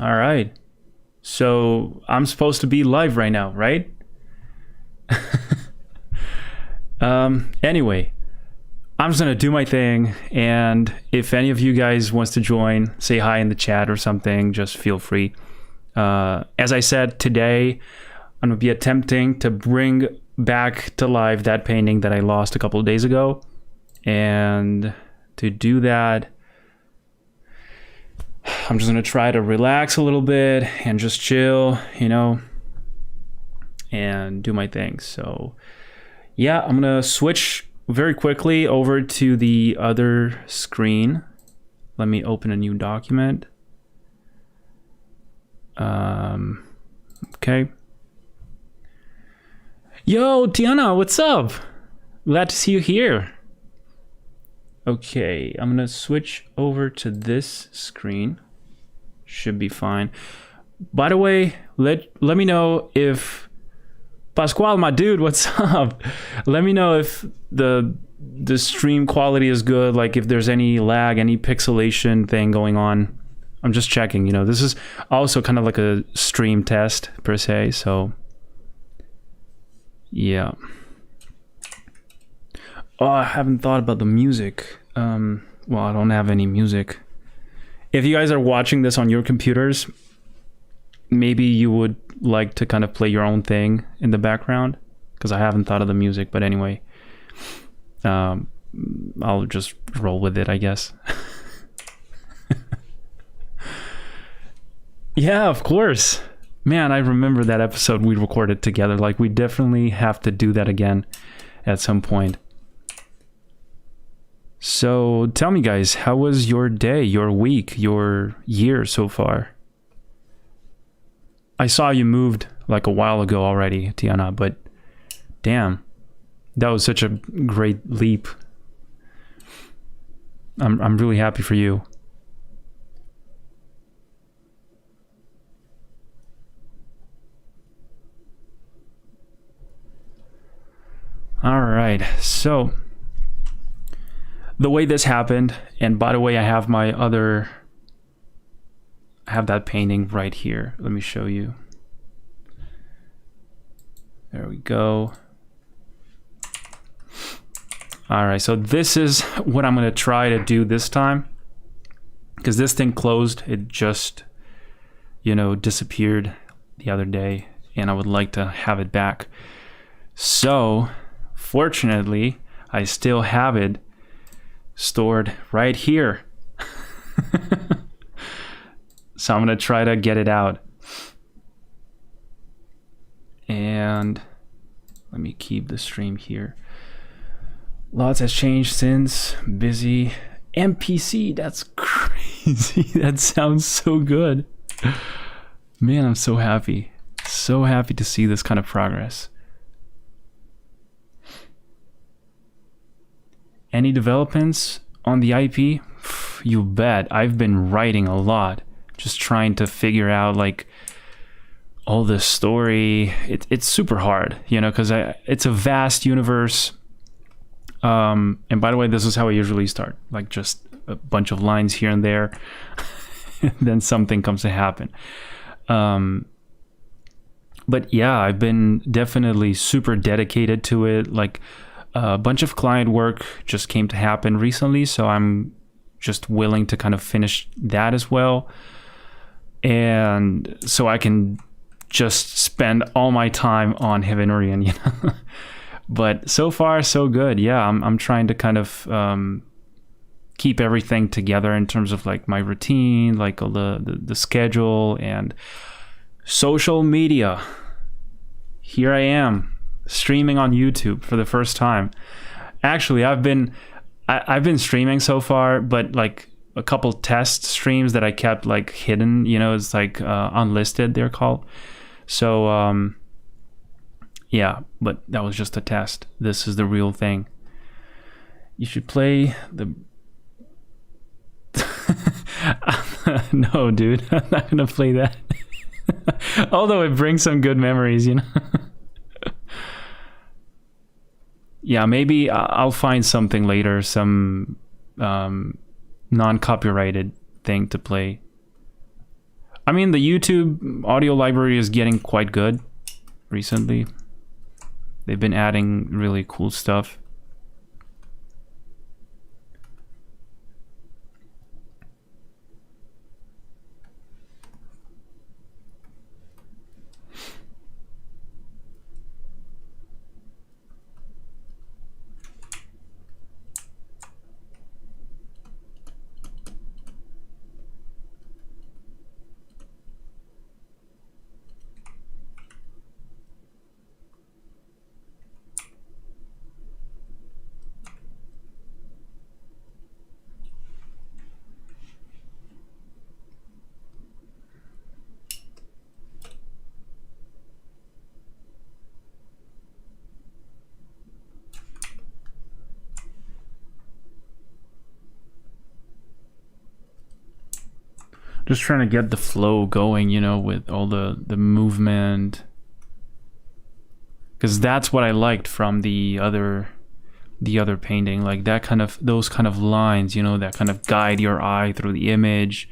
All right. So I'm supposed to be live right now, right? Anyway, I'm just gonna do my thing, and if any of you guys wants to join, say hi in the chat or something, just feel free. As I said, today I'm gonna be attempting to bring back to life that painting that I lost a couple of days ago, and to do that, I'm just gonna try to relax a little bit and just chill, and do my thing. So yeah, I'm gonna switch very quickly over to the other screen. Let me open a new document. Okay. Yo, Tiana, what's up? Glad to see you here. Okay, I'm gonna switch over to this screen. Should be fine. By the way, let me know if Pasquale, my dude, what's up? Let me know if the stream quality is good, like if there's any lag, any pixelation thing going on. I'm just checking, this is also kind of like a stream test per se, so yeah. Oh, I haven't thought about the music. Well, I don't have any music. If you guys are watching this on your computers, maybe you would like to kind of play your own thing in the background, because I haven't thought of the music. But anyway, I'll just roll with it, I guess. Yeah, of course. Man, I remember that episode we recorded together. Like, we definitely have to do that again at some point. So tell me, guys, how was your day, your week, your year so far? I saw you moved like a while ago already, Tiana, but damn, that was such a great leap. I'm really happy for you. All right, so the way this happened, and by the way, I have that painting right here. Let me show you. There we go. All right, so this is what I'm gonna try to do this time, because this thing closed. It just, disappeared the other day, and I would like to have it back. So fortunately, I still have it stored right here. So I'm gonna try to get it out. And let me keep the stream here. Lots has changed since. Busy. MPC, that's crazy. That sounds so good. Man, I'm so happy. So happy to see this kind of progress. Any developments on the IP? You bet. I've been writing a lot, just trying to figure out like all the story. It's super hard, because it's a vast universe. And by the way, this is how I usually start, like just a bunch of lines here and there, and then something comes to happen. But yeah, I've been definitely super dedicated to it. Like, a bunch of client work just came to happen recently, so I'm just willing to kind of finish that as well. And so I can just spend all my time on Hevenurion, But so far, so good. Yeah, I'm trying to kind of keep everything together in terms of like my routine, like all the schedule and social media. Here I am, streaming on YouTube for the first time. Actually, I've been streaming so far, but like a couple test streams that I kept like hidden, it's like unlisted, they're called. So yeah, but that was just a test. This is the real thing. You should play the no, dude, I'm not gonna play that. Although it brings some good memories, Yeah, maybe I'll find something later, some non-copyrighted thing to play. I mean, the YouTube audio library is getting quite good recently. They've been adding really cool stuff. Just trying to get the flow going, you know, with all the movement, because that's what I liked from the other painting, like that kind of, those kind of lines, you know, that kind of guide your eye through the image.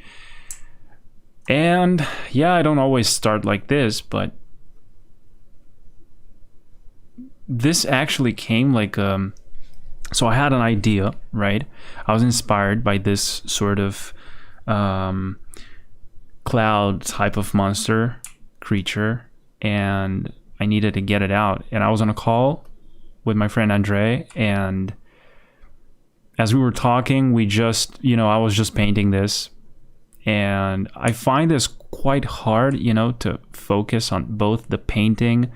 And yeah, I don't always start like this, but this actually came like so I had an idea, right? I was inspired by this sort of cloud type of monster creature, and I needed to get it out. And I was on a call with my friend Andre, and as we were talking, we just, you know, I was just painting this, and I find this quite hard, you know, to focus on both the painting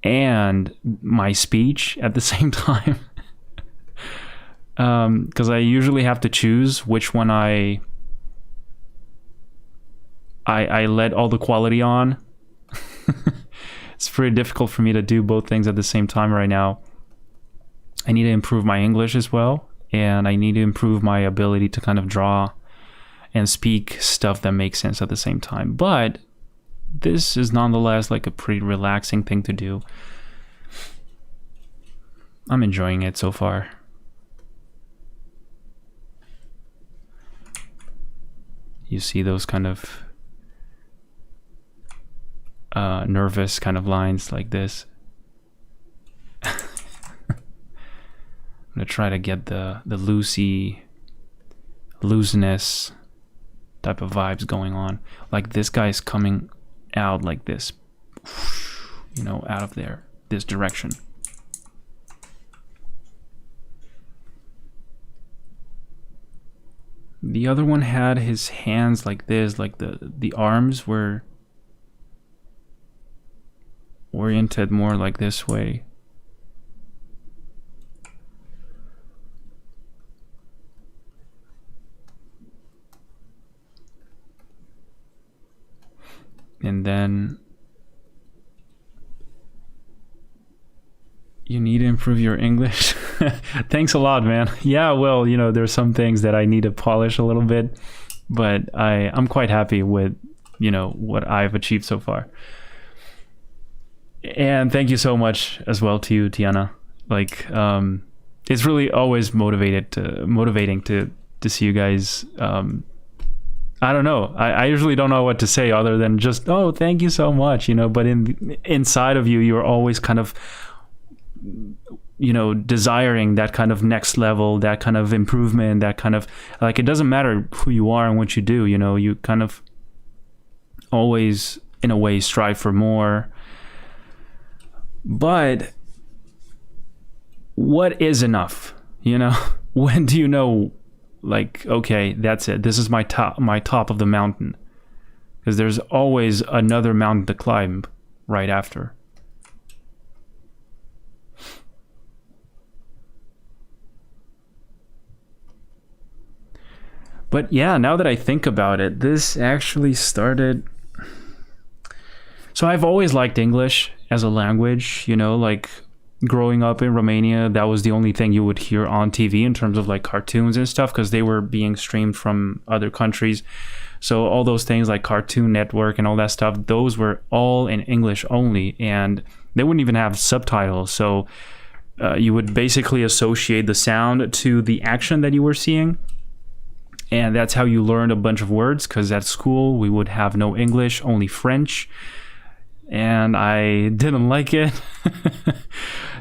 and my speech at the same time. Because I usually have to choose which one I let all the quality on. It's pretty difficult for me to do both things at the same time right now. I need to improve my English as well, and I need to improve my ability to kind of draw and speak stuff that makes sense at the same time. But this is nonetheless like a pretty relaxing thing to do. I'm enjoying it so far. You see those kind of nervous kind of lines like this. I'm gonna try to get the looseness type of vibes going on. Like this guy's coming out like this, you know, out of there, this direction. The other one had his hands like this, like the arms were oriented more like this way. And then you need to improve your English. Thanks a lot, man. Yeah, well, you know, there's some things that I need to polish a little bit, but I'm quite happy with, you know, what I've achieved so far. And thank you so much as well to you, Tiana. Like, it's really always motivating to see you guys. I don't know. I usually don't know what to say other than just, oh, thank you so much, you know. But inside of you, you're always kind of, you know, desiring that kind of next level, that kind of improvement, that kind of, like, it doesn't matter who you are and what you do, you know, you kind of always, in a way, strive for more. But what is enough, you know? When do you know, like, okay, that's it, this is my top of the mountain? Because there's always another mountain to climb right after. But yeah, now that I think about it, this actually started... So I've always liked English as a language, you know, like growing up in Romania, that was the only thing you would hear on TV in terms of like cartoons and stuff, because they were being streamed from other countries. So all those things like Cartoon Network and all that stuff, those were all in English only, and they wouldn't even have subtitles. So you would basically associate the sound to the action that you were seeing. And that's how you learned a bunch of words, because at school we would have no English, only French. And I didn't like it.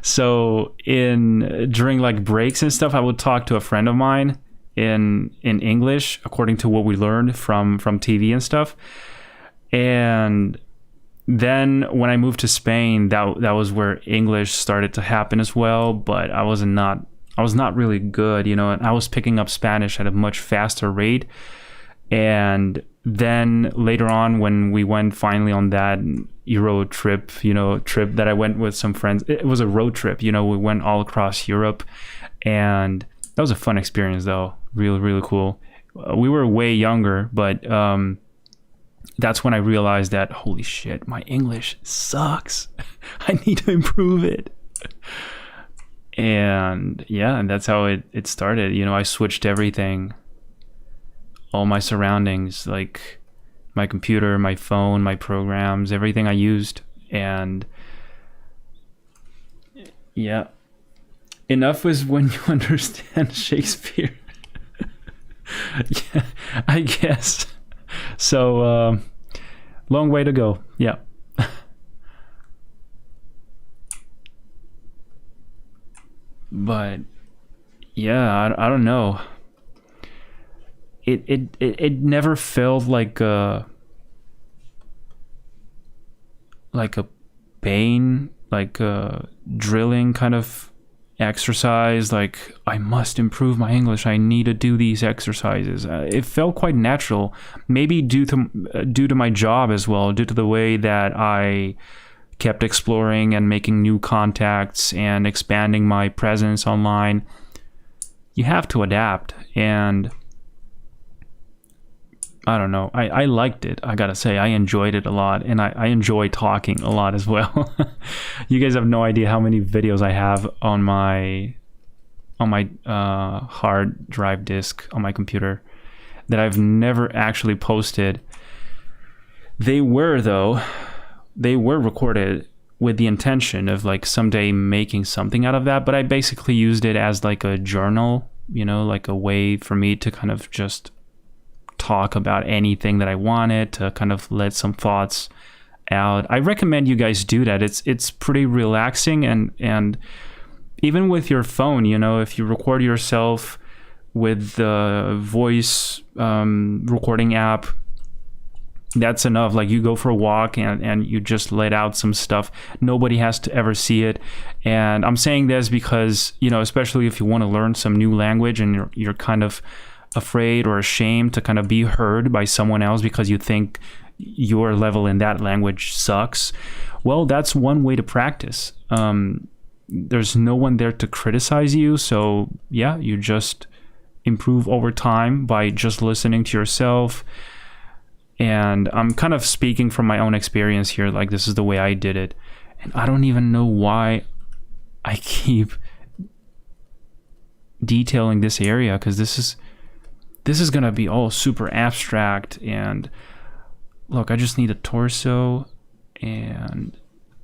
So during like breaks and stuff, I would talk to a friend of mine in English according to what we learned from TV and stuff. And then when I moved to Spain, that was where English started to happen as well, but I was not really good, you know, and I was picking up Spanish at a much faster rate. And then later on, when we went finally on that Euro trip, trip that I went with some friends, it was a road trip, we went all across Europe, and that was a fun experience though. Really, really cool. We were way younger, but that's when I realized that, holy shit, my English sucks. I need to improve it. And yeah, and that's how it started. I switched everything, all my surroundings, like my computer, my phone, my programs, everything I used. And yeah, enough is when you understand Shakespeare. Yeah, I guess. So, long way to go. Yeah. But yeah, I don't know. It never felt like a pain, like a drilling kind of exercise, like I must improve my English, I need to do these exercises. It felt quite natural, maybe due to my job as well, due to the way that I kept exploring and making new contacts and expanding my presence online. You have to adapt, and I don't know, I liked it. I gotta say, I enjoyed it a lot, and I enjoy talking a lot as well. You guys have no idea how many videos I have on my hard drive disk on my computer that I've never actually posted. They were recorded with the intention of like someday making something out of that, but I basically used it as like a journal, like a way for me to kind of just talk about anything that I wanted, to kind of let some thoughts out. I recommend you guys do that. It's pretty relaxing, and even with your phone, if you record yourself with the voice recording app, that's enough. Like, you go for a walk and you just let out some stuff. Nobody has to ever see it. And I'm saying this because, especially if you want to learn some new language and you're kind of afraid or ashamed to kind of be heard by someone else because you think your level in that language sucks. Well, that's one way to practice. There's no one there to criticize you. So yeah, you just improve over time by just listening to yourself. And I'm kind of speaking from my own experience here. Like, this is the way I did it. And I don't even know why I keep detailing this area, because this is going to be all super abstract. And look, I just need a torso. And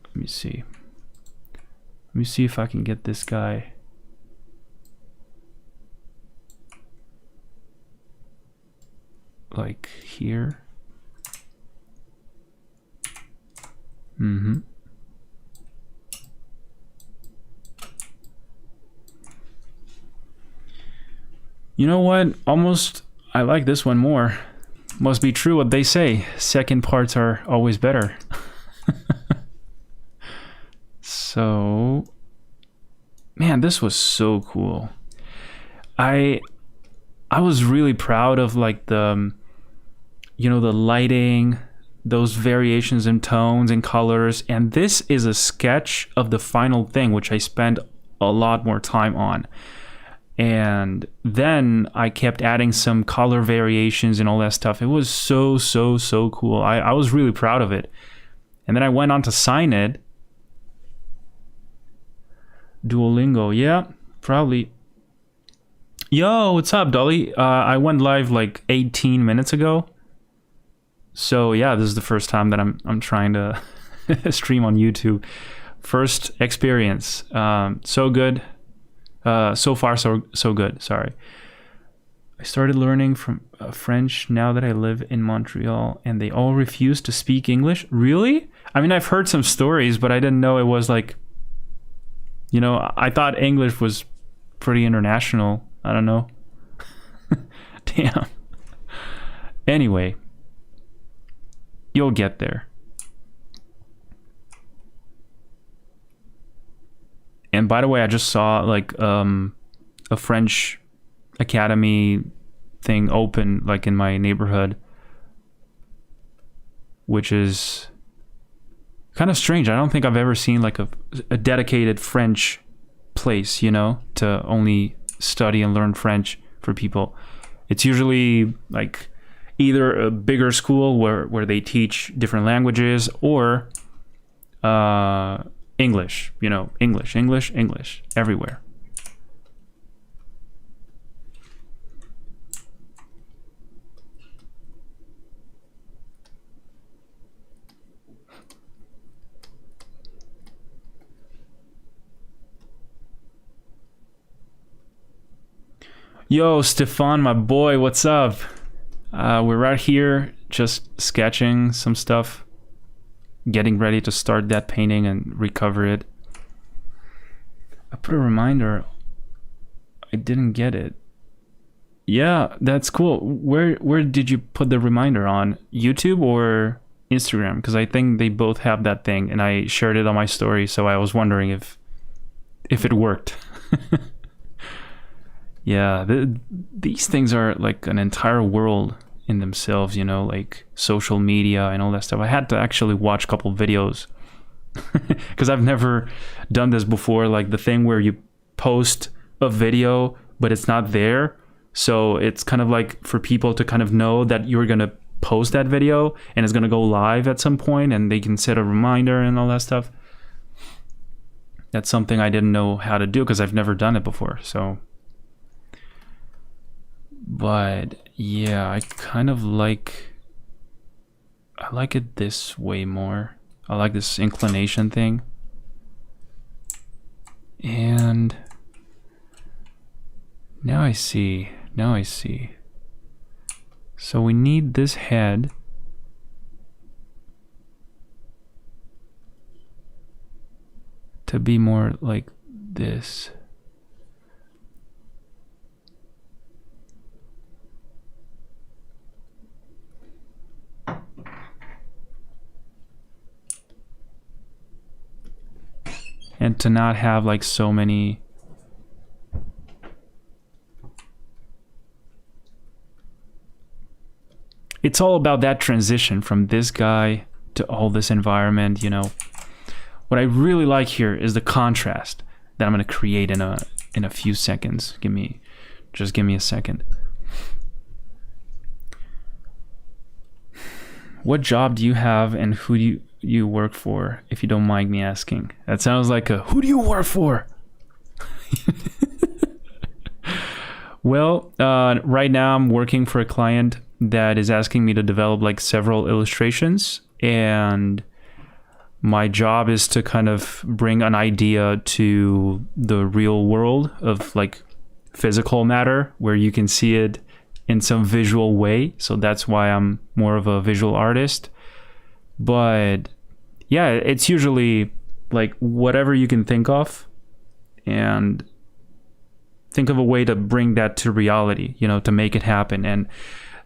let me see if I can get this guy. Like here. You know what? Almost, I like this one more. Must be true what they say. Second parts are always better. So, man, this was so cool. I was really proud of like the lighting, those variations in tones and colors. And this is a sketch of the final thing, which I spent a lot more time on. And then I kept adding some color variations and all that stuff. It was so cool. I was really proud of it. And then I went on to sign it. Duolingo, yeah, probably. Yo, what's up, Dolly? I went live like 18 minutes ago. So yeah, this is the first time that I'm trying to stream on YouTube. First experience. So good. So far, so good. Sorry. I started learning from French now that I live in Montreal, and they all refuse to speak English. Really? I mean, I've heard some stories, but I didn't know it was like, you know, I thought English was pretty international. I don't know. Damn. Anyway, you'll get there. And by the way, I just saw like a French academy thing open like in my neighborhood, which is kind of strange. I don't think I've ever seen like a dedicated French place, you know, to only study and learn French for people. It's usually like either a bigger school where they teach different languages, or English, you know, English everywhere. Yo, Stefan, my boy, what's up? We're right here just sketching some stuff, getting ready to start that painting and recover it. I put a reminder. I didn't get it. Yeah, that's cool. Where did you put the reminder on? YouTube or Instagram? Because I think they both have that thing, and I shared it on my story, so I was wondering if it worked. Yeah, these things are like an entire world in themselves, you know, like social media and all that stuff. I had to actually watch a couple videos because I've never done this before, like the thing where you post a video but it's not there. So it's kind of like for people to kind of know that you're going to post that video and it's going to go live at some point, and they can set a reminder and all that stuff. That's something I didn't know how to do because I've never done it before. So, but yeah, I kind of like it this way more. I like this inclination thing. And now I see. So we need this head. To be more like this. And to not have like so many it's all about that transition from this guy to all this environment, you know. What I really like here is the contrast that I'm going to create in a few seconds. Just give me a second. What job do you have and who do you work for, if you don't mind me asking? That sounds like a who do you work for? Well, right now I'm working for a client that is asking me to develop like several illustrations, and my job is to kind of bring an idea to the real world of like physical matter where you can see it in some visual way. So that's why I'm more of a visual artist. But yeah, it's usually like whatever you can think of, and think of a way to bring that to reality, you know, to make it happen. And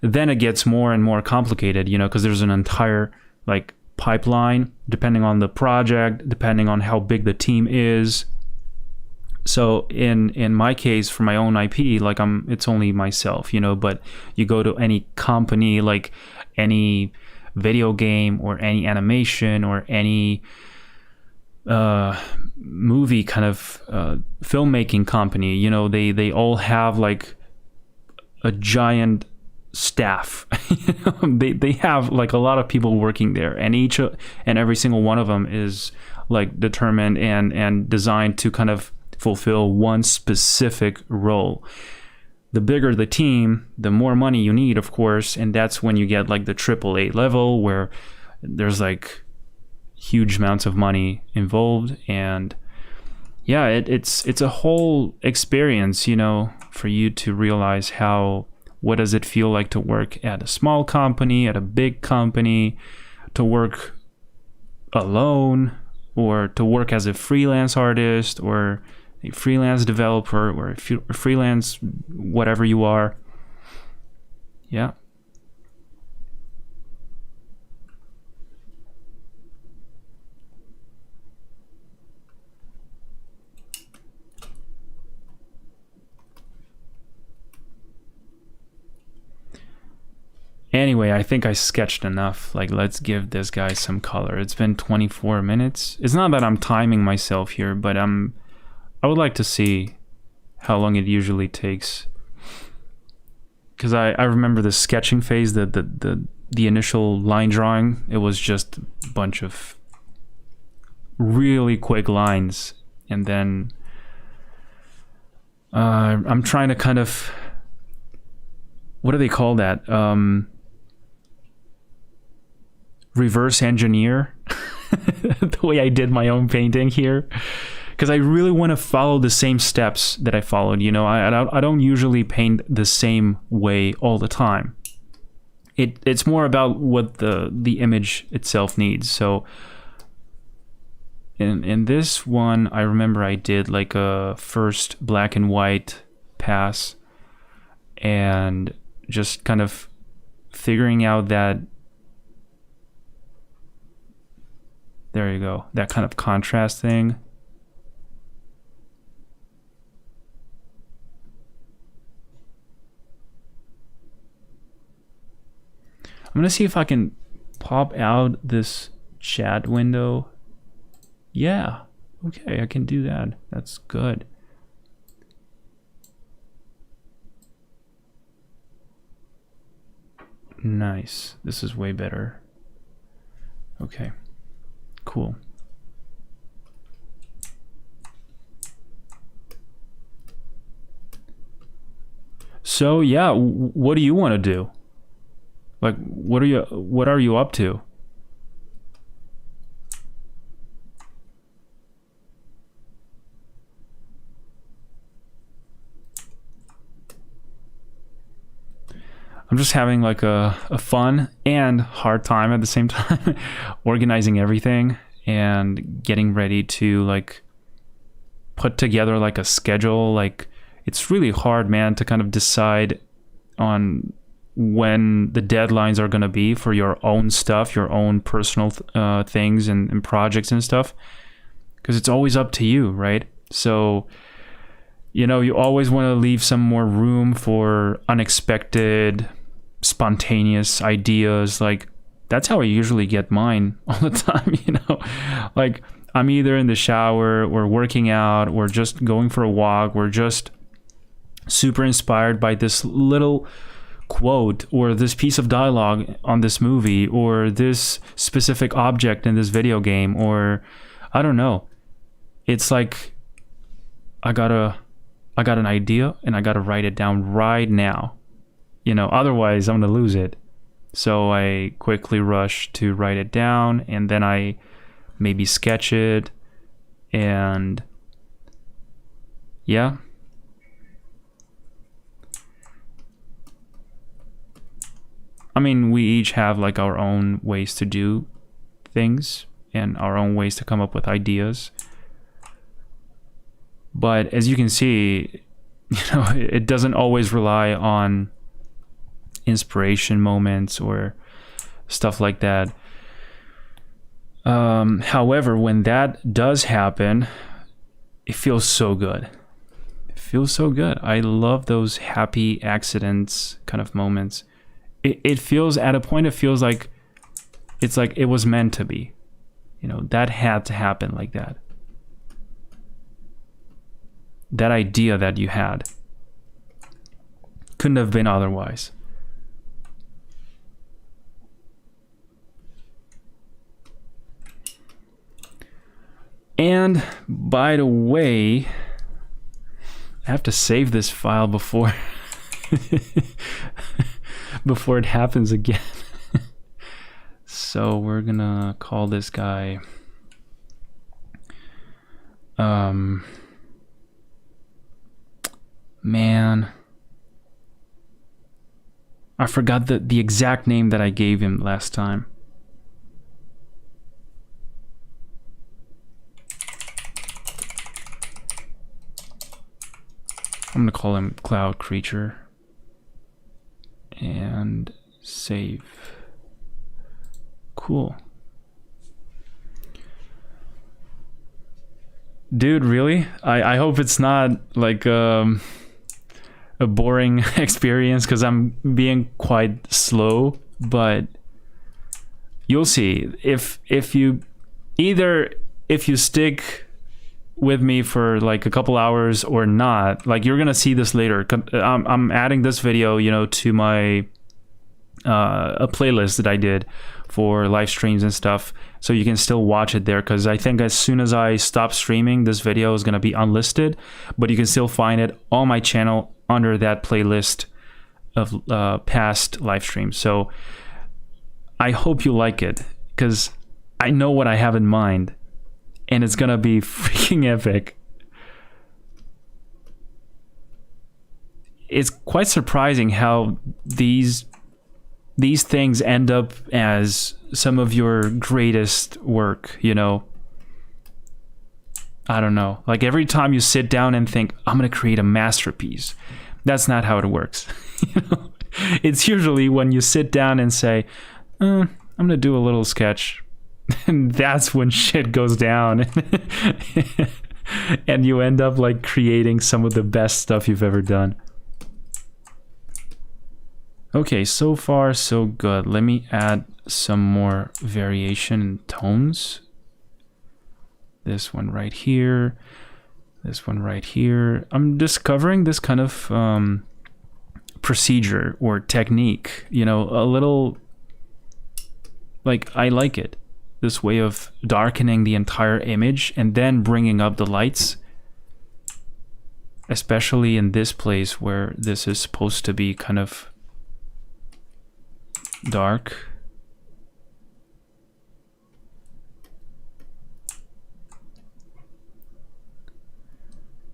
then it gets more and more complicated, you know, because there's an entire like pipeline depending on the project, depending on how big the team is. So in my case, for my own IP, like it's only myself, you know, but you go to any company, like any video game or any animation or any movie kind of filmmaking company, you know, they all have like a giant staff. You know, they have like a lot of people working there, and each and every single one of them is like determined and designed to kind of fulfill one specific role. The bigger the team, the more money you need, of course, and that's when you get like the AAA level where there's like huge amounts of money involved. And yeah, it's a whole experience, you know, for you to realize how What does it feel like to work at a small company, at a big company, to work alone, or to work as a freelance artist, or a freelance developer, or a freelance whatever you are. Yeah. Anyway, I think I sketched enough. Like, let's give this guy some color. It's been 24 minutes. It's not that I'm timing myself here, but I would like to see how long it usually takes. Because I remember the sketching phase, the initial line drawing, it was just a bunch of really quick lines. And then I'm trying to kind of, what do they call that? Reverse engineer the way I did my own painting here, because I really want to follow the same steps that I followed. You know, I don't usually paint the same way all the time. It's more about what the image itself needs. So in this one, I remember I did like a first black and white pass, and just kind of figuring out that, there you go, that kind of contrast thing. I'm gonna see if I can pop out this chat window. Yeah, okay, I can do that. That's good. Nice. This is way better. Okay. Cool. So yeah, what do you want to do? Like, what are you up to? I'm just having like a fun and hard time at the same time organizing everything and getting ready to like put together like a schedule. Like, it's really hard, man, to kind of decide on when the deadlines are going to be for your own stuff, your own personal things and projects and stuff, because it's always up to you, right? So, you know, you always want to leave some more room for unexpected, spontaneous ideas. Like, that's how I usually get mine all the time, you know? Like, I'm either in the shower or working out or just going for a walk or just super inspired by this little quote or this piece of dialogue on this movie or this specific object in this video game, or I don't know. It's like I got an idea and I gotta write it down right now, you know, otherwise I'm gonna lose it. So I quickly rush to write it down, and then I maybe sketch it, and yeah. I mean, we each have like our own ways to do things and our own ways to come up with ideas. But as you can see, you know, it doesn't always rely on inspiration moments or stuff like that. However, when that does happen, it feels so good. It feels so good. I love those happy accidents kind of moments. It feels, at a point, it feels like it's like it was meant to be. You know, that had to happen like that. That idea that you had couldn't have been otherwise. And by the way, I have to save this file before before it happens again. So we're gonna call this guy man, I forgot the exact name that I gave him last time. I'm gonna call him Cloud Creature. And save. Cool. Dude, really? I hope it's not like a boring experience, because I'm being quite slow, but you'll see. If you stick with me for like a couple hours or not, like you're gonna see this later. I'm adding this video, you know, to my a playlist that I did for live streams and stuff, so you can still watch it there, because I think as soon as I stop streaming, this video is going to be unlisted, but you can still find it on my channel under that playlist of past live streams. So I hope you like it, because I know what I have in mind, and it's going to be freaking epic. It's quite surprising how these things end up as some of your greatest work, you know. I don't know. Like every time you sit down and think, I'm going to create a masterpiece, that's not how it works. You know? It's usually when you sit down and say, I'm going to do a little sketch, and that's when shit goes down. And you end up like creating some of the best stuff you've ever done. Okay, so far so good. Let me add some more variation in tones. This one right here. This one right here. I'm discovering this kind of procedure or technique, you know, a little, like, I like it. This way of darkening the entire image and then bringing up the lights. Especially in this place where this is supposed to be kind of dark.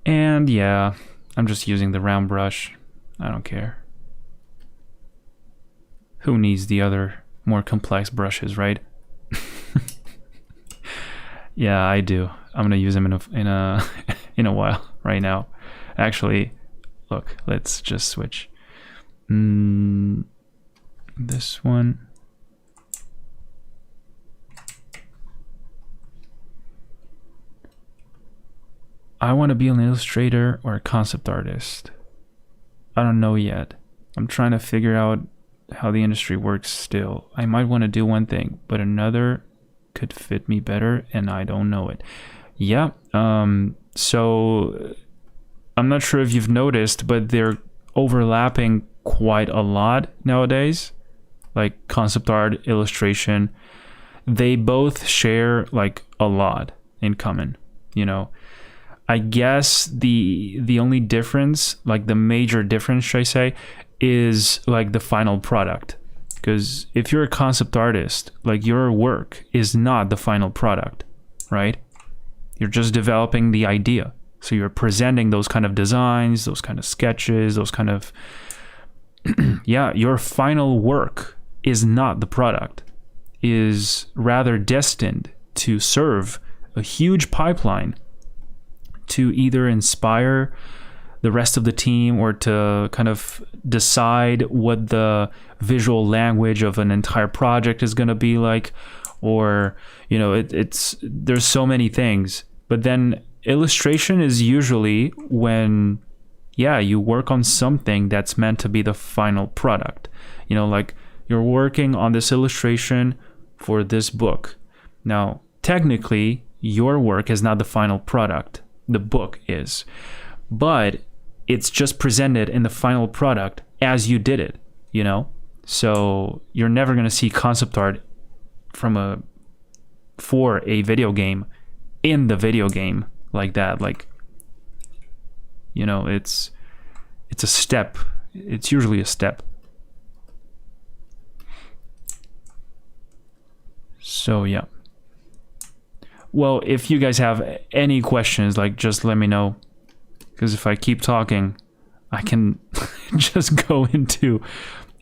And yeah, I'm just using the round brush. I don't care. Who needs the other more complex brushes, right? Yeah, I do. I'm gonna use them in a while right now. Actually, look, let's just switch. This one. I want to be an illustrator or a concept artist. I don't know yet. I'm trying to figure out how the industry works still. I might want to do one thing, but another could fit me better, and I don't know it. Yeah, so I'm not sure if you've noticed, but they're overlapping quite a lot nowadays. Like concept art, illustration, they both share like a lot in common, you know. I guess the only difference, like the major difference, should I say, is like the final product. Because if you're a concept artist, like your work is not the final product, right? You're just developing the idea. So you're presenting those kind of designs, those kind of sketches, those kind of, yeah, your final work is not the product, is rather destined to serve a huge pipeline to either inspire the rest of the team or to kind of decide what the visual language of an entire project is going to be like, or, you know, there's so many things. But then illustration is usually when, yeah, you work on something that's meant to be the final product. You know, like you're working on this illustration for this book. Now, technically, your work is not the final product. The book is. But it's just presented in the final product as you did it, you know? So you're never going to see concept art for a video game in the video game like that. Like, you know, it's a step. It's usually a step. So yeah. Well, if you guys have any questions, like, just let me know, because if I keep talking, I can just go into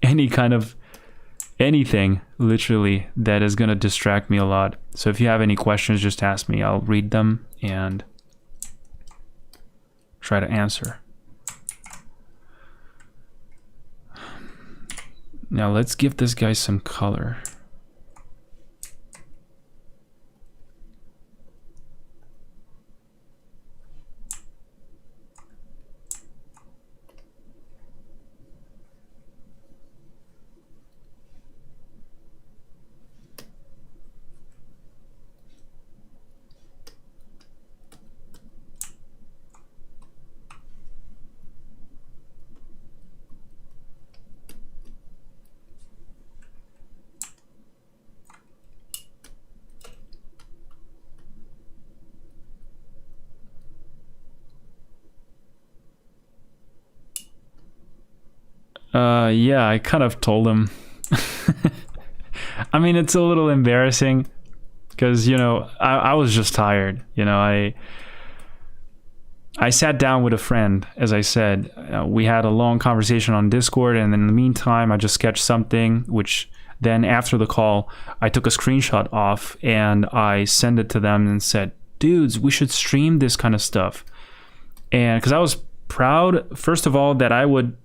any kind of anything literally that is going to distract me a lot. So if you have any questions, just ask me. I'll read them and try to answer. Now let's give this guy some color. Yeah, I kind of told him. I mean, it's a little embarrassing because, you know, I was just tired. You know, I sat down with a friend, as I said. We had a long conversation on Discord, and in the meantime, I just sketched something, which then after the call, I took a screenshot off and I sent it to them and said, dudes, we should stream this kind of stuff. And because I was proud, first of all, that I would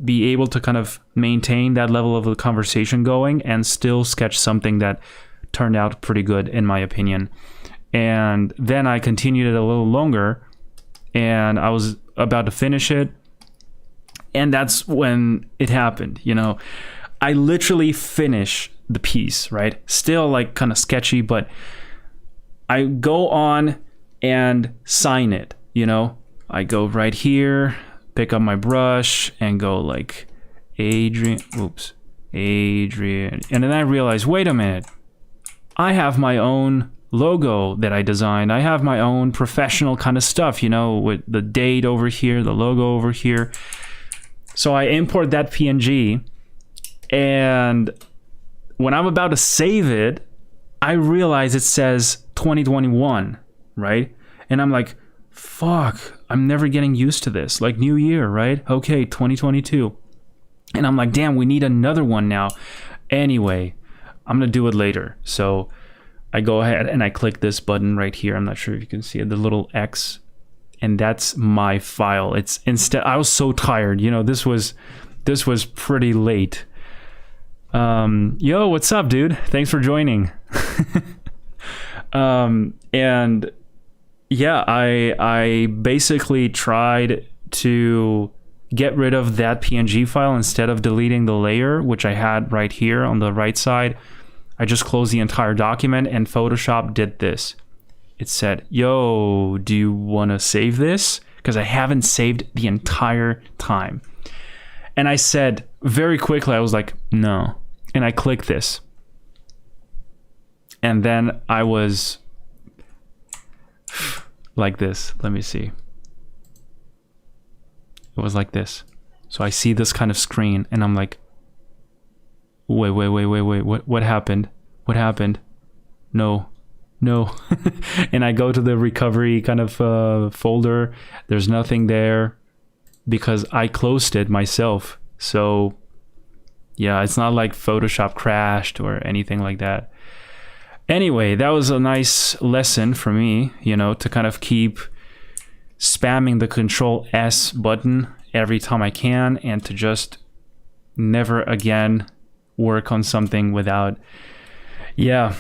be able to kind of maintain that level of the conversation going and still sketch something that turned out pretty good in my opinion. And then I continued it a little longer and I was about to finish it, and that's when it happened. You know, I literally finish the piece, right? Still like kind of sketchy, but I go on and sign it. You know, I go right here, pick up my brush and go like Adrian, Adrian. And then I realized, wait a minute, I have my own logo that I designed. I have my own professional kind of stuff, you know, with the date over here, the logo over here. So I import that PNG, and when I'm about to save it, I realize it says 2021, right? And I'm like, fuck, I'm never getting used to this. Like, new year, right? Okay, 2022. And I'm like, damn, we need another one now. Anyway, I'm gonna do it later. So I go ahead and I click this button right here. I'm not sure if you can see it, the little X, and that's my file. It's instead, I was so tired, you know, this was pretty late. Yo, what's up, dude? Thanks for joining. And yeah, I basically tried to get rid of that PNG file instead of deleting the layer, which I had right here on the right side. I just closed the entire document, and Photoshop did this. It said, yo, do you want to save this? Because I haven't saved the entire time. And I said very quickly, I was like, no. And I clicked this. And then I was like this. Let me see. It was like this. So I see this kind of screen and I'm like, wait, what happened? What happened? No. And I go to the recovery kind of folder. There's nothing there because I closed it myself. So yeah, it's not like Photoshop crashed or anything like that. Anyway, that was a nice lesson for me, you know, to kind of keep spamming the Control S button every time I can, and to just never again work on something without, yeah,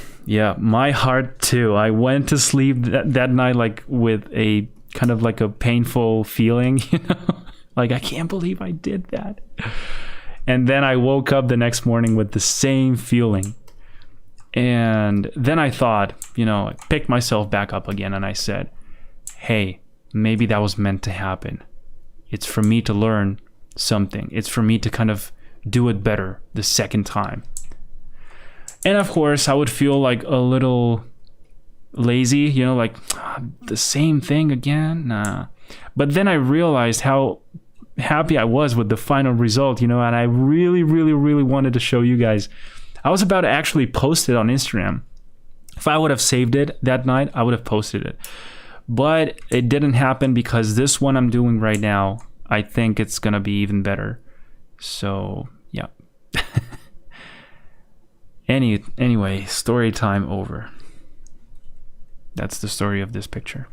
my heart too. I went to sleep that night like with a kind of like a painful feeling, you know, like I can't believe I did that. And then I woke up the next morning with the same feeling. And then I thought, you know, I picked myself back up again and I said, hey, maybe that was meant to happen. It's for me to learn something. It's for me to kind of do it better the second time. And of course, I would feel like a little lazy, you know, like the same thing again. Nah. But then I realized how happy I was with the final result, you know, and I really wanted to show you guys. I was about to actually post it on Instagram. If I would have saved it that night, I would have posted it. But it didn't happen because this one I'm doing right now, I think it's gonna be even better. So yeah, Anyway, story time over. That's the story of this picture.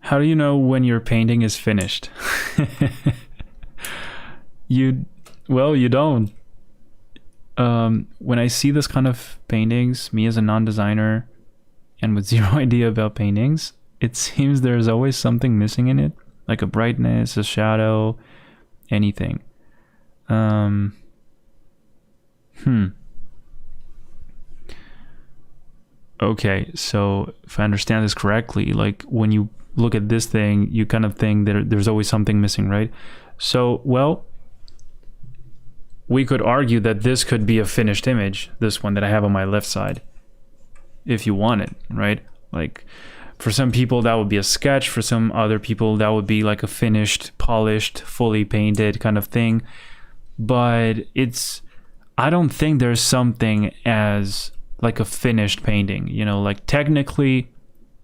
How do you know when your painting is finished? You don't. When I see this kind of paintings, me as a non-designer and with zero idea about paintings, it seems there's always something missing in it, like a brightness, a shadow, anything. Okay, so if I understand this correctly, like when you look at this thing, you kind of think that there's always something missing, right? So, well, we could argue that this could be a finished image, this one that I have on my left side, if you want it, right? Like, for some people, that would be a sketch. For some other people, that would be like a finished, polished, fully painted kind of thing. But I don't think there's something as like a finished painting, you know, like technically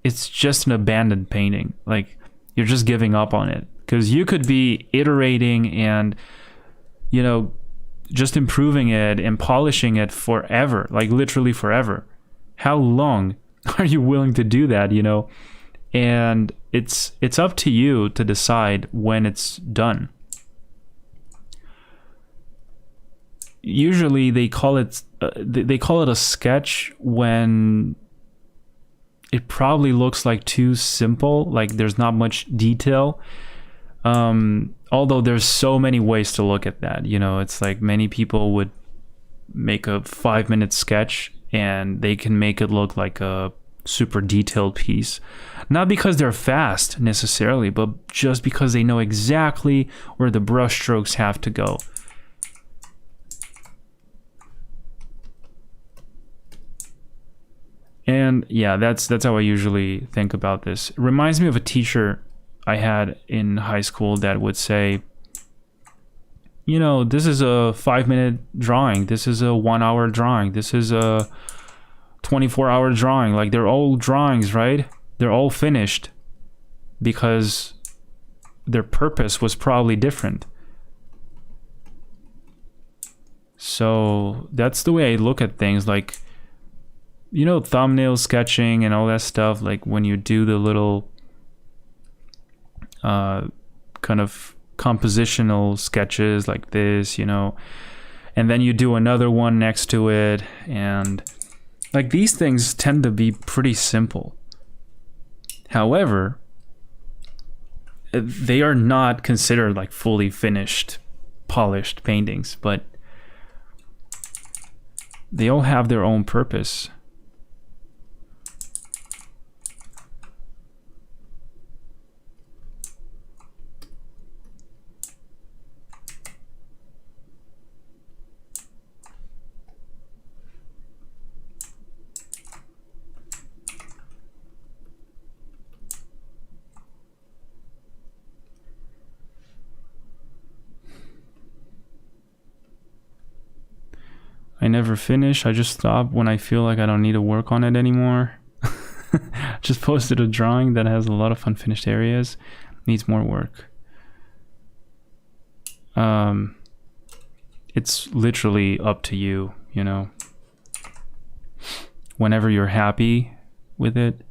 it's just an abandoned painting. Like you're just giving up on it because you could be iterating and, you know, just improving it and polishing it forever, like literally forever. How long are you willing to do that, you know? And it's up to you to decide when it's done. Usually they call it a sketch when it probably looks like too simple, like there's not much detail. Although there's so many ways to look at that, you know, it's like many people would make a 5-minute sketch and they can make it look like a super detailed piece. Not because they're fast necessarily, but just because they know exactly where the brush strokes have to go. And yeah, that's how I usually think about this. It reminds me of a teacher I had in high school that would say, you know, this is a 5-minute drawing. This is a 1-hour drawing. This is a 24-hour drawing. Like they're all drawings, right? They're all finished because their purpose was probably different. So that's the way I look at things. Like, you know, thumbnail sketching and all that stuff, like when you do the little kind of compositional sketches like this, you know, and then you do another one next to it, and like these things tend to be pretty simple. However, they are not considered like fully finished, polished paintings, but they all have their own purpose. I never finish. I just stop when I feel like I don't need to work on it anymore. Just posted a drawing that has a lot of unfinished areas. Needs more work. It's literally up to you, you know. Whenever you're happy with it.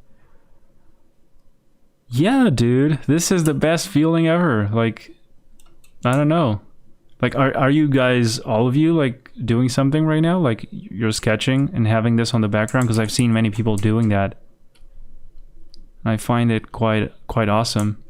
Yeah, dude. This is the best feeling ever. Like, I don't know. Like, are you guys, all of you, like, doing something right now? Like, you're sketching and having this on the background? Because I've seen many people doing that. I find it quite awesome.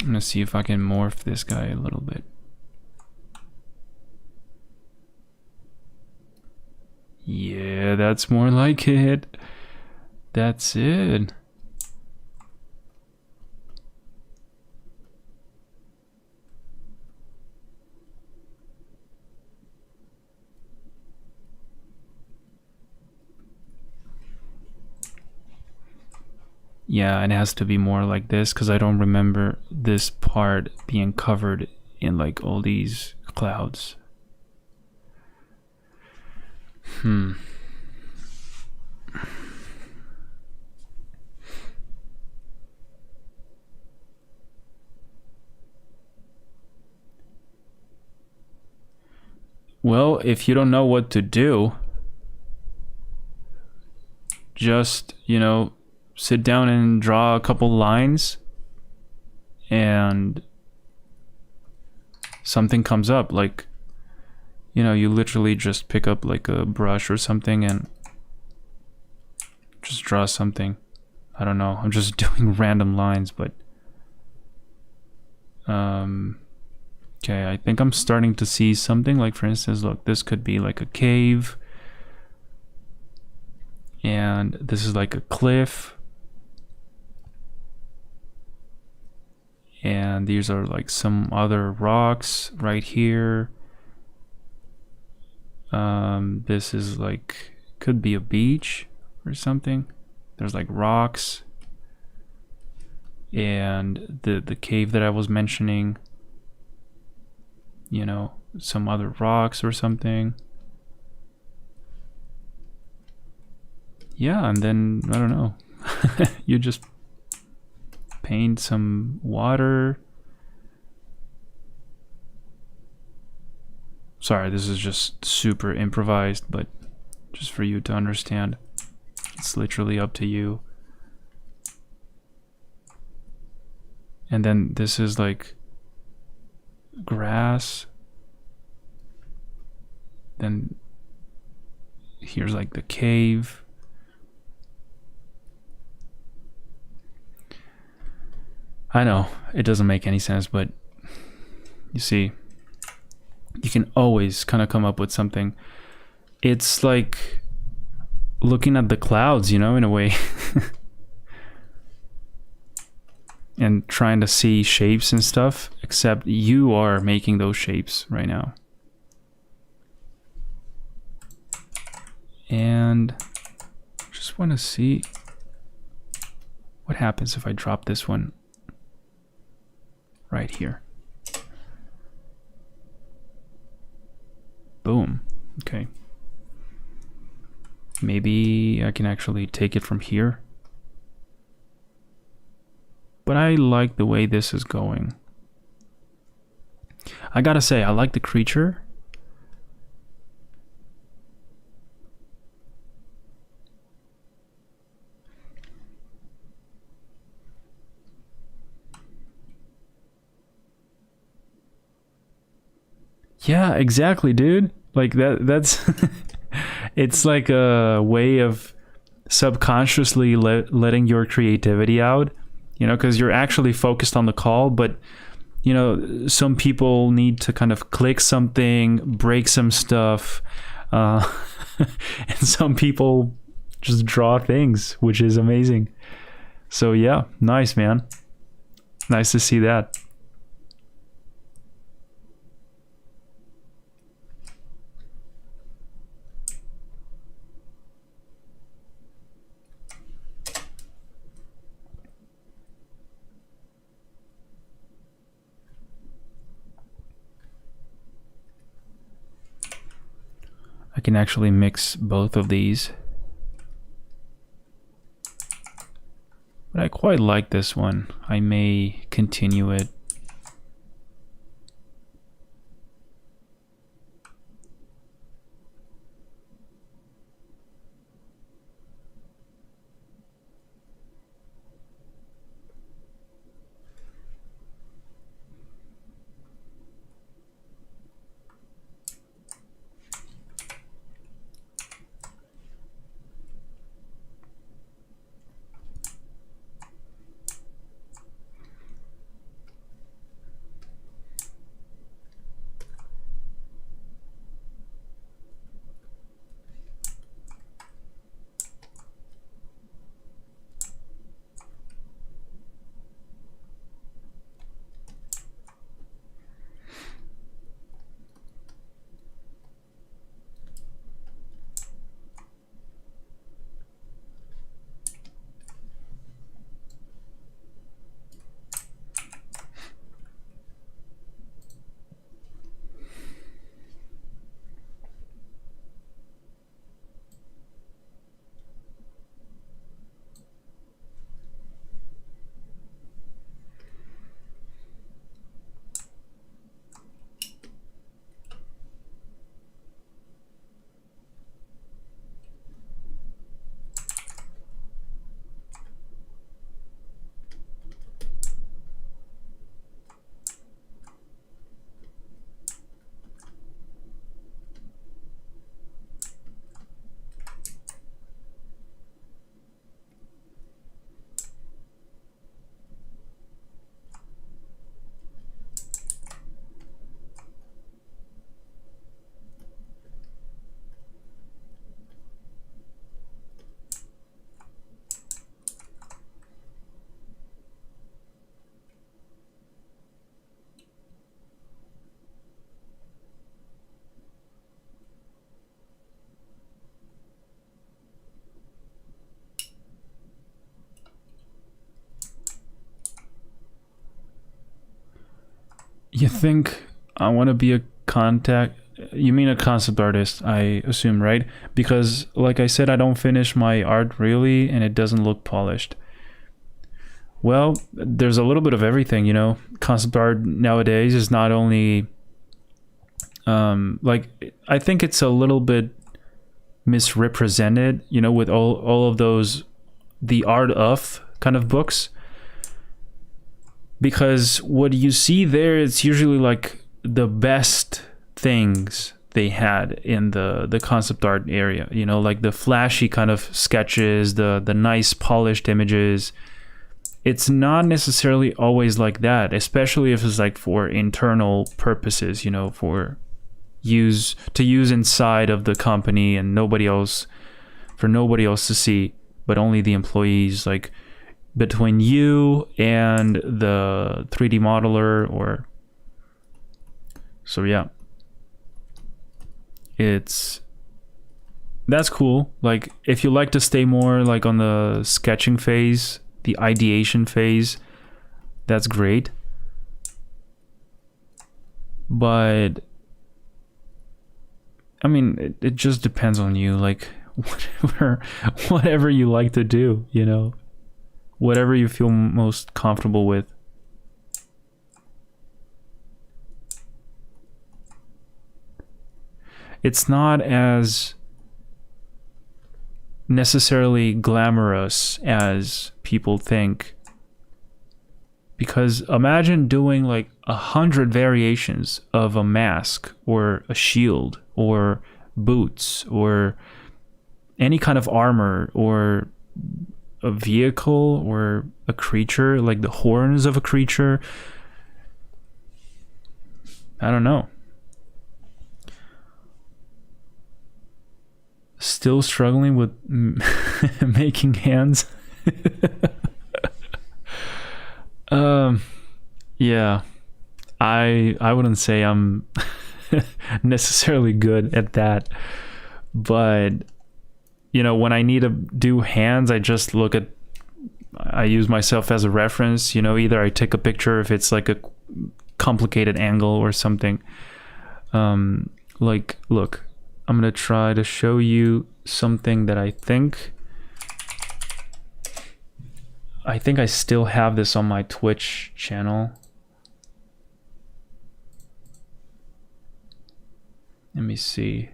I'm gonna see if I can morph this guy a little bit. Yeah, that's more like it. That's it. Yeah, it has to be more like this because I don't remember this part being covered in like all these clouds. Well, if you don't know what to do, just, you know, sit down and draw a couple lines and something comes up. Like, you know, you literally just pick up like a brush or something and just draw something. I don't know, I'm just doing random lines, but okay, I think I'm starting to see something. Like, for instance, look, this could be like a cave, and this is like a cliff. And these are like some other rocks right here. This is like, could be a beach or something. There's like rocks. And the cave that I was mentioning. You know, some other rocks or something. Yeah, and then, I don't know. You just paint some water. Sorry, this is just super improvised, but just for you to understand, it's literally up to you. And then this is like grass. Then here's like the cave. I know, it doesn't make any sense, but you see, you can always kind of come up with something. It's like looking at the clouds, you know, in a way. And trying to see shapes and stuff, except you are making those shapes right now. And just want to see what happens if I drop this one right here. Boom. Okay. Maybe I can actually take it from here. But I like the way this is going. I gotta say, I like the creature. Yeah, exactly, dude. Like that's it's like a way of subconsciously letting your creativity out, you know, because you're actually focused on the call, but you know, some people need to kind of click something, break some stuff, uh, and some people just draw things, which is amazing. So yeah, nice, man. Nice to see that. I can actually mix both of these. But I quite like this one. I may continue it. You think I want to be a contact? You mean a concept artist, I assume, right? Because, like I said, I don't finish my art really, and it doesn't look polished. Well, there's a little bit of everything, you know. Concept art nowadays is not only like, I think it's a little bit misrepresented, you know, with all of those the art of kind of books, because what you see there, it's usually like the best things they had in the concept art area, you know, like the flashy kind of sketches, the nice polished images. It's not necessarily always like that, especially if it's like for internal purposes, you know, for use inside of the company and nobody else to see, but only the employees, like between you and the 3D modeler. Or so yeah, that's cool. Like if you like to stay more like on the sketching phase, the ideation phase, that's great. But I mean, it just depends on you, like whatever you like to do, you know, whatever you feel most comfortable with. it's not as necessarily glamorous as people think. Because imagine doing like 100 variations of a mask or a shield or boots or any kind of armor or a vehicle or a creature, like the horns of a creature. I don't know. Still struggling with making hands. Yeah, I wouldn't say I'm necessarily good at that, but you know, when I need to do hands, I use myself as a reference. You know, either I take a picture if it's like a complicated angle or something. Like, look, I'm gonna try to show you something that I think I still have this on my Twitch channel. Let me see.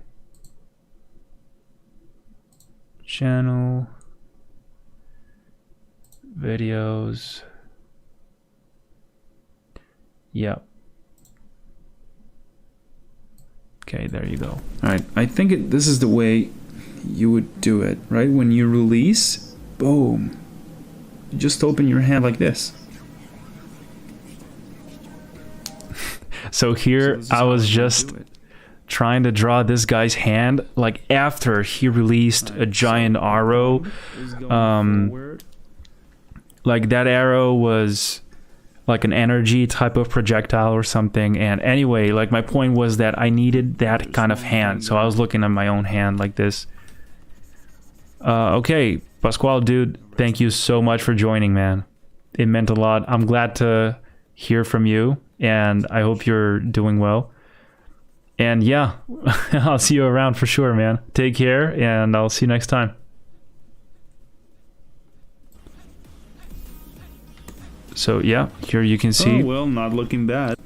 Channel, videos. Yep. Okay, there you go. All right, I think this is the way you would do it, right? When you release, boom. You just open your hand like this. So here I was just trying to draw this guy's hand like after he released a giant arrow. Like that arrow was like an energy type of projectile or something. And anyway, like my point was that I needed that kind of hand. So I was looking at my own hand like this. Okay, Pasquale, dude, thank you so much for joining, man. It meant a lot. I'm glad to hear from you, and I hope you're doing well. And yeah, I'll see you around for sure, man. Take care, and I'll see you next time. So yeah, here you can see. Oh, well, not looking bad.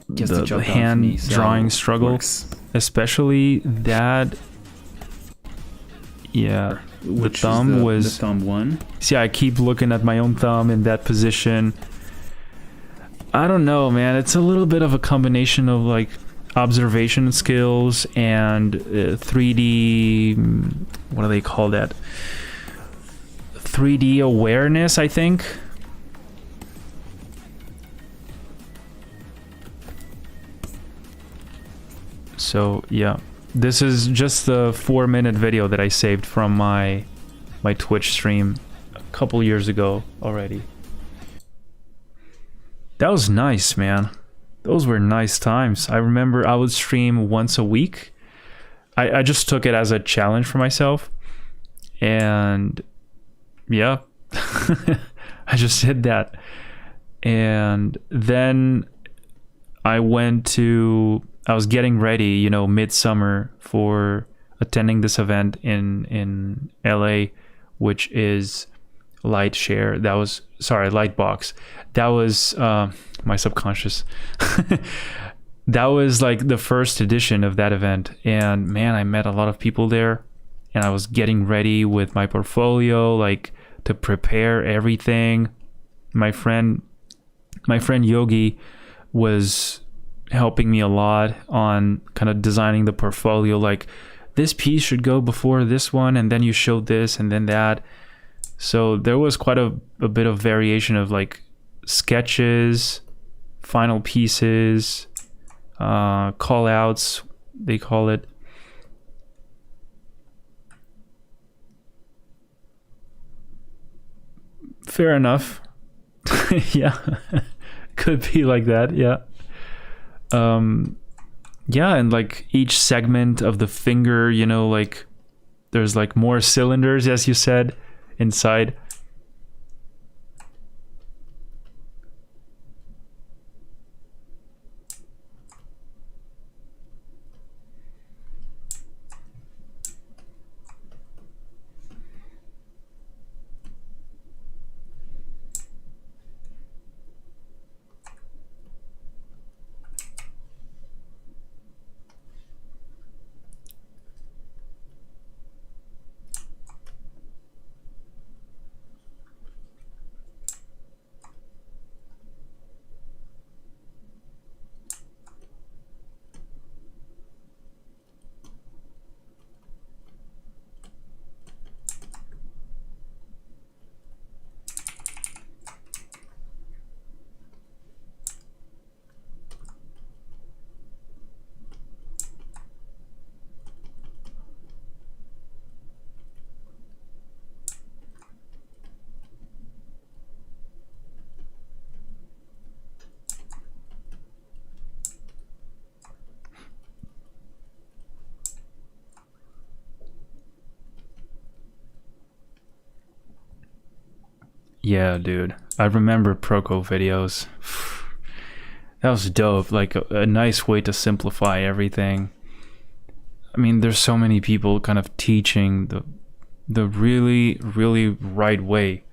The hand drawing struggle, especially that. Yeah, the thumb was. The thumb one. See, I keep looking at my own thumb in that position. I don't know, man. It's a little bit of a combination of like observation skills and 3D. What do they call that? 3D awareness, I think. So yeah, this is just the 4-minute video that I saved from my Twitch stream a couple years ago already. That was nice, man. Those were nice times. I remember I would stream once a week. I just took it as a challenge for myself. And yeah, I just did that. And then I was getting ready, you know, midsummer for attending this event in LA, which is Lightbox. That was my subconscious. That was like the first edition of that event, and man, I met a lot of people there, and I was getting ready with my portfolio, like to prepare everything. My friend Yogi was helping me a lot on kind of designing the portfolio, like this piece should go before this one, and then you show this and then that. So there was quite a bit of variation of like sketches, final pieces, call outs, they call it. Fair enough. Yeah, could be like that. Yeah. Yeah, and like each segment of the finger, you know, like there's like more cylinders, as you said, inside. Yeah, dude. I remember Proco videos. That was dope. Like a nice way to simplify everything. I mean, there's so many people kind of teaching the really, really right way.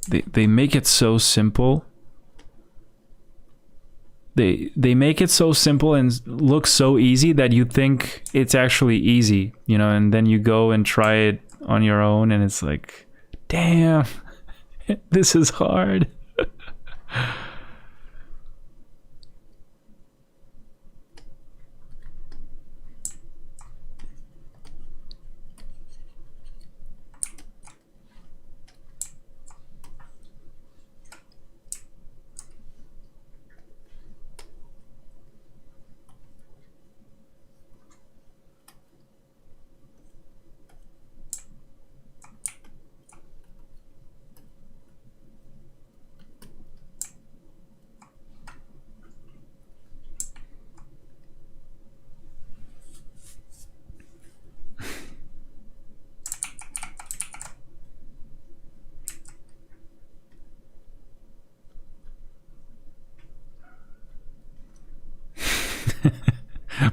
They make it so simple. They make it so simple and look so easy that you think it's actually easy, you know, and then you go and try it on your own and it's like, damn, this is hard.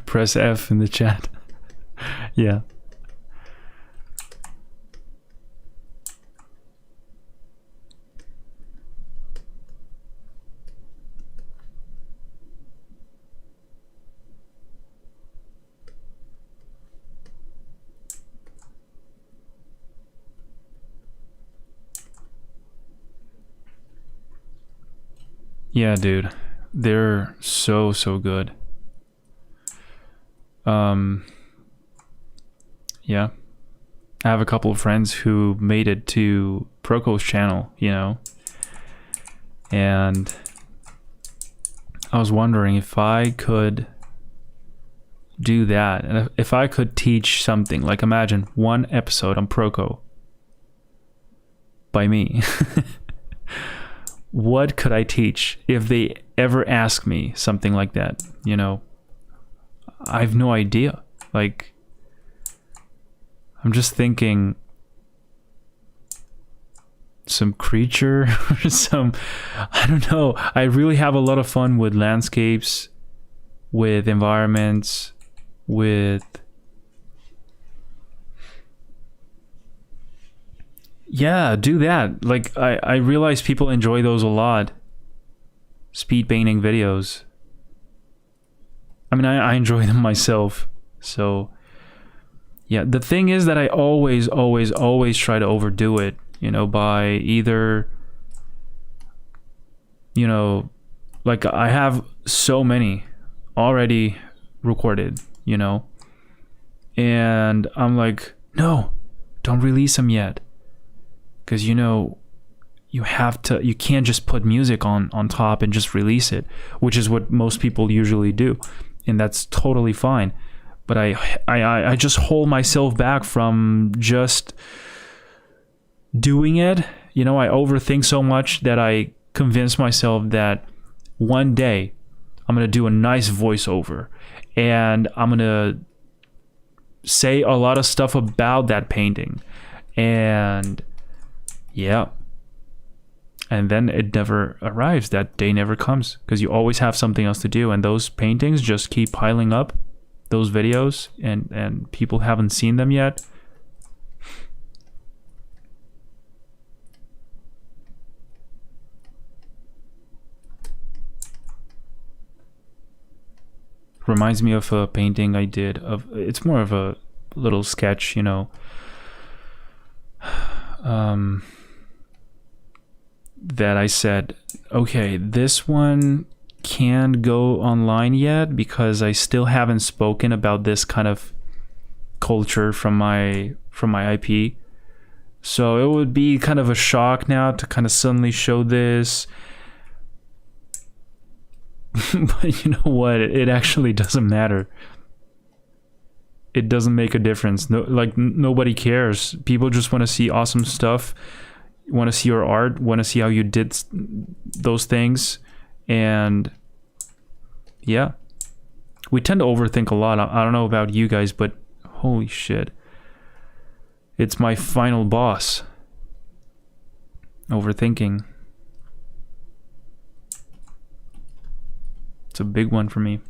Press F in the chat. Yeah. Yeah, dude. They're so good. Yeah. I have a couple of friends who made it to Proco's channel, you know. And I was wondering if I could do that. And if I could teach something, like imagine one episode on Proco by me. What could I teach if they ever ask me something like that, you know? I have no idea. Like, I'm just thinking some creature or some, I don't know. I really have a lot of fun with landscapes, with environments, with, yeah, do that. Like, I realize people enjoy those a lot. Speed painting videos. I mean, I enjoy them myself. So, yeah, the thing is that I always try to overdo it, you know, by either, you know, like I have so many already recorded, you know, and I'm like, no, don't release them yet. Because, you know, you can't just put music on top and just release it, which is what most people usually do. And that's totally fine. But I just hold myself back from just doing it. You know, I overthink so much that I convince myself that one day I'm going to do a nice voiceover and I'm going to say a lot of stuff about that painting. And yeah. And then it never arrives. That day never comes because you always have something else to do. And those paintings just keep piling up, those videos, and people haven't seen them yet. Reminds me of a painting I did of, it's more of a little sketch, you know. That I said, okay, this one can't go online yet because I still haven't spoken about this kind of culture from my IP. So it would be kind of a shock now to kind of suddenly show this. But you know what? It actually doesn't matter. It doesn't make a difference. No, like nobody cares. People just want to see awesome stuff. Want to see your art, want to see how you did those things, and yeah, We tend to overthink a lot. I don't know about you guys, but holy shit. It's my final boss. Overthinking. It's a big one for me.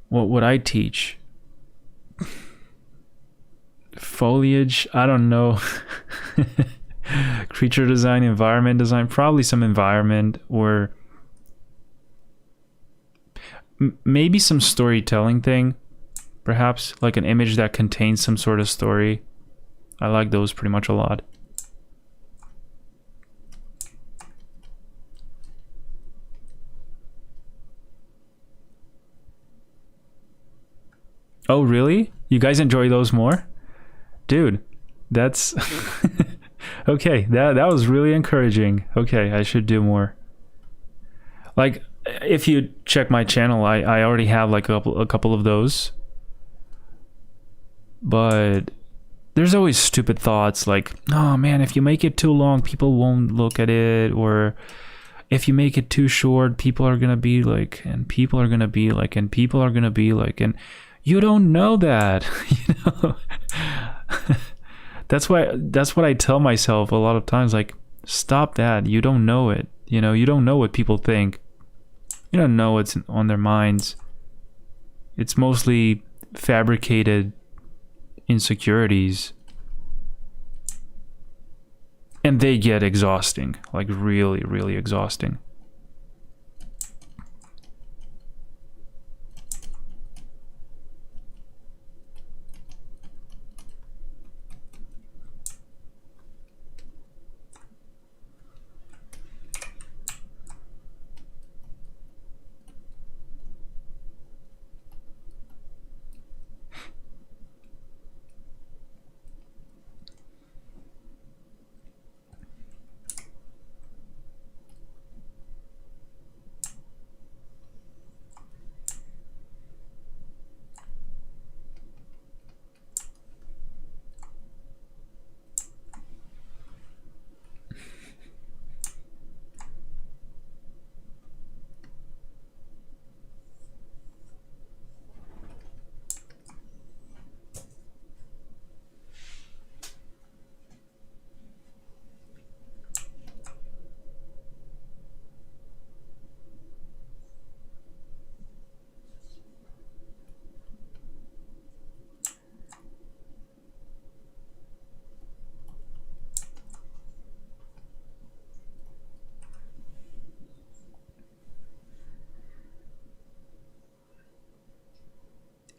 What would I teach? Foliage? I don't know. Creature design, environment design, probably some environment, or maybe some storytelling thing, perhaps like an image that contains some sort of story. I like those pretty much a lot. Oh, really? You guys enjoy those more? Dude, that's okay. That was really encouraging. Okay, I should do more. Like, if you check my channel, I already have like a couple of those. But there's always stupid thoughts like, oh man, if you make it too long, people won't look at it, or if you make it too short, people are gonna be like, and people are gonna be like, and people are gonna be like, and you don't know that, you know. That's what I tell myself a lot of times, like, stop that. You don't know it. You know, you don't know what people think. You don't know what's on their minds. It's mostly fabricated insecurities. And they get exhausting, like really, really exhausting.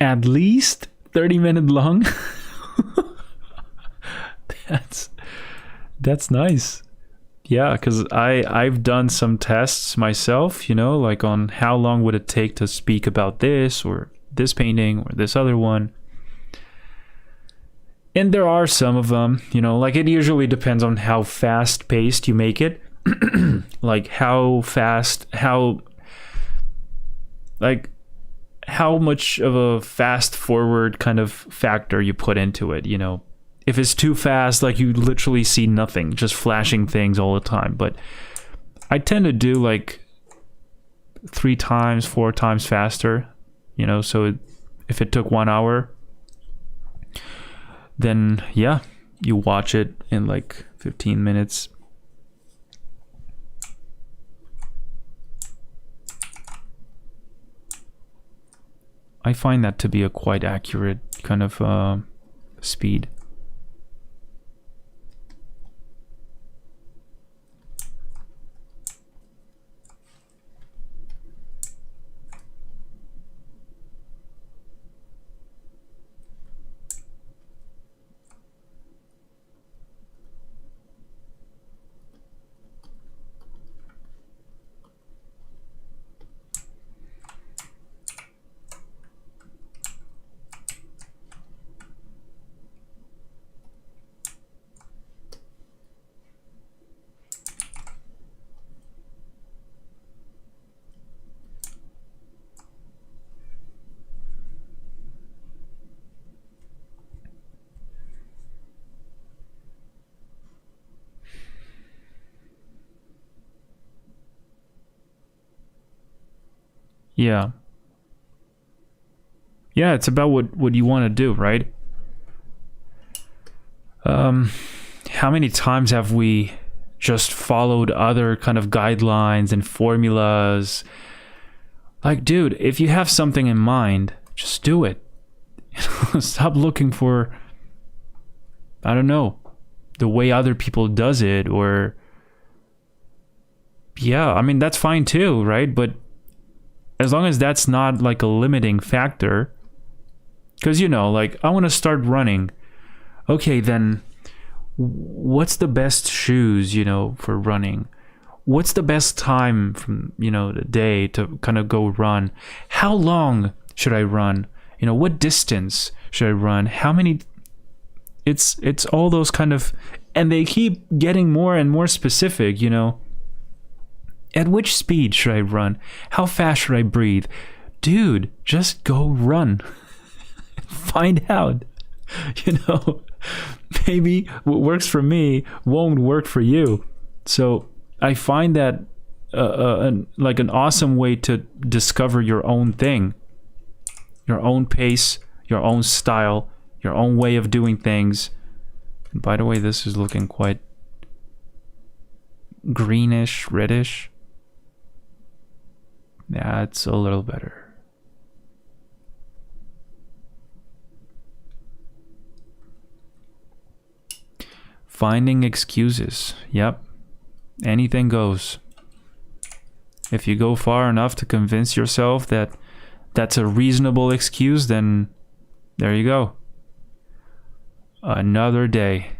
At least 30-minute long. That's nice. Yeah, because I've done some tests myself, you know, like on how long would it take to speak about this or this painting or this other one. And there are some of them, you know, like it usually depends on how fast paced you make it. Like how fast, how much of a fast forward kind of factor you put into it, you know. If it's too fast, like you literally see nothing, just flashing things all the time. But I tend to do like 3 times, 4 times faster, you know. So if it took 1 hour, then yeah, you watch it in like 15 minutes. I find that to be a quite accurate kind of speed. Yeah. Yeah, it's about what you want to do, right? How many times have we just followed other kind of guidelines and formulas? Like, dude, if you have something in mind, just do it. Stop looking for, I don't know, the way other people does it, or yeah, I mean, that's fine too, right? But as long as that's not like a limiting factor, because, you know, like, I want to start running. Okay, then what's the best shoes, you know, for running? What's the best time from, you know, the day to kind of go run? How long should I run? You know, what distance should I run? How many? It's all those kind of, and they keep getting more and more specific, you know. At which speed should I run? How fast should I breathe? Dude, just go run. Find out. You know, maybe what works for me won't work for you. So I find that like an awesome way to discover your own thing, your own pace, your own style, your own way of doing things. And by the way, this is looking quite greenish, reddish. That's a little better. Finding excuses. Yep. Anything goes. If you go far enough to convince yourself that that's a reasonable excuse, then there you go. Another day.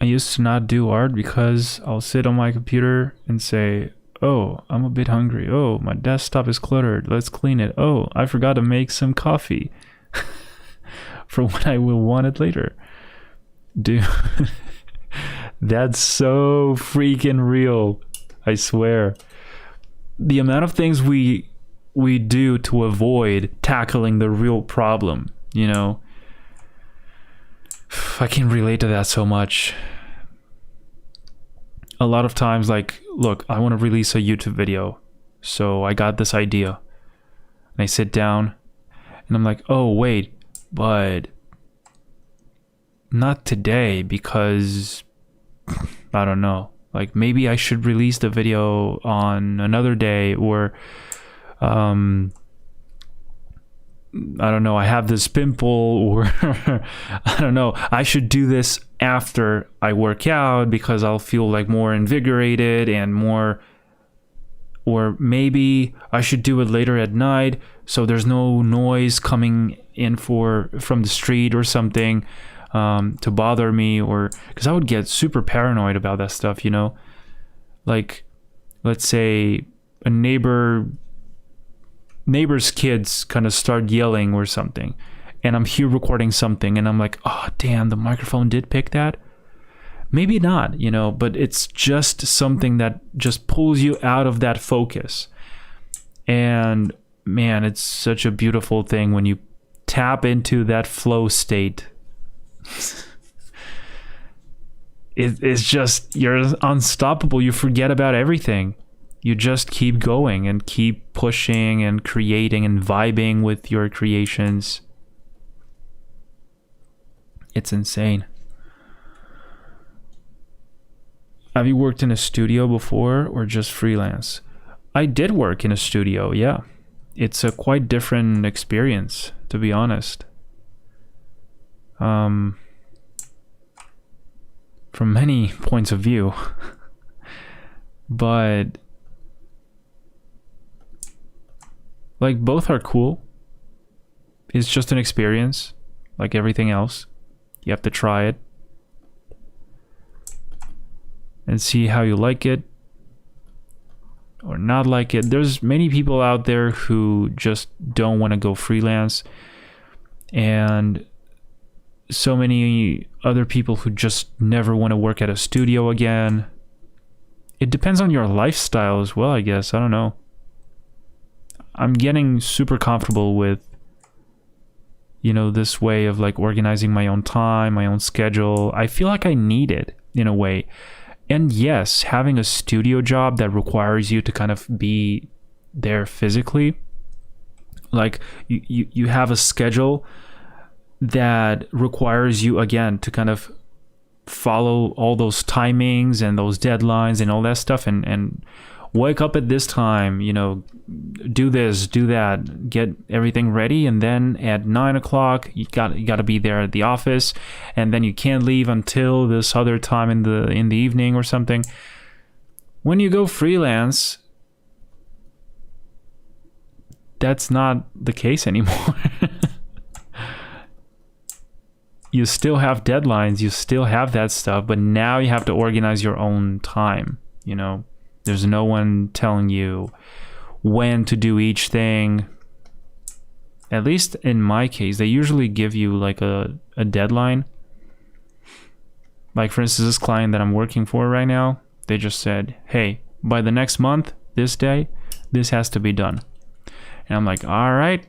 I used to not do art because I'll sit on my computer and say, oh, I'm a bit hungry. Oh, my desktop is cluttered. Let's clean it. Oh, I forgot to make some coffee for when I will want it later. Dude, that's so freaking real. I swear. The amount of things we do to avoid tackling the real problem, you know. I can relate to that so much. A lot of times, like, look, I want to release a YouTube video, so I got this idea, and I sit down and I'm like, oh wait, but not today, because I don't know, like, maybe I should release the video on another day, or I don't know, I have this pimple, or I don't know, I should do this after I work out because I'll feel like more invigorated and more Or maybe I should do it later at night so there's no noise coming in from the street or something to bother me, or because I would get super paranoid about that stuff, you know? Like, let's say a neighbor's kids kind of start yelling or something, and I'm here recording something and I'm like, oh damn, the microphone did pick that. Maybe not, you know, but it's just something that just pulls you out of that focus. And man, it's such a beautiful thing when you tap into that flow state. It's just, you're unstoppable. You forget about everything. You just keep going and keep pushing and creating and vibing with your creations. It's insane. Have you worked in a studio before or just freelance? I did work in a studio, yeah. It's a quite different experience, to be honest. From many points of view. But like, both are cool. It's just an experience, like everything else. You have to try it and see how you like it or not like it. There's many people out there who just don't want to go freelance, and so many other people who just never want to work at a studio again. It depends on your lifestyle as well, I guess. I don't know. I'm getting super comfortable with, you know, this way of like organizing my own time, my own schedule. I feel like I need it in a way. And yes, having a studio job that requires you to kind of be there physically, like you have a schedule that requires you, again, to kind of follow all those timings and those deadlines and all that stuff, and wake up at this time, you know, do this, do that, get everything ready, and then at 9 o'clock you got to be there at the office, and then you can't leave until this other time in the evening or something. When you go freelance, that's not the case anymore. You still have deadlines, you still have that stuff, but now you have to organize your own time, you know. There's no one telling you when to do each thing. At least in my case, they usually give you like a deadline. Like, for instance, this client that I'm working for right now, they just said, hey, by the next month, this day, this has to be done. And I'm like, all right.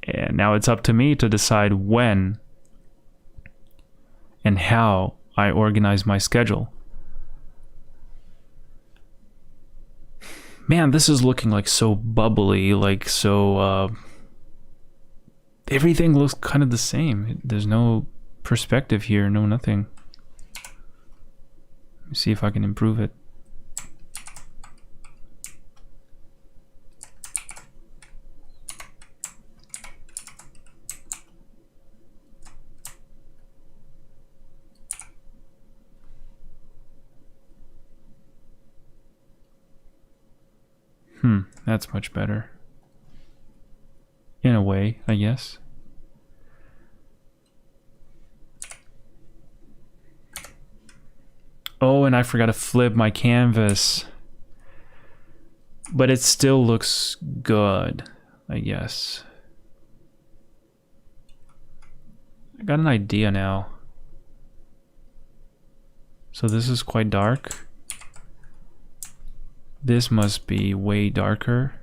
And now it's up to me to decide when and how I organize my schedule. Man, this is looking like so bubbly, like so, everything looks kind of the same. There's no perspective here, no nothing. Let me see if I can improve it. That's much better. In a way, I guess. Oh, and I forgot to flip my canvas. But it still looks good, I guess. I got an idea now. So this is quite dark. This must be way darker.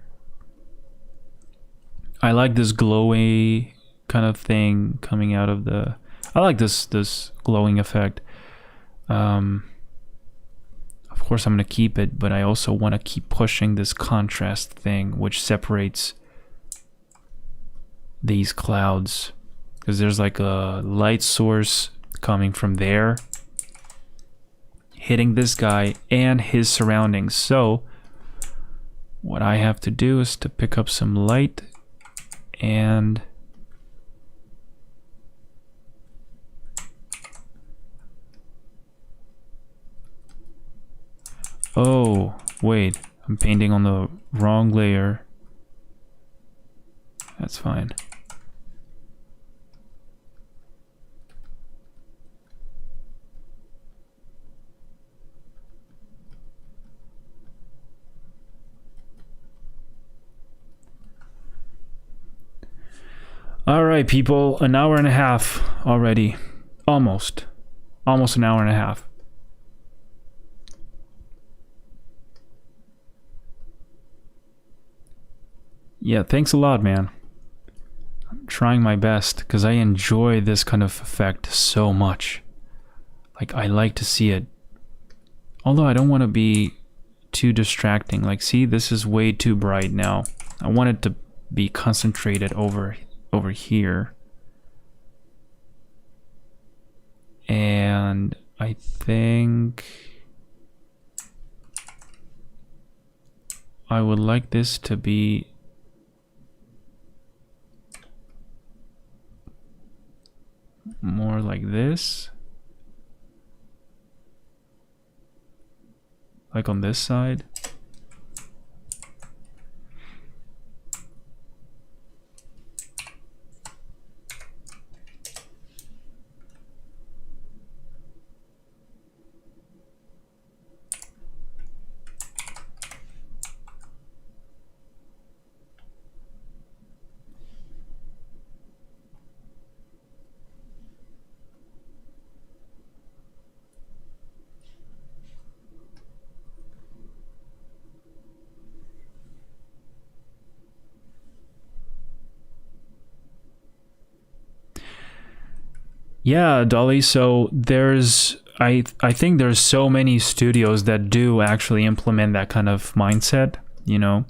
I like this glowy kind of thing coming out of the... I like this glowing effect. Of course I'm gonna keep it, but I also want to keep pushing this contrast thing, which separates these clouds. Because there's like a light source coming from there, hitting this guy and his surroundings. So what I have to do is to pick up some light and oh, wait, I'm painting on the wrong layer. That's fine. All right, people, an hour and a half already. Almost an hour and a half. Yeah, thanks a lot, man. I'm trying my best because I enjoy this kind of effect so much. Like, I like to see it. Although I don't want to be too distracting. Like, see, this is way too bright now. I want it to be concentrated over here. And I think I would like this to be more like this. Like on this side. Yeah, Dolly, so there's I think there's so many studios that do actually implement that kind of mindset, you know.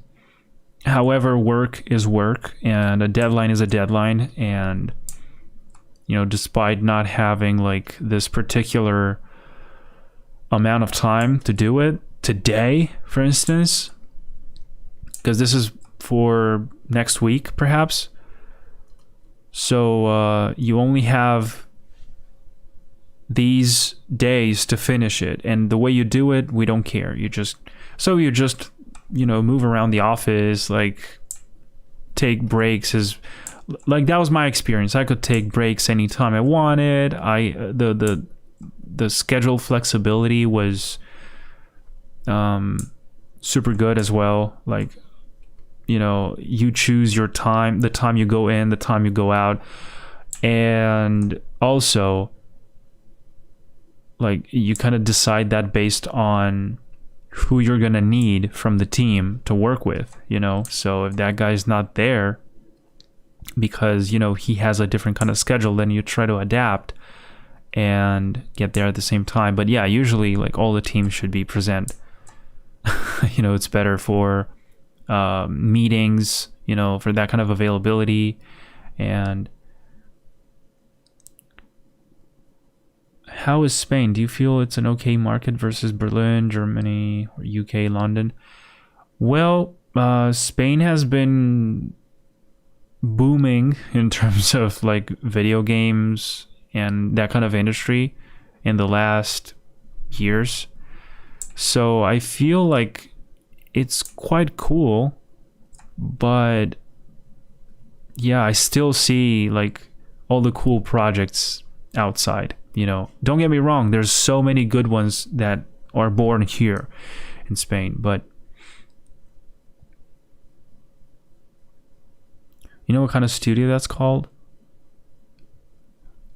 However, work is work and a deadline is a deadline, and you know, despite not having like this particular amount of time to do it today, for instance, because this is for next week perhaps. So you only have these days to finish it, and the way you do it, we don't care. You just you know, move around the office, like take breaks. Is like, that was my experience. I could take breaks anytime I wanted. The schedule flexibility was super good as well. Like, you know, you choose your time, the time you go in, the time you go out, and also like you kind of decide that based on who you're gonna need from the team to work with, you know. So if that guy's not there because, you know, he has a different kind of schedule, then you try to adapt and get there at the same time. But yeah, usually like all the teams should be present. You know, it's better for meetings, you know, for that kind of availability. And how is Spain? Do you feel it's an okay market versus Berlin, Germany, or UK, London? Well, Spain has been booming in terms of like video games and that kind of industry in the last years. So I feel like it's quite cool, but yeah, I still see like all the cool projects outside. You know, don't get me wrong, there's so many good ones that are born here in Spain, but you know what kind of studio that's called?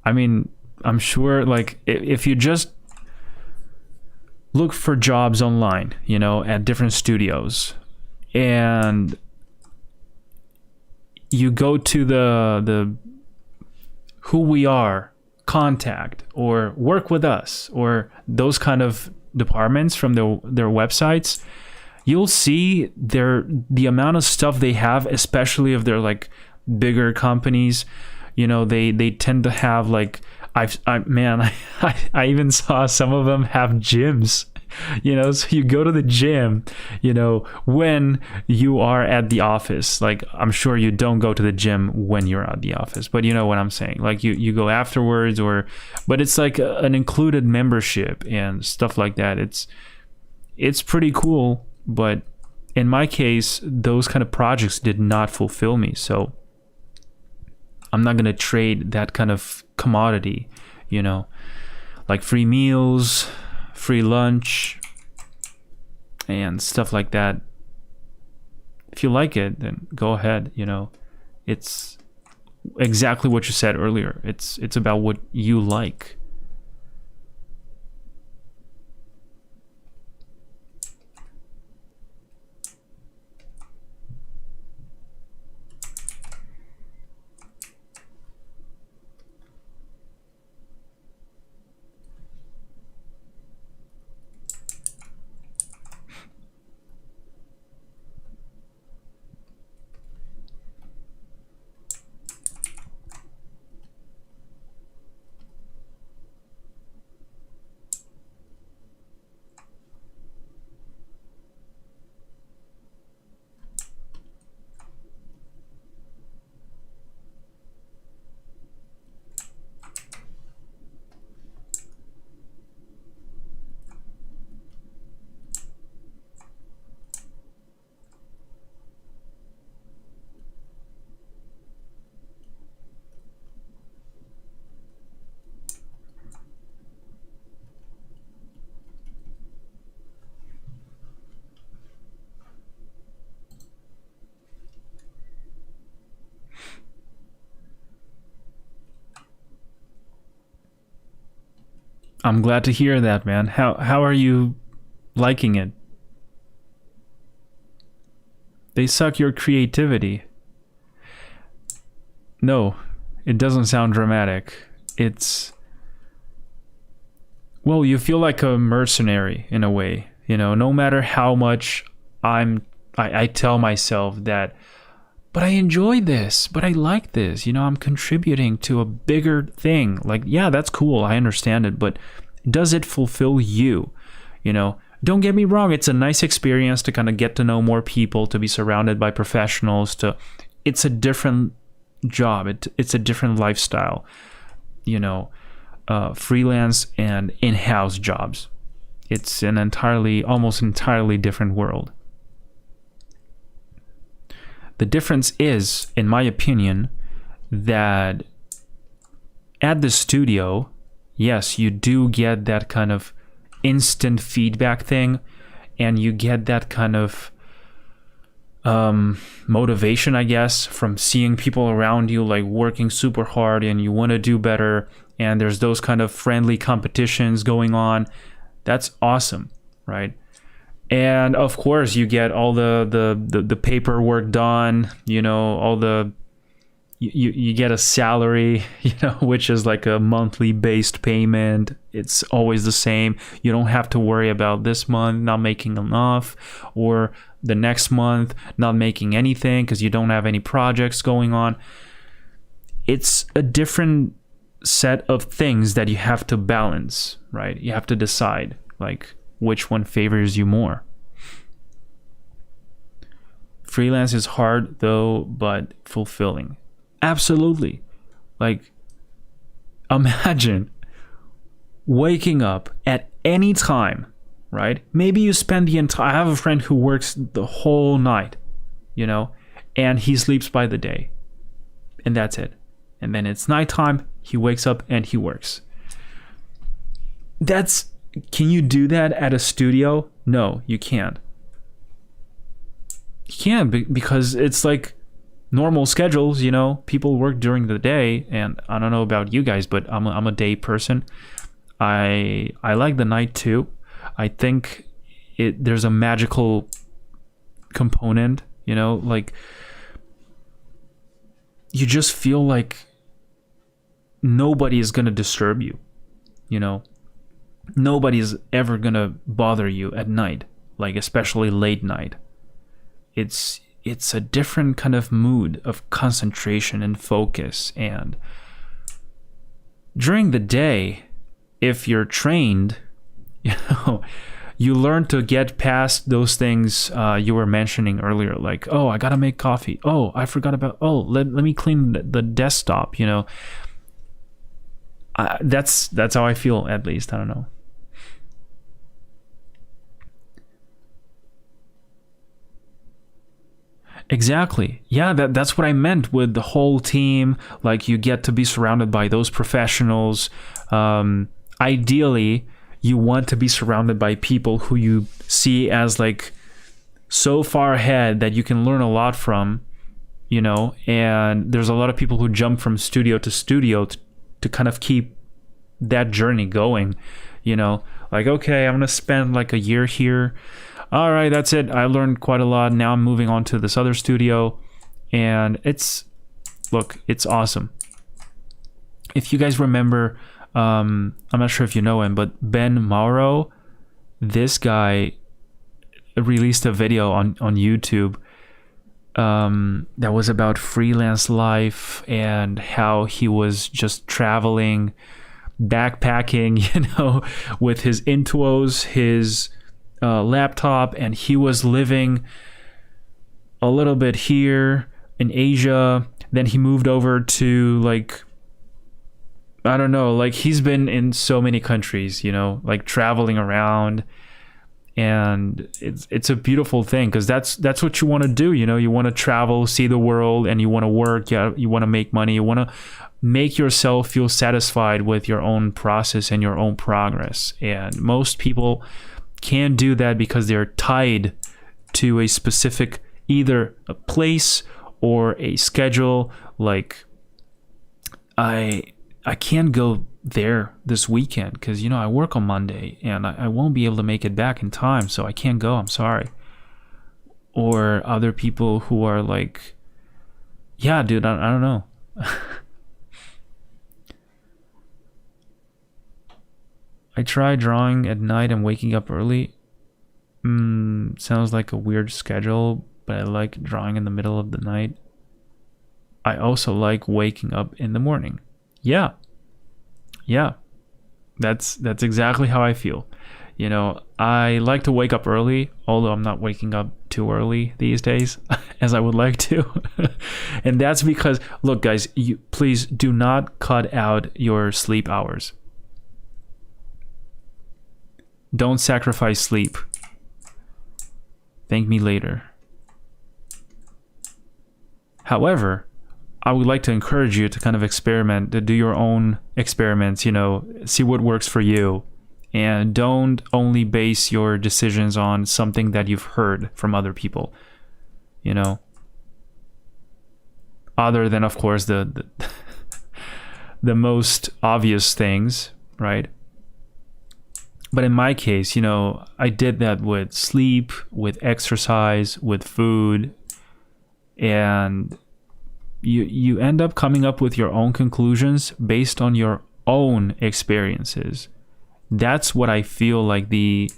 I mean, I'm sure like if you just look for jobs online, you know, at different studios, and you go to the who we are, contact, or work with us, or those kind of departments from their websites, you'll see the amount of stuff they have, especially if they're like bigger companies. You know, they tend to have like I even saw some of them have gyms. You know, so you go to the gym, you know, when you are at the office. Like, I'm sure you don't go to the gym when you're at the office, but you know what I'm saying. Like you go afterwards, but it's like an included membership and stuff like that. It's pretty cool, but in my case, those kind of projects did not fulfill me. So I'm not going to trade that kind of commodity, you know, like free meals, free lunch, and stuff like that. If you like it, then go ahead, you know. It's exactly what you said earlier. It's about what you like. I'm glad to hear that, man. How are you liking it? They suck your creativity. No, it doesn't sound dramatic. It's, well, you feel like a mercenary in a way. You know, no matter how much I tell myself that, but I enjoy this, but I like this, you know, I'm contributing to a bigger thing. Like, yeah, that's cool, I understand it, but does it fulfill you? You know, don't get me wrong, it's a nice experience to kind of get to know more people, to be surrounded by professionals, it's a different job, it's a different lifestyle, you know, freelance and in-house jobs. It's an almost entirely different world. The difference is, in my opinion, that at the studio, yes, you do get that kind of instant feedback thing, and you get that kind of motivation, I guess, from seeing people around you like working super hard and you want to do better, and there's those kind of friendly competitions going on. That's awesome, right? And of course, you get all the paperwork done, you know, all the you get a salary, you know, which is like a monthly based payment. It's always the same. You don't have to worry about this month not making enough, or the next month not making anything because you don't have any projects going on. It's a different set of things that you have to balance, right? You have to decide like which one favors you more. Freelance is hard though, but fulfilling. Absolutely. Like, imagine waking up at any time, right? Maybe you spend the entire, I have a friend who works the whole night, you know, and he sleeps by the day, and that's it. And then it's nighttime, he wakes up and he works. Can you do that at a studio? No, you can't. You can't, because it's like normal schedules, you know, people work during the day, and I don't know about you guys, but I'm a day person. I like the night too. I think there's a magical component, you know, like you just feel like nobody is gonna disturb you, you know. Nobody's ever gonna bother you at night, like especially late night. It's a different kind of mood of concentration and focus. And during the day, if you're trained, you know, you learn to get past those things you were mentioning earlier, like, oh, I gotta make coffee. Oh, I forgot about, oh, let me clean the desktop, you know. That's how I feel, at least. I don't know. Exactly. Yeah, that's what I meant with the whole team. Like, you get to be surrounded by those professionals. Ideally, you want to be surrounded by people who you see as like so far ahead that you can learn a lot from, you know. And there's a lot of people who jump from studio to studio to kind of keep that journey going, you know. Like, okay, I'm gonna spend like a year here. All right, that's it. I learned quite a lot. Now I'm moving on to this other studio, and it's awesome. If you guys remember, I'm not sure if you know him, but Ben Mauro, this guy released a video on YouTube that was about freelance life and how he was just traveling, backpacking, you know, with his Intuos, his laptop, and he was living a little bit here in Asia. Then he moved over to, like, I don't know, like, he's been in so many countries, you know, like traveling around. And it's a beautiful thing, because that's what you want to do, you know. You want to travel, see the world, and you want to work. Yeah, you want to make money. You want to make yourself feel satisfied with your own process and your own progress. And most people can't do that because they're tied to a specific, either a place or a schedule. Like, I can't go there this weekend because, you know, I work on Monday and I won't be able to make it back in time, so I can't go, I'm sorry. Or other people who are like, yeah, dude, I don't know. I try drawing at night and waking up early. Sounds like a weird schedule, but I like drawing in the middle of the night. I also like waking up in the morning. Yeah, that's exactly how I feel. You know, I like to wake up early, although I'm not waking up too early these days as I would like to. And that's because, look, guys, you please do not cut out your sleep hours. Don't sacrifice sleep. Thank me later. However, I would like to encourage you to kind of experiment, to do your own experiments, you know, see what works for you. And don't only base your decisions on something that you've heard from other people, you know. Other than, of course, the most obvious things, right? But in my case, you know, I did that with sleep, with exercise, with food, and you end up coming up with your own conclusions based on your own experiences. That's what I feel like I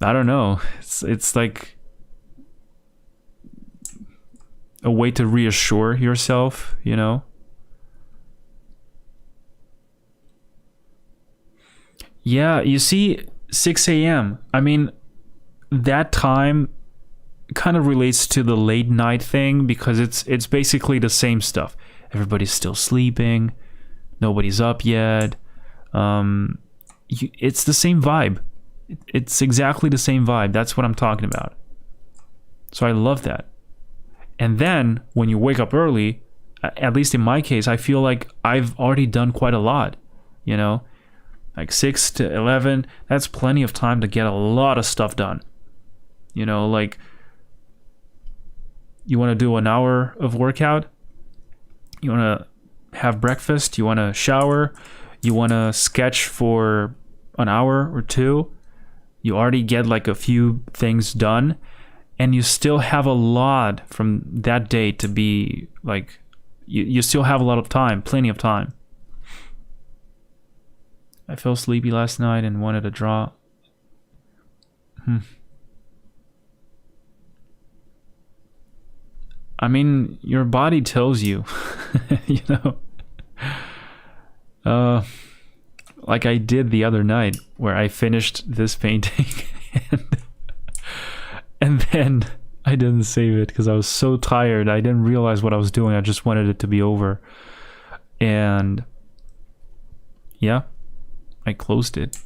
don't know, it's like a way to reassure yourself, you know. Yeah, you see, 6 a.m. I mean, that time kind of relates to the late night thing because it's basically the same stuff. Everybody's still sleeping, nobody's up yet. It's the same vibe. It's exactly the same vibe. That's what I'm talking about. So I love that. And then when you wake up early, at least in my case, I feel like I've already done quite a lot, you know. Like 6 to 11, that's plenty of time to get a lot of stuff done. You know, like, you want to do an hour of workout, you want to have breakfast, you want to shower, you want to sketch for an hour or two, you already get like a few things done, and you still have a lot from that day to be like, you still have a lot of time, plenty of time. I felt sleepy last night and wanted to draw. I mean, your body tells you, you know. Like I did the other night where I finished this painting and then I didn't save it because I was so tired. I didn't realize what I was doing. I just wanted it to be over. And yeah, I closed it.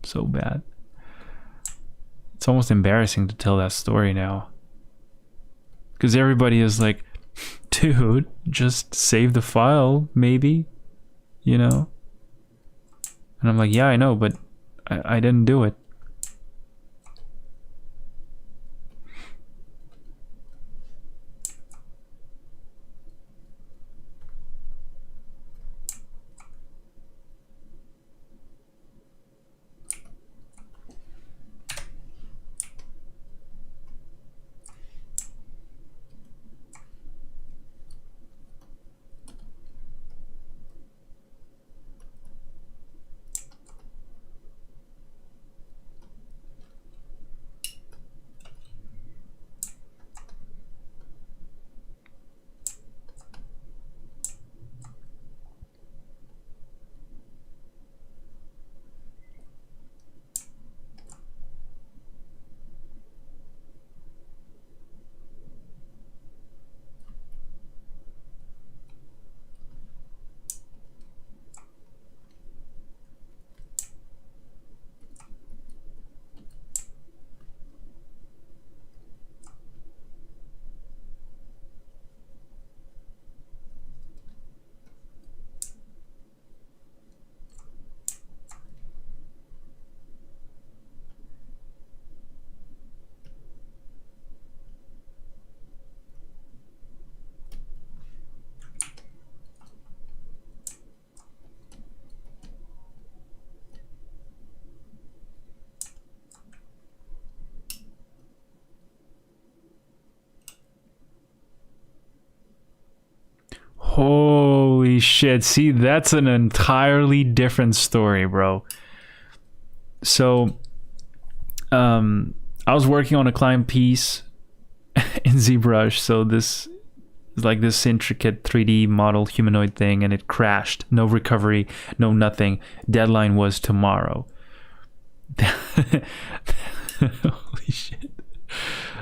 So bad. It's almost embarrassing to tell that story now. Because everybody is like, dude, just save the file, maybe, you know? And I'm like, yeah, I know, but I didn't do it. Holy shit. See, that's an entirely different story, bro. So, I was working on a client piece in ZBrush. So this is like this intricate 3D model humanoid thing, and it crashed. No recovery, no nothing. Deadline was tomorrow. Holy shit.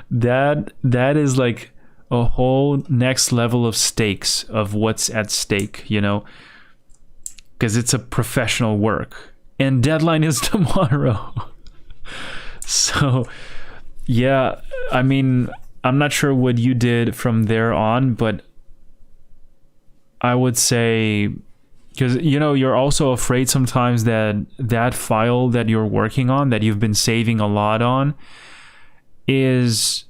That is like a whole next level of stakes of what's at stake, you know, because it's a professional work and deadline is tomorrow. So yeah, I mean, I'm not sure what you did from there on, but I would say, because you know, you're also afraid sometimes that that file that you're working on, that you've been saving a lot on, is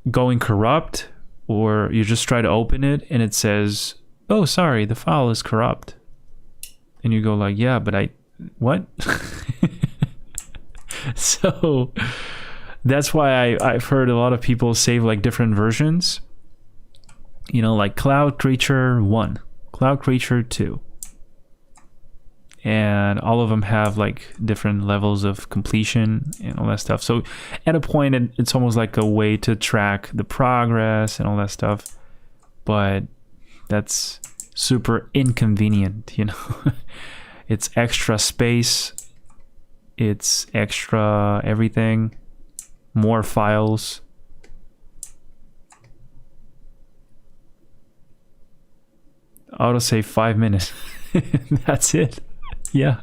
going corrupt, or you just try to open it and it says, oh, sorry, the file is corrupt. And you go like, yeah, but what? So that's why I've heard a lot of people save like different versions, you know, like Cloud Creature 1, Cloud Creature 2. And all of them have like different levels of completion and all that stuff. So at a point, it's almost like a way to track the progress and all that stuff. But that's super inconvenient, you know. It's extra space. It's extra everything. More files. Autosave 5 minutes. That's it. Yeah.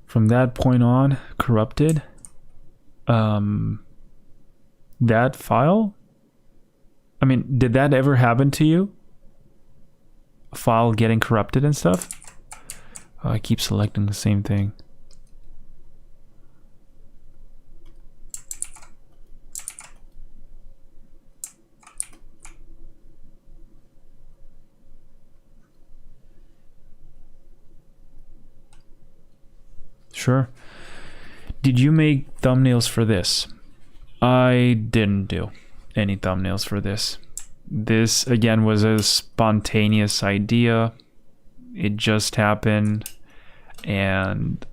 From that point on, corrupted. That file? I mean, did that ever happen to you? A file getting corrupted and stuff? Oh, I keep selecting the same thing. Sure. Did you make thumbnails for this? I didn't do any thumbnails for this. This, again, was a spontaneous idea. it just happened. And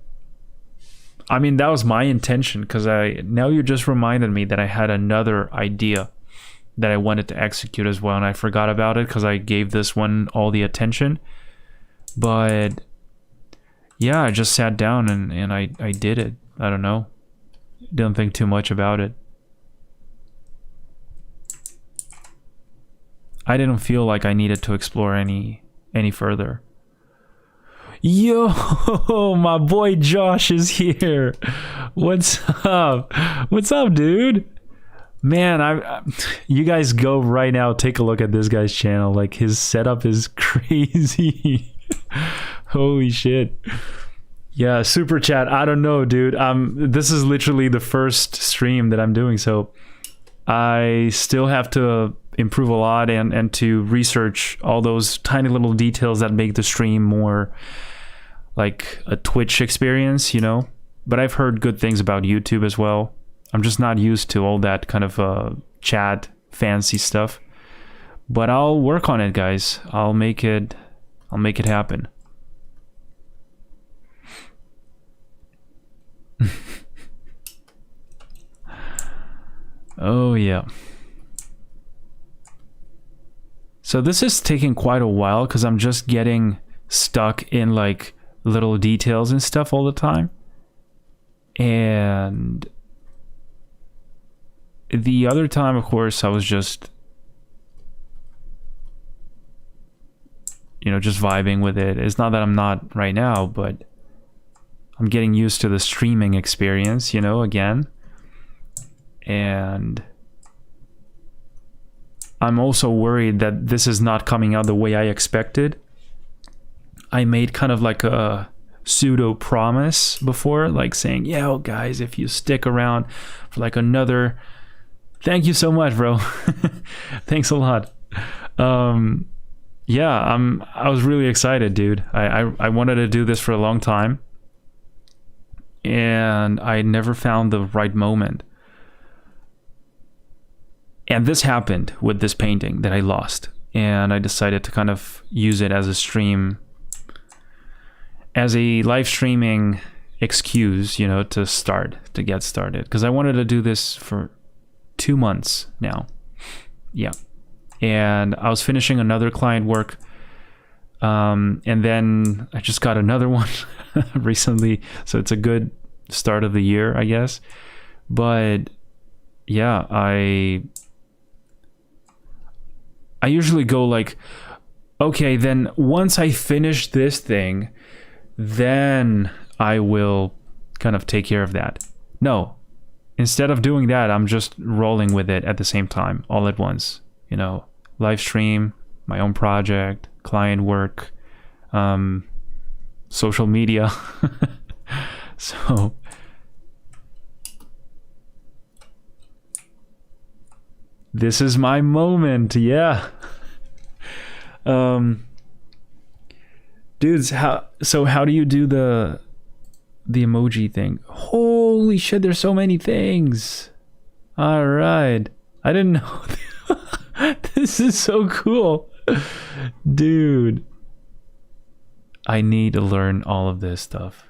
I mean, that was my intention, because now you just reminded me that I had another idea that I wanted to execute as well, and I forgot about it because I gave this one all the attention. But yeah, I just sat down and I did it. I don't know. Didn't think too much about it. I didn't feel like I needed to explore any further. Yo, my boy Josh is here. What's up? What's up, dude? Man, you guys go right now, take a look at this guy's channel. Like, his setup is crazy. Holy shit. Yeah, super chat. I don't know, dude. This is literally the first stream that I'm doing, so I still have to improve a lot and to research all those tiny little details that make the stream more like a Twitch experience, you know? But I've heard good things about YouTube as well. I'm just not used to all that kind of chat fancy stuff. But I'll work on it, guys. I'll make it happen. Oh yeah. So this is taking quite a while because I'm just getting stuck in like little details and stuff all the time. And the other time, of course, I was just, you know, just vibing with it. It's not that I'm not right now, but I'm getting used to the streaming experience, you know, again. And I'm also worried that this is not coming out the way I expected. I made kind of like a pseudo promise before, like saying, yeah, oh guys, if you stick around for like another, thank you so much, bro. Thanks a lot. Yeah, I was really excited, dude. I wanted to do this for a long time, and I never found the right moment. And this happened with this painting that I lost, and I decided to kind of use it as a stream, as a live streaming excuse, you know, to get started. Because I wanted to do this for 2 months now. Yeah. And I was finishing another client work, and then I just got another one recently. So it's a good start of the year, I guess. But yeah, I usually go like, okay, then once I finish this thing, then I will kind of take care of that. No, instead of doing that, I'm just rolling with it at the same time, all at once. You know, live stream, my own project, client work, social media. So this is my moment, yeah. Dudes, how do you do the emoji thing? Holy shit, there's so many things. All right, I didn't know. This is so cool, dude. I need to learn all of this stuff.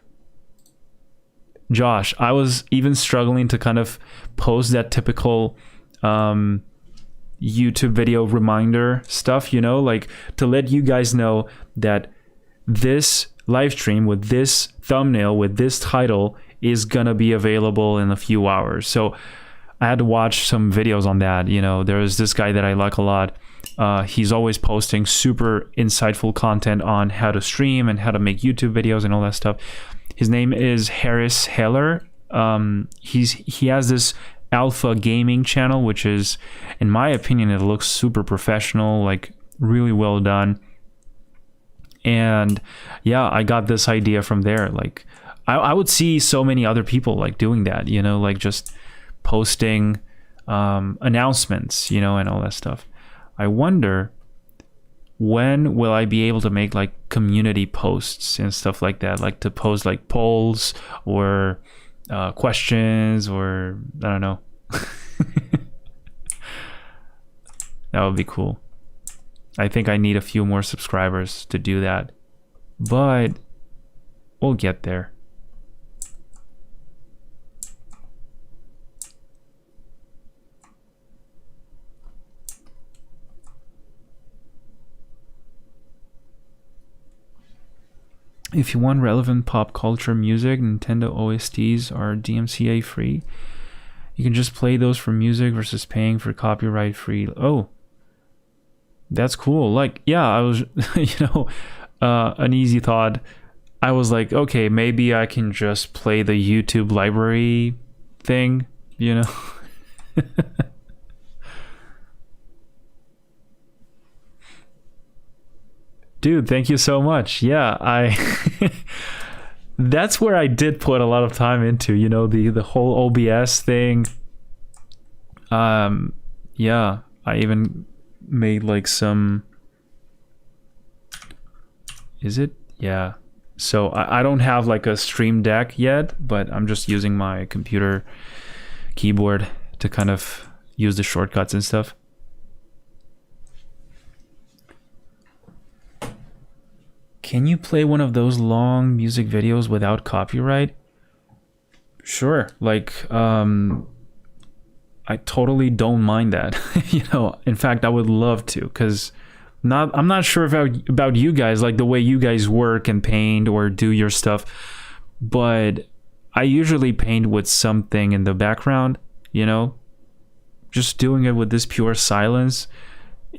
Josh, I was even struggling to kind of post that typical YouTube video reminder stuff, you know, like to let you guys know that this live stream with this thumbnail, with this title, is gonna be available in a few hours. So I had to watch some videos on that. You know, there's this guy that I like a lot. He's always posting super insightful content on how to stream and how to make YouTube videos and all that stuff. His name is Harris Heller. He has this Alpha Gaming channel, which is, in my opinion, it looks super professional, like really well done. And yeah, I got this idea from there. Like I would see so many other people like doing that, you know, like just posting announcements, you know, and all that stuff. I wonder, when will I be able to make like community posts and stuff like that, like to post like polls or questions, or I don't know. That would be cool. I think I need a few more subscribers to do that. but we'll get there. If you want relevant pop culture music, Nintendo OSTs are DMCA free. You can just play those for music versus paying for copyright free. Oh, that's cool. Like, yeah, I was, an easy thought. I was like, okay, maybe I can just play the YouTube library thing, Dude, thank you so much. Yeah, that's where I did put a lot of time into, the whole OBS thing. Yeah, I even made like some, is it? Yeah. So I don't have like a Stream Deck yet, but I'm just using my computer keyboard to kind of use the shortcuts and stuff. Can you play one of those long music videos without copyright? Sure. Like, I totally don't mind that. In fact, I would love to, because I'm not sure about you guys, like the way you guys work and paint or do your stuff, but I usually paint with something in the background, just doing it with this pure silence.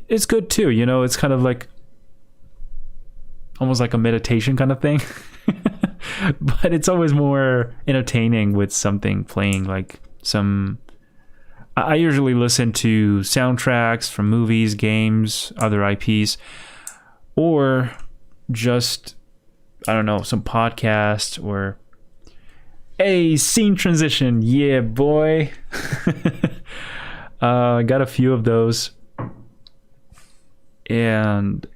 It's good too, it's kind of like almost like a meditation kind of thing. But it's always more entertaining with something playing, like I usually listen to soundtracks from movies, games, other IPs, or just, I don't know, some podcast or a scene transition. Yeah, boy. I got a few of those. And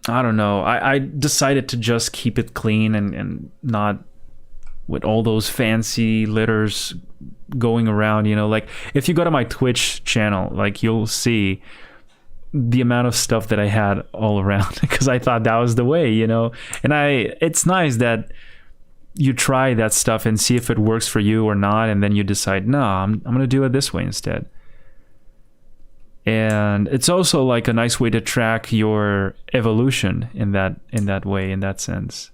I don't know. I decided to just keep it clean and not with all those fancy letters going around, like if you go to my Twitch channel, like you'll see the amount of stuff that I had all around because I thought that was the way, and it's nice that you try that stuff and see if it works for you or not, and then you decide, no, I'm gonna do it this way instead. And it's also like a nice way to track your evolution in that way, in that sense.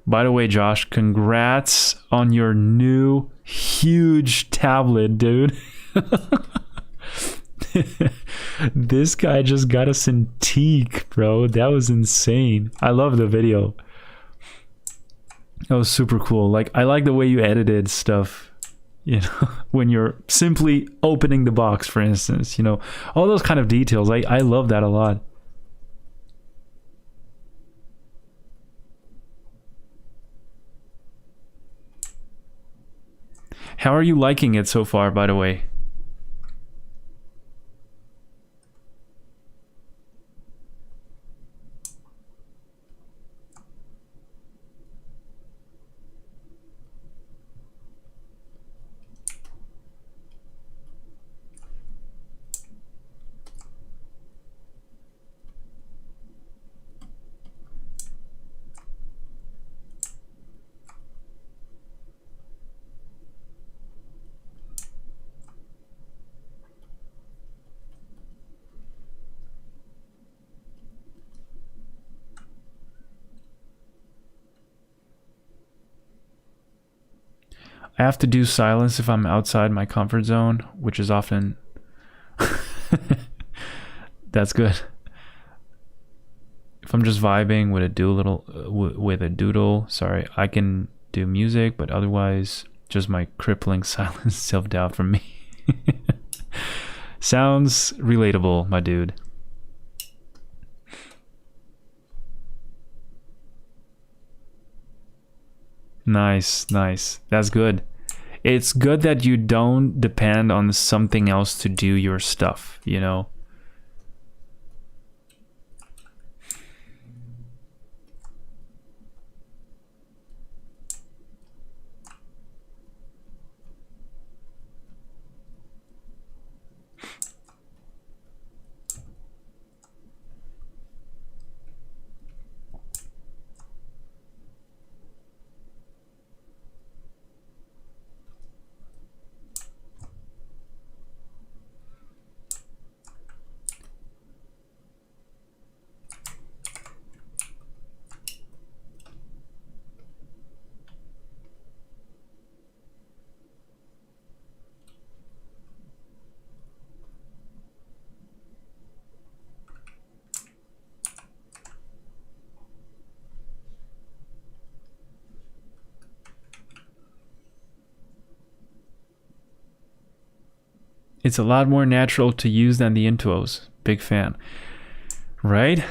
By the way, Josh, congrats on your new huge tablet, dude. This guy just got a Cintiq, bro. That was insane. I love the video. That was super cool. Like, I like the way you edited stuff, when you're simply opening the box, for instance, all those kind of details. I love that a lot. How are you liking it so far, by the way? I have to do silence if I'm outside my comfort zone, which is often... That's good. If I'm just vibing with a doodle, sorry, I can do music, but otherwise, just my crippling silence, self-doubt from me. Sounds relatable, my dude. Nice. That's good. It's good that you don't depend on something else to do your stuff, you know? It's a lot more natural to use than the intros. Big fan. Right?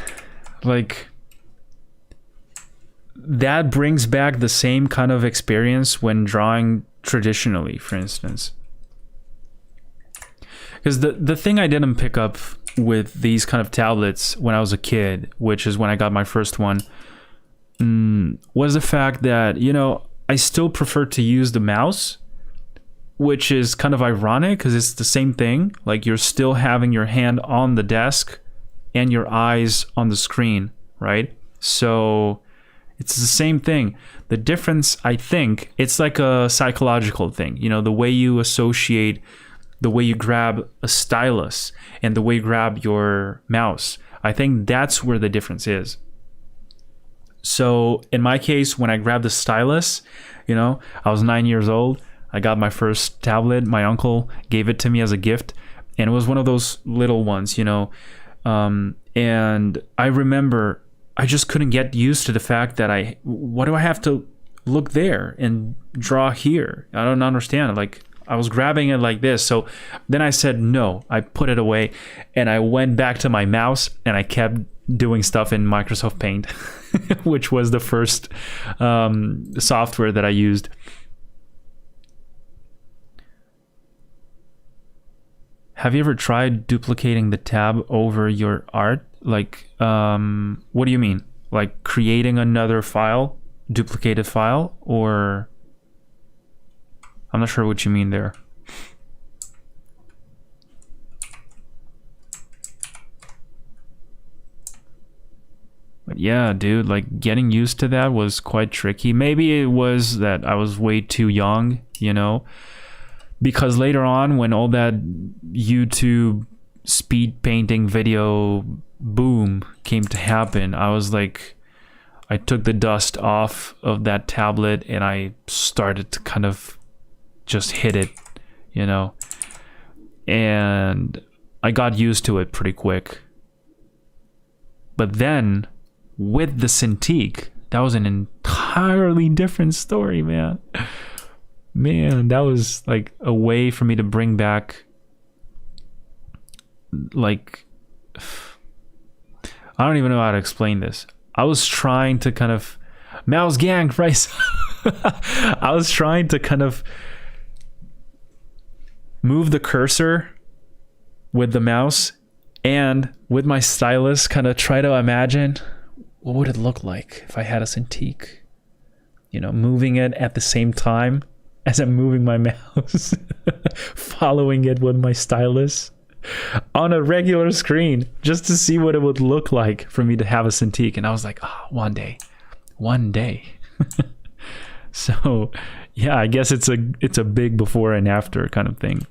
Like, that brings back the same kind of experience when drawing traditionally, for instance. Because the thing I didn't pick up with these kind of tablets when I was a kid, which is when I got my first one, was the fact that, you know, I still prefer to use the mouse, which is kind of ironic because it's the same thing. Like, you're still having your hand on the desk and your eyes on the screen, right? So it's the same thing. The difference, I think, it's like a psychological thing. You know, the way you associate, the way you grab a stylus and the way you grab your mouse. I think that's where the difference is. So in my case, when I grabbed the stylus, you know, I was 9 years old. I got my first tablet. My uncle gave it to me as a gift, and it was one of those little ones, you know. And I remember I just couldn't get used to the fact that what do I have to look there and draw here? I don't understand. Like, I was grabbing it like this. So then I said no. I put it away, and I went back to my mouse, and I kept doing stuff in Microsoft Paint, which was the first software that I used. Have you ever tried duplicating the tab over your art? Like, what do you mean? Like creating another file, duplicated file, or I'm not sure what you mean there. But yeah, dude, like getting used to that was quite tricky. Maybe it was that I was way too young, you know? Because later on, when all that YouTube speed painting video boom came to happen, I was like, I took the dust off of that tablet and I started to kind of just hit it, you know? And I got used to it pretty quick. But then, with the Cintiq, that was an entirely different story, man. Man, that was like a way for me to bring back, like, I don't even know how to explain this. I was trying to kind of, mouse gang, right? I was trying to kind of move the cursor with the mouse and with my stylus kind of try to imagine what would it look like if I had a Cintiq, you know, moving it at the same time as I'm moving my mouse, following it with my stylus on a regular screen just to see what it would look like for me to have a Cintiq. And I was like, oh, one day. So yeah, I guess it's a big before and after kind of thing.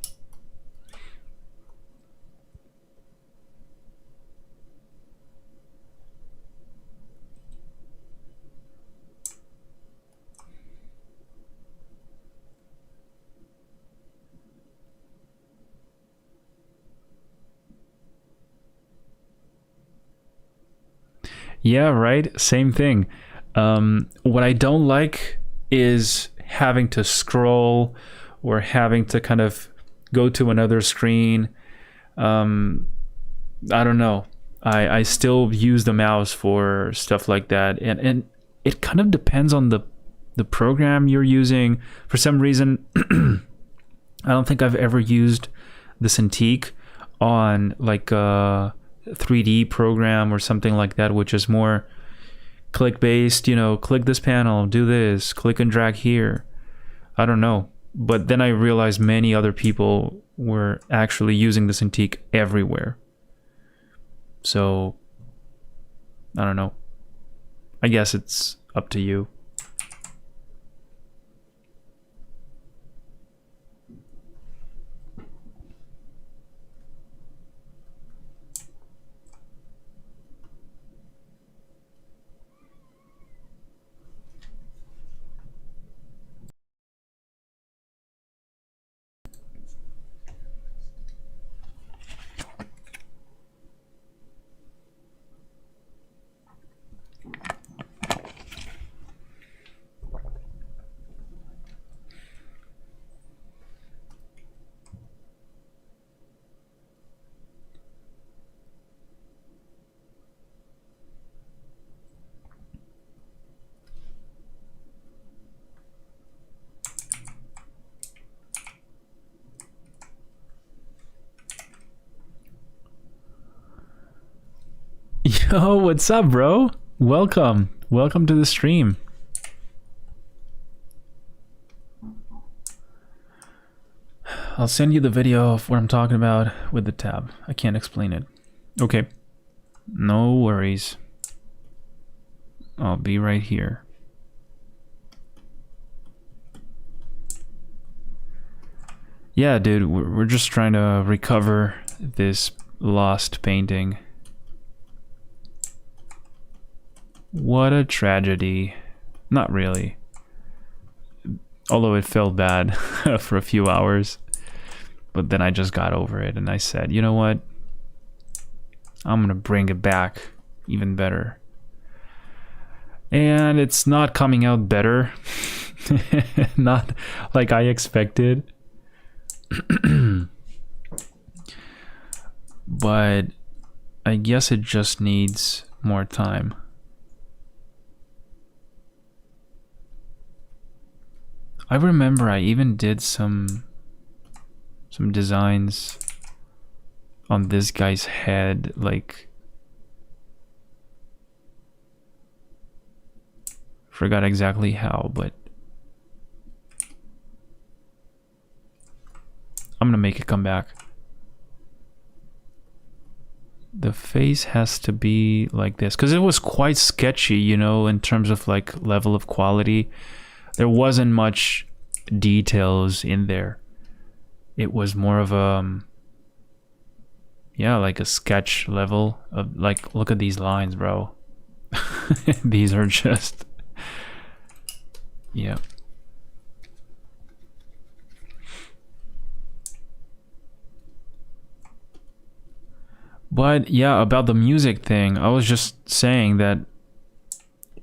Yeah, right. Same thing. What I don't like is having to scroll or having to kind of go to another screen. I don't know. I still use the mouse for stuff like that, and it kind of depends on the the program you're using. For some reason, I don't think I've ever used the Cintiq on like a 3D program or something like that, which is more click based, you know, click this panel, do this, click and drag here. I don't know. But then I realized many other people were actually using the Cintiq everywhere. So, I don't know. I guess it's up to you. Yo, what's up, bro? Welcome. Welcome to the stream. I'll send you the video of what I'm talking about with the tab. I can't explain it. Okay. No worries. I'll be right here. Yeah, dude, we're just trying to recover this lost painting. What a tragedy. Not really. Although it felt bad for a few hours. But then I just got over it and I said, you know what? I'm gonna bring it back even better. And it's not coming out better. Not like I expected. But I guess it just needs more time. I remember I even did some designs on this guy's head, like forgot exactly how, but I'm gonna make it come back. The face has to be like this because it was quite sketchy, you know, in terms of like level of quality. There wasn't much details in there. It was more of a yeah, like a sketch level of like, look at these lines, bro. These are just yeah. But yeah, about the music thing, I was just saying that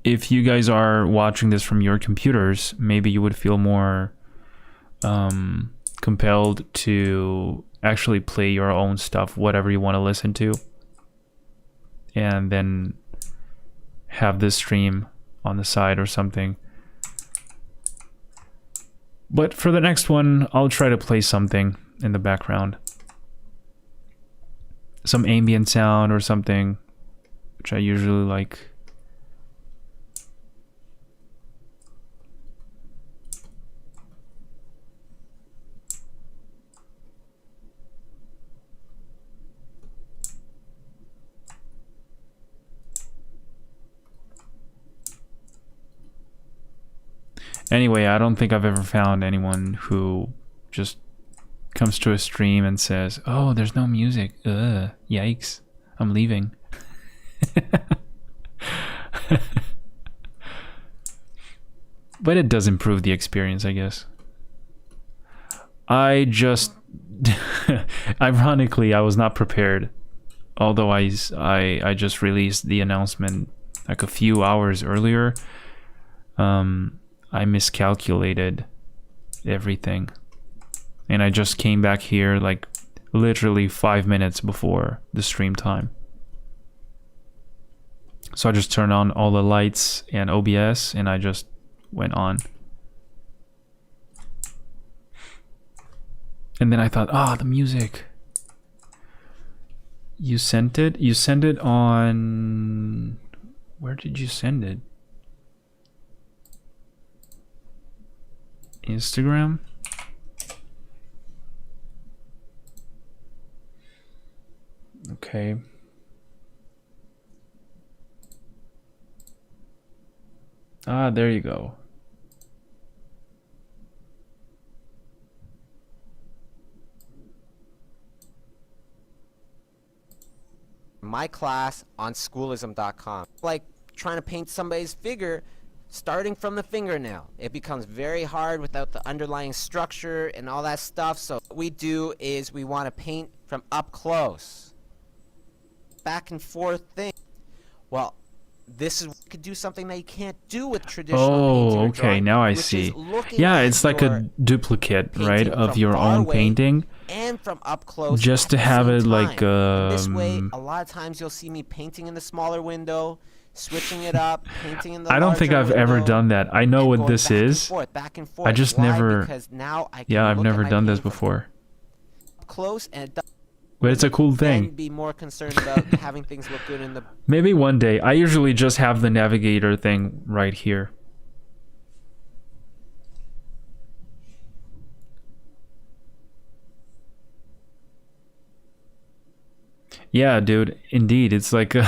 if you guys are watching this from your computers, maybe you would feel more compelled to actually play your own stuff, whatever you want to listen to, and then have this stream on the side or something. But for the next one, I'll try to play something in the background. Some ambient sound or something, which I usually like. Anyway, I don't think I've ever found anyone who just comes to a stream and says, "Oh, there's no music. Ugh, yikes. I'm leaving." But it does improve the experience, I guess. I just ironically, I was not prepared. Although I just released the announcement like a few hours earlier. I miscalculated everything. And I just came back here like literally 5 minutes before the stream time. So I just turned on all the lights and OBS and I just went on. And then I thought, the music. You sent it? You sent it on... Where did you send it? Instagram? Okay. There you go. My class on schoolism.com. Like trying to paint somebody's figure starting from the fingernail. It becomes very hard without the underlying structure and all that stuff. So what we do is we want to paint from up close. Back and forth thing. Well, this is could do something that you can't do with traditional painting or okay, drawing, now I see. Yeah, it's like a duplicate, right, of your own painting. And from up close, just to have it like this way, a lot of times you'll see me painting in the smaller window, switching it up, painting in the I don't think I've ever done that. I know what this is. Back and forth. I just never. Because now I can yeah, I've never done this painting before. Close and it but it's a cool thing. Be more concerned about having things look good in the. Maybe one day. I usually just have the navigator thing right here. Yeah, dude. Indeed, it's like a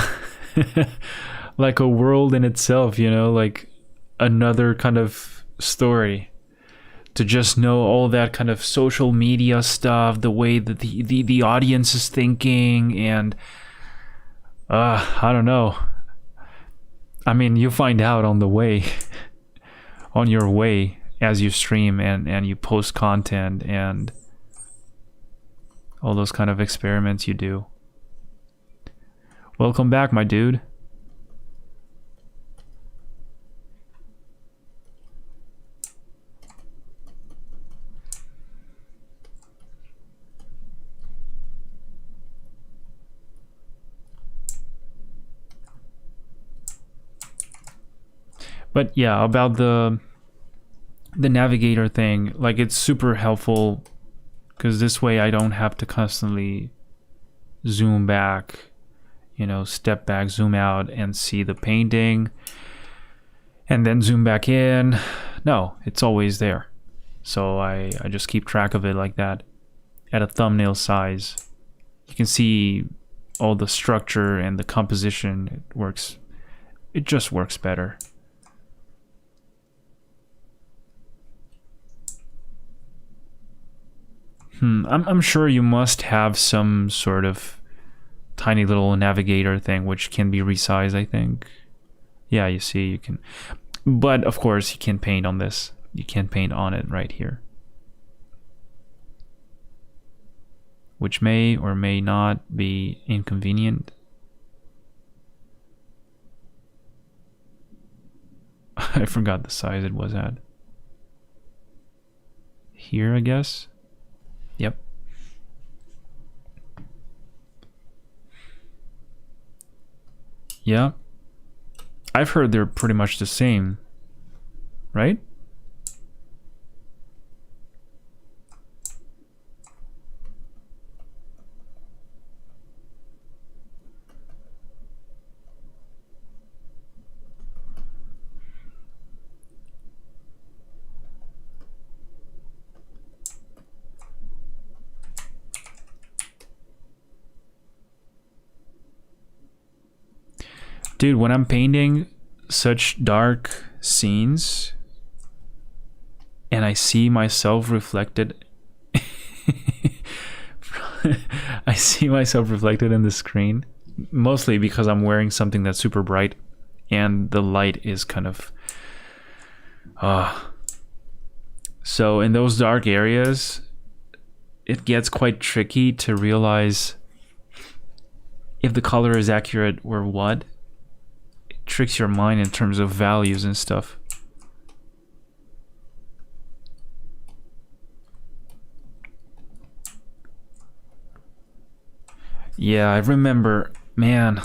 like a world in itself. You know, like another kind of story. To just know all that kind of social media stuff, the way that the audience is thinking, and I don't know. I mean, you find out on the way, on your way as you stream and you post content and all those kind of experiments you do. Welcome back, my dude. But yeah, about the navigator thing, like it's super helpful because this way I don't have to constantly zoom back, you know, step back, zoom out and see the painting and then zoom back in. No, it's always there. So I just keep track of it like that at a thumbnail size. You can see all the structure and the composition. It just works better. I'm sure you must have some sort of tiny little navigator thing which can be resized, I think. Yeah, you see, you can. But of course, you can paint on this. You can paint on it right here. Which may or may not be inconvenient. I forgot the size it was at. Here, I guess. Yep. Yeah. I've heard they're pretty much the same, right? Dude, when I'm painting such dark scenes and I see myself reflected I see myself reflected in the screen, mostly because I'm wearing something that's super bright and the light is kind of so in those dark areas it gets quite tricky to realize if the color is accurate or what. Tricks your mind in terms of values and stuff. Yeah, I remember, man,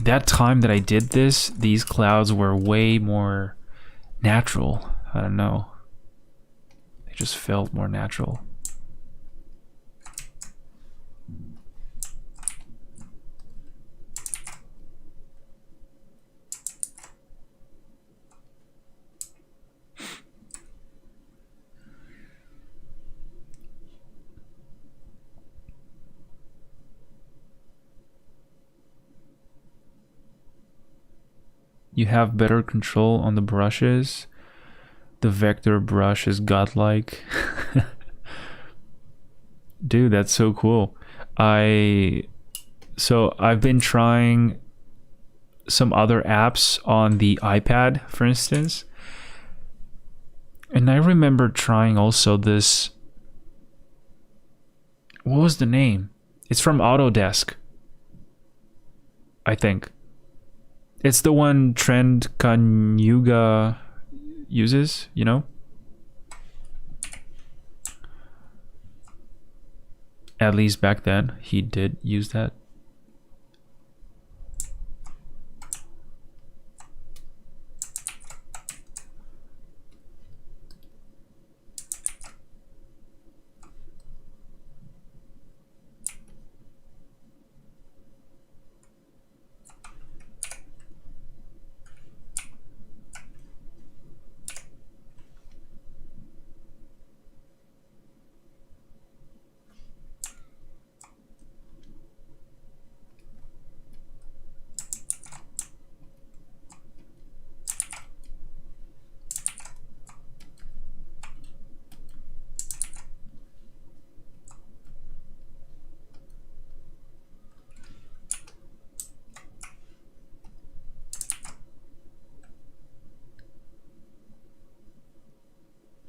that time that I did this, these clouds were way more natural. I don't know. They just felt more natural. You have better control on the brushes. The vector brush is godlike. Dude, that's so cool. So I've been trying some other apps on the iPad, for instance. And I remember trying also this. What was the name? It's from Autodesk, I think. It's the one Trend Kanyuga uses, you know? At least back then, he did use that.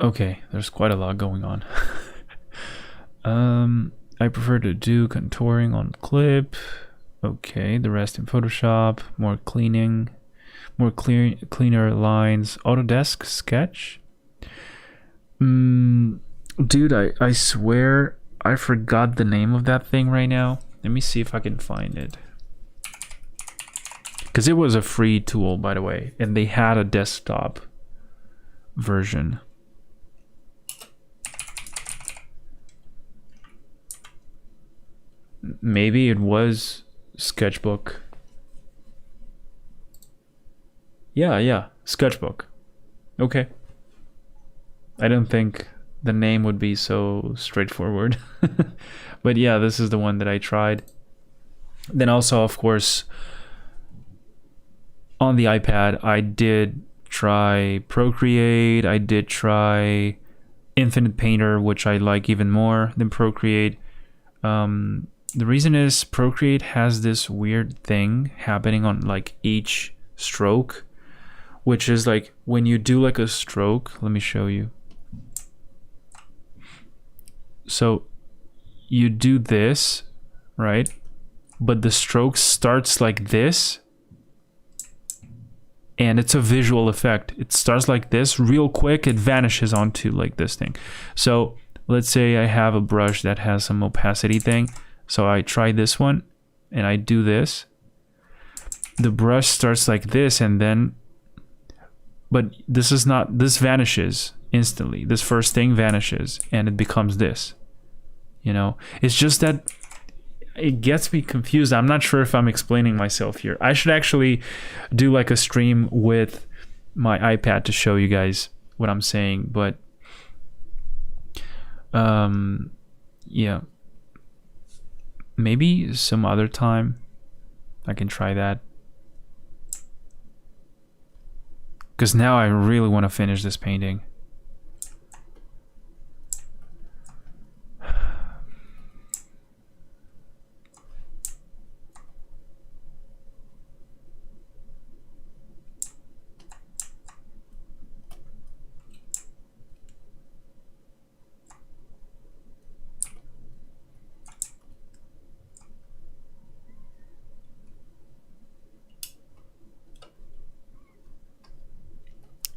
Okay, there's quite a lot going on. I prefer to do contouring on clip. Okay, the rest in Photoshop. More cleaning, more cleaner lines. Autodesk Sketch. Dude, I swear I forgot the name of that thing right now. Let me see if I can find it. Because it was a free tool, by the way, and they had a desktop version. Maybe it was Sketchbook. Yeah, Sketchbook. Okay. I don't think the name would be so straightforward. But yeah, this is the one that I tried. Then also, of course, on the iPad, I did try Procreate. I did try Infinite Painter, which I like even more than Procreate. The reason is Procreate has this weird thing happening on like each stroke, which is like when you do like a stroke, let me show you. So you do this, right? But the stroke starts like this, and it's a visual effect. It starts like this real quick, it vanishes onto like this thing. So let's say I have a brush that has some opacity thing. So I try this one and I do this. The brush starts like this, and then, but this is not, this vanishes instantly. This first thing vanishes and it becomes this, you know? It's just that it gets me confused. I'm not sure if I'm explaining myself here. I should actually do like a stream with my iPad to show you guys what I'm saying, but yeah. Maybe some other time I can try that. Because now I really want to finish this painting.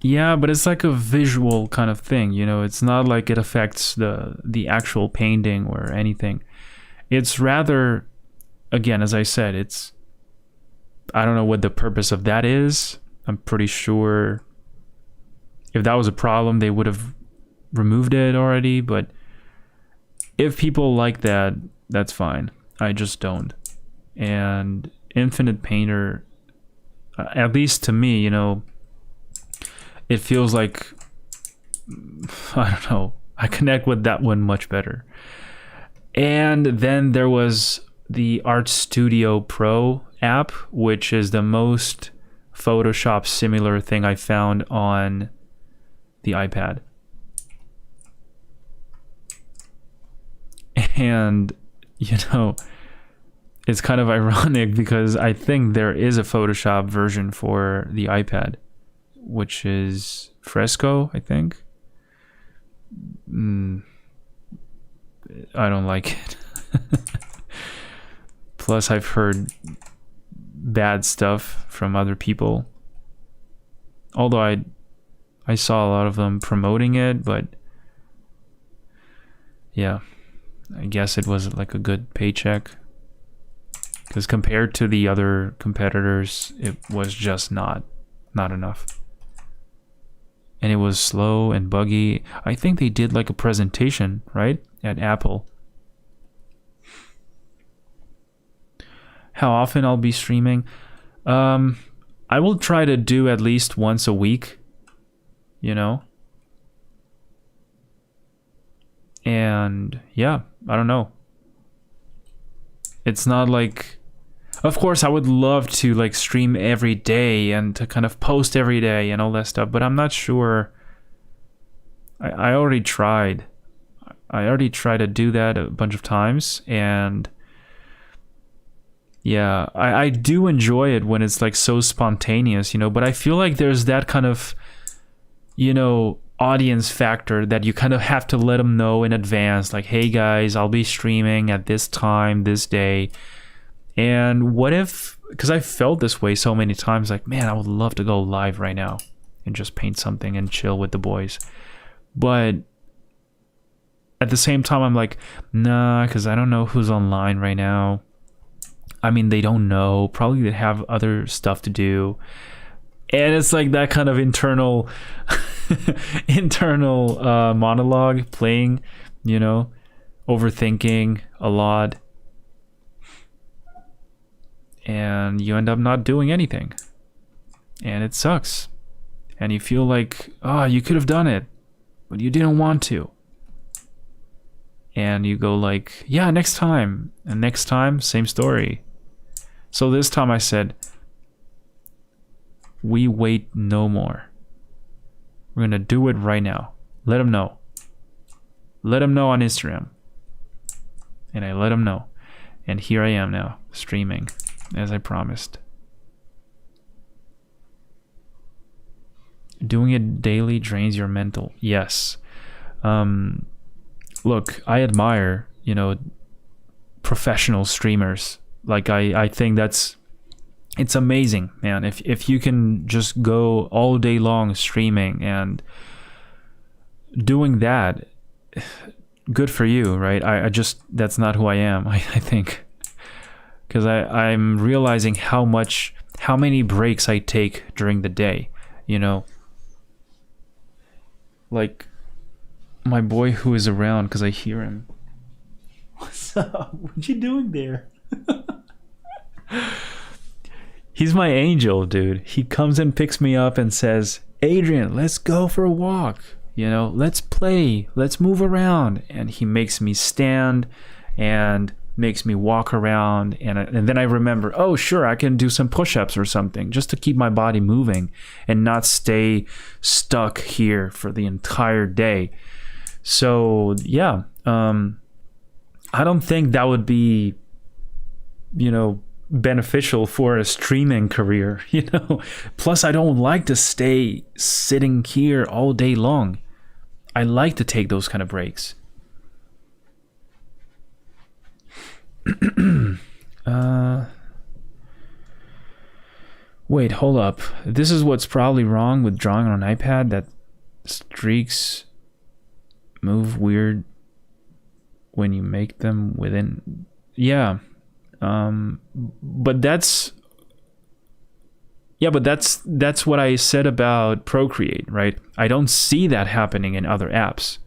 Yeah, but it's like a visual kind of thing, you know. It's not like it affects the actual painting or anything. It's rather, again, as I said, it's, I don't know what the purpose of that is. I'm pretty sure if that was a problem, they would have removed it already. But if people like that, that's fine. I just don't. And Infinite Painter, at least to me, you know, it feels like, I don't know, I connect with that one much better. And then there was the Art Studio Pro app, which is the most Photoshop similar thing I found on the iPad. And, you know, it's kind of ironic because I think there is a Photoshop version for the iPad, which is Fresco, I think. I don't like it. Plus, I've heard bad stuff from other people. Although I saw a lot of them promoting it, but yeah, I guess it was like a good paycheck. Because compared to the other competitors, it was just not enough. And it was slow and buggy. I think they did like a presentation, right? At Apple. How often I'll be streaming? I will try to do at least once a week, you know? And yeah, I don't know. It's not like... Of course, I would love to like stream every day and to kind of post every day and all that stuff, but I'm not sure. I already tried. I already tried to do that a bunch of times, and yeah, I do enjoy it when it's like so spontaneous, you know, but I feel like there's that kind of, you know, audience factor that you kind of have to let them know in advance, like, hey guys, I'll be streaming at this time, this day. And what if, because I felt this way so many times, like, man, I would love to go live right now and just paint something and chill with the boys. But at the same time, I'm like, nah, because I don't know who's online right now. I mean, they don't know. Probably they have other stuff to do. And it's like that kind of internal monologue playing, you know, overthinking a lot. And you end up not doing anything. And it sucks. And you feel like, oh, you could have done it, but you didn't want to. And you go like, yeah, next time. And next time, same story. So this time I said, we wait no more. We're going to do it right now. Let them know. Let them know on Instagram. And I let them know. And here I am now, streaming. As I promised. Doing it daily drains your mental. Yes. Look, I admire, you know, professional streamers. Like I think it's amazing, man. If you can just go all day long streaming and doing that, good for you, right? I just, that's not who I am, I think. Because I'm realizing how many breaks I take during the day, you know. Like, my boy who is around, because I hear him. What's up? What you doing there? He's my angel, dude. He comes and picks me up and says, Adrian, let's go for a walk. You know, let's play. Let's move around. And he makes me stand and makes me walk around, and then I remember, oh sure, I can do some push-ups or something just to keep my body moving and not stay stuck here for the entire day. So yeah, I don't think that would be, you know, beneficial for a streaming career, you know. Plus, I don't like to stay sitting here all day long. I like to take those kind of breaks. Wait, hold up. This is what's probably wrong with drawing on an iPad, that streaks move weird when you make them within. Yeah. But that's Yeah, but that's what I said about Procreate, right? I don't see that happening in other apps.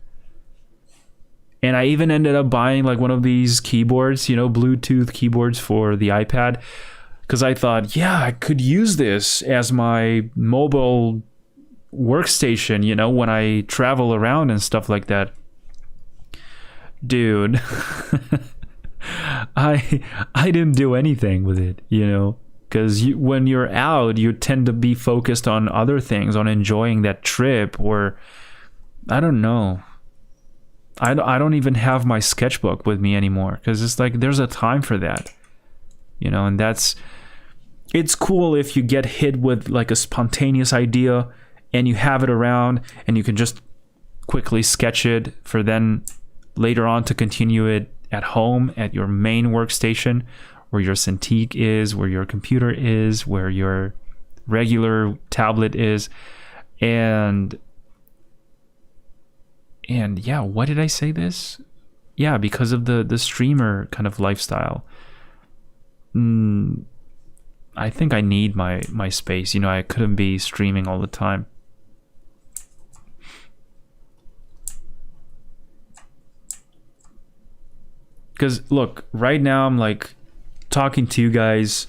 And I even ended up buying like one of these keyboards, you know, Bluetooth keyboards for the iPad, because I thought, yeah, I could use this as my mobile workstation, you know, when I travel around and stuff like that. Dude, I didn't do anything with it, you know, because when you're out, you tend to be focused on other things, on enjoying that trip, or I don't know. I don't even have my sketchbook with me anymore, because it's like there's a time for that, you know, and it's cool if you get hit with like a spontaneous idea and you have it around and you can just quickly sketch it for then later on to continue it at home at your main workstation, where your Cintiq is, where your computer is, where your regular tablet is. And yeah, why did I say this? Yeah, because of the streamer kind of lifestyle. I think I need my space. You know, I couldn't be streaming all the time. Because look, right now I'm like talking to you guys,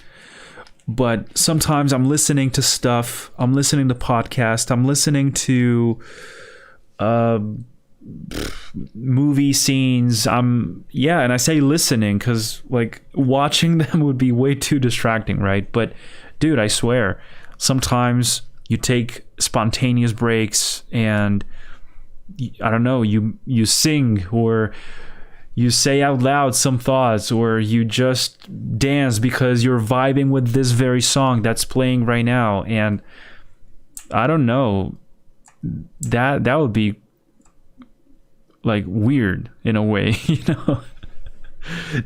but sometimes I'm listening to stuff. I'm listening to podcasts. I'm listening to movie scenes. And I say listening because like watching them would be way too distracting, right? But dude, I swear, sometimes you take spontaneous breaks and I don't know, you sing, or you say out loud some thoughts, or you just dance because you're vibing with this very song that's playing right now. And I don't know, that would be like weird in a way, you know.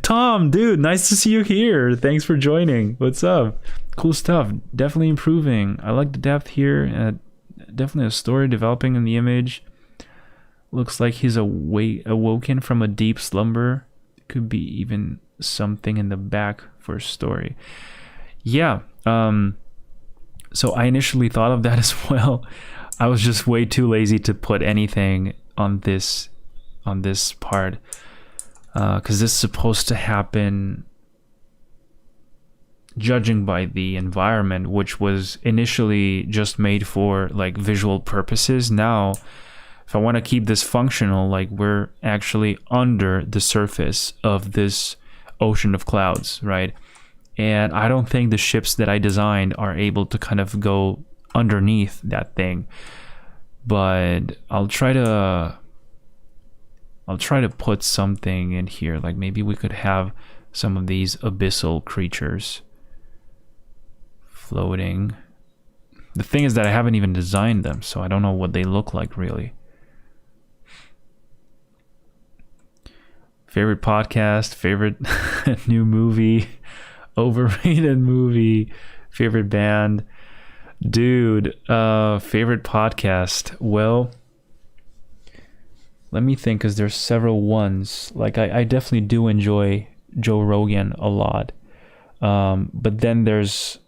Tom, dude, nice to see you here. Thanks for joining. What's up? Cool stuff. Definitely improving. I like the depth here. Definitely a story developing in the image. Looks like he's awoken from a deep slumber. Could be even something in the back for a story. Yeah. So I initially thought of that as well. I was just way too lazy to put anything on this part, because this is supposed to happen judging by the environment, which was initially just made for like visual purposes. Now if I want to keep this functional, like we're actually under the surface of this ocean of clouds, right? And I don't think the ships that I designed are able to kind of go underneath that thing. But I'll try to put something in here. Like maybe we could have some of these abyssal creatures floating. The thing is that I haven't even designed them, so I don't know what they look like really. Favorite podcast, favorite new movie, overrated movie, favorite band. Dude, favorite podcast. Well, let me think, because there's several ones. Like I definitely do enjoy Joe Rogan a lot. But then there's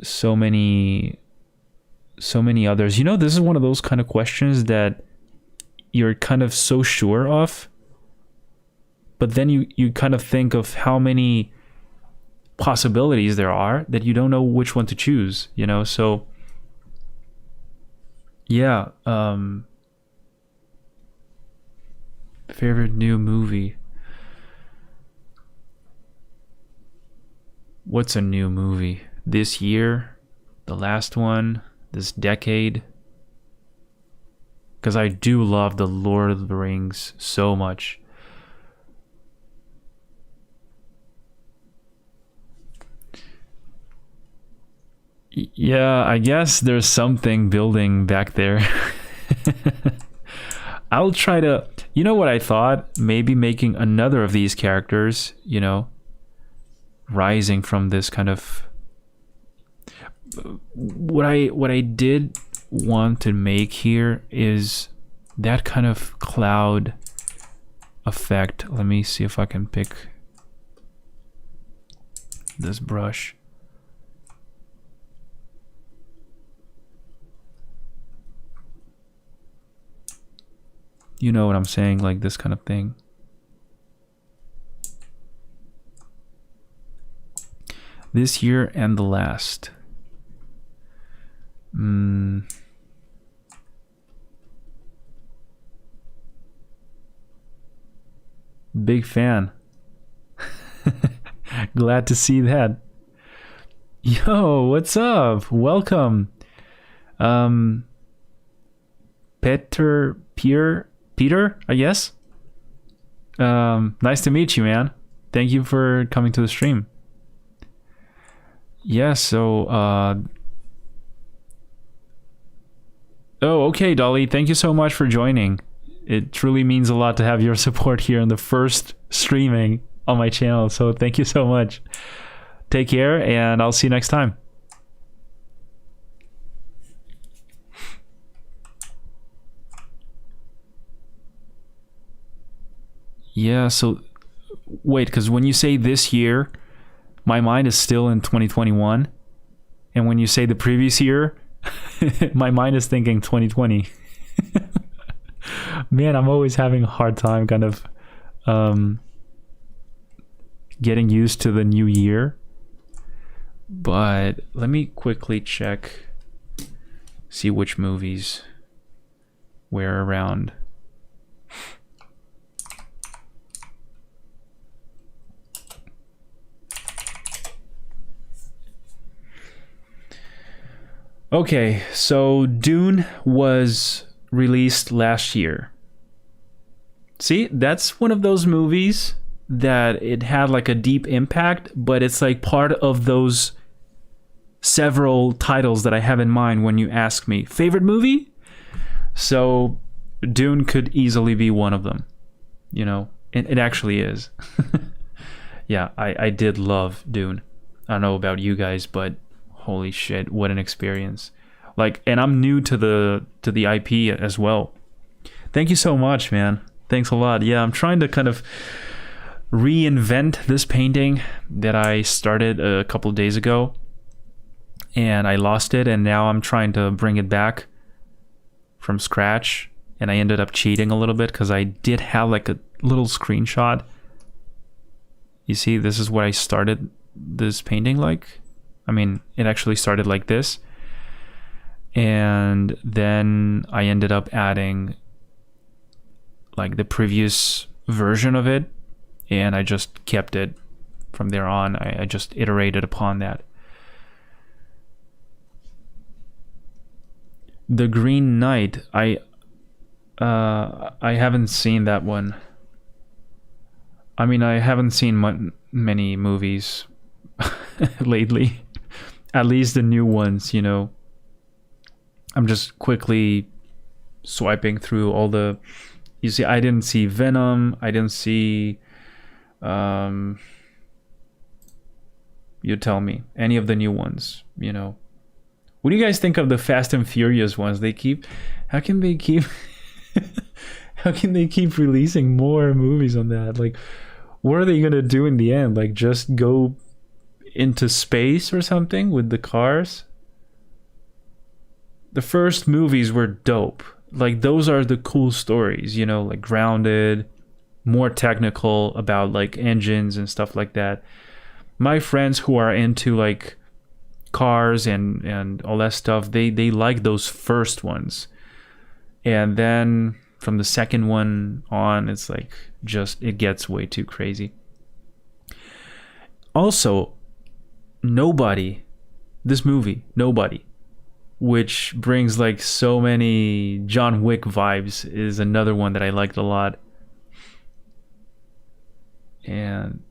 so many others. You know, this is one of those kind of questions that you're kind of so sure of, but then you kind of think of how many possibilities there are that you don't know which one to choose, you know? So yeah, favorite new movie. What's a new movie? This year? The last one? This decade? Because I do love the Lord of the Rings so much. Yeah, I guess there's something building back there. I'll try to, you know what I thought? Maybe making another of these characters, you know, rising from this kind of, what I did want to make here is that kind of cloud effect. Let me see if I can pick this brush. You know what I'm saying, like this kind of thing. This year and the last. Big fan. Glad to see that. Yo, what's up? Welcome. Peter, I guess. Nice to meet you, man. Thank you for coming to the stream. Yeah, so oh, okay, Dolly. Thank you so much for joining. It truly means a lot to have your support here in the first streaming on my channel. So thank you so much. Take care, and I'll see you next time. Yeah, so wait, because when you say this year, my mind is still in 2021. And when you say the previous year, my mind is thinking 2020. Man, I'm always having a hard time kind of getting used to the new year. But let me quickly check, see which movies were around. Okay, so Dune was released last year. See, that's one of those movies that it had like a deep impact, but it's like part of those several titles that I have in mind when you ask me favorite movie. So Dune could easily be one of them, you know. It actually is. Yeah, I did love Dune. I don't know about you guys, but holy shit, what an experience. Like, and I'm new to the IP as well. Thank you so much, man. Thanks a lot. Yeah, I'm trying to kind of reinvent this painting that I started a couple of days ago, and I lost it, and now I'm trying to bring it back from scratch, and I ended up cheating a little bit because I did have like a little screenshot. You see, this is what I started this painting like. I mean, it actually started like this, and then I ended up adding like the previous version of it, and I just kept it from there on. I just iterated upon that. The Green Knight, I haven't seen that one. I mean, I haven't seen many movies lately. At least the new ones, you know. I'm just quickly swiping through all the... You see, I didn't see Venom. I didn't see... you tell me. Any of the new ones, you know. What do you guys think of the Fast and Furious ones? How can they keep releasing more movies on that? Like, what are they gonna do in the end? Like, just go into space or something with the cars? The first movies were dope. Like, those are the cool stories, you know, like grounded, more technical about like engines and stuff like that. My friends who are into like cars and all that stuff, they like those first ones. And then from the second one on, it's like just, it gets way too crazy. Also, Nobody, which brings like so many John Wick vibes, is another one that I liked a lot. And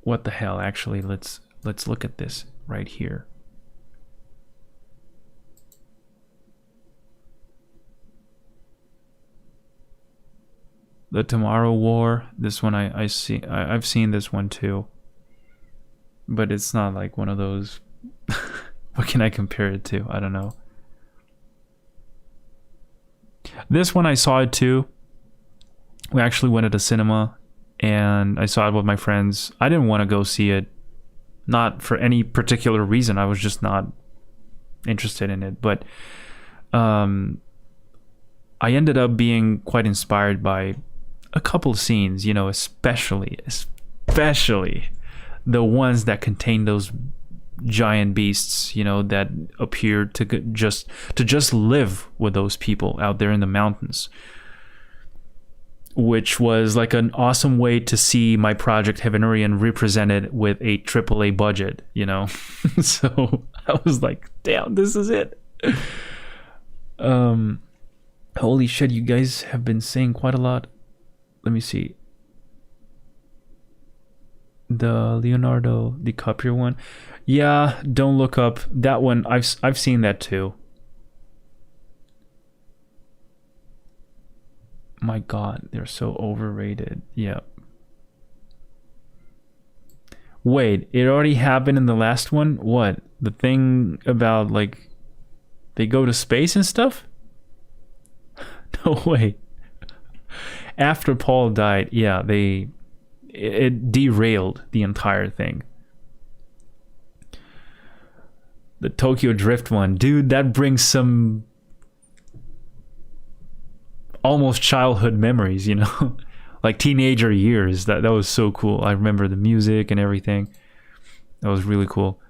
what the hell, actually, let's look at this right here. The Tomorrow War, this one I've seen this one too. But it's not like one of those... What can I compare it to? I don't know. This one I saw it too. We actually went to the cinema and I saw it with my friends. I didn't want to go see it. Not for any particular reason. I was just not interested in it. But I ended up being quite inspired by a couple scenes, especially the ones that contain those giant beasts, that appear to just live with those people out there in the mountains, which was like an awesome way to see my project Hevenurion represented with a AAA budget, So I was like, damn, this is it. Holy shit, you guys have been saying quite a lot. Let me see. The Leonardo DiCaprio one. Yeah, Don't Look Up. That one, I've seen that too. My God, they're so overrated. Yeah. Wait, it already happened in the last one? What? The thing about, like, they go to space and stuff? No way. After Paul died, yeah, it derailed the entire thing. The Tokyo Drift one, dude, that brings some almost childhood memories, like teenager years. That was so cool. I remember the music and everything. That was really cool.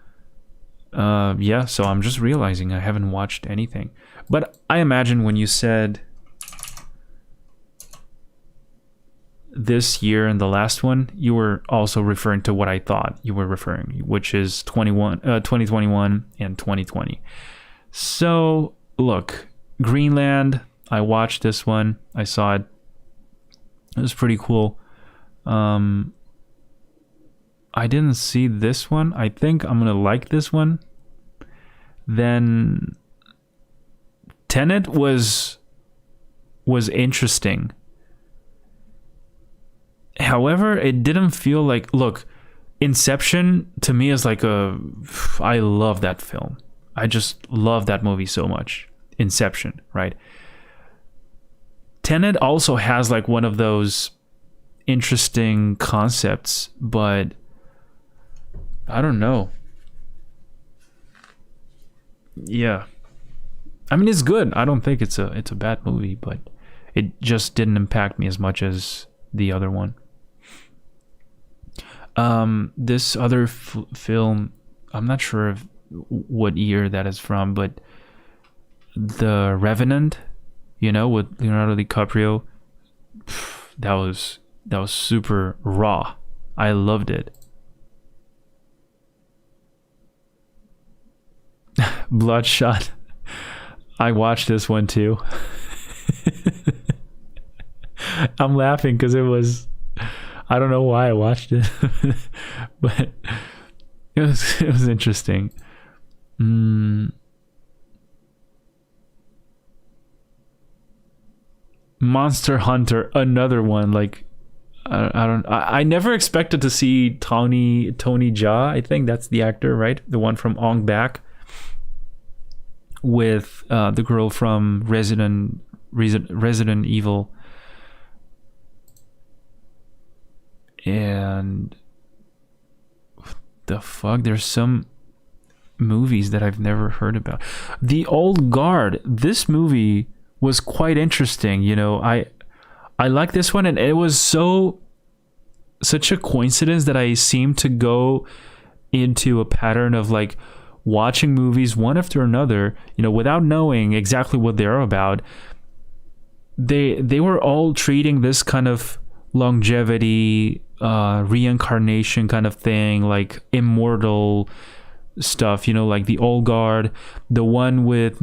Yeah, so I'm just realizing I haven't watched anything. But I imagine when you said this year and the last one, you were also referring to what I thought you were referring, which is 2021 and 2020. So, look, Greenland, I watched this one. I saw it. It was pretty cool. I didn't see this one. I think I'm going to like this one. Then Tenet was interesting. However, it didn't feel like, look, Inception to me is like I love that film. I just love that movie so much. Inception, right? Tenet also has like one of those interesting concepts, but I don't know. Yeah. I mean, it's good. I don't think it's a bad movie, but it just didn't impact me as much as the other one. This other film, I'm not sure what year that is from, but The Revenant, with Leonardo DiCaprio, that was super raw. I loved it. Bloodshot. I watched this one too. I'm laughing because I don't know why I watched it, but it was interesting. Monster Hunter, another one. Like, I never expected to see Tony Jaa. I think that's the actor, right? The one from Ong Bak, with the girl from Resident Evil. And what the fuck? There's some movies that I've never heard about. The Old Guard. This movie was quite interesting. I like this one, and it was such a coincidence that I seemed to go into a pattern of like watching movies one after another, without knowing exactly what they're about. They were all treating this kind of longevity, reincarnation kind of thing, like immortal stuff, like the Old Guard, the one with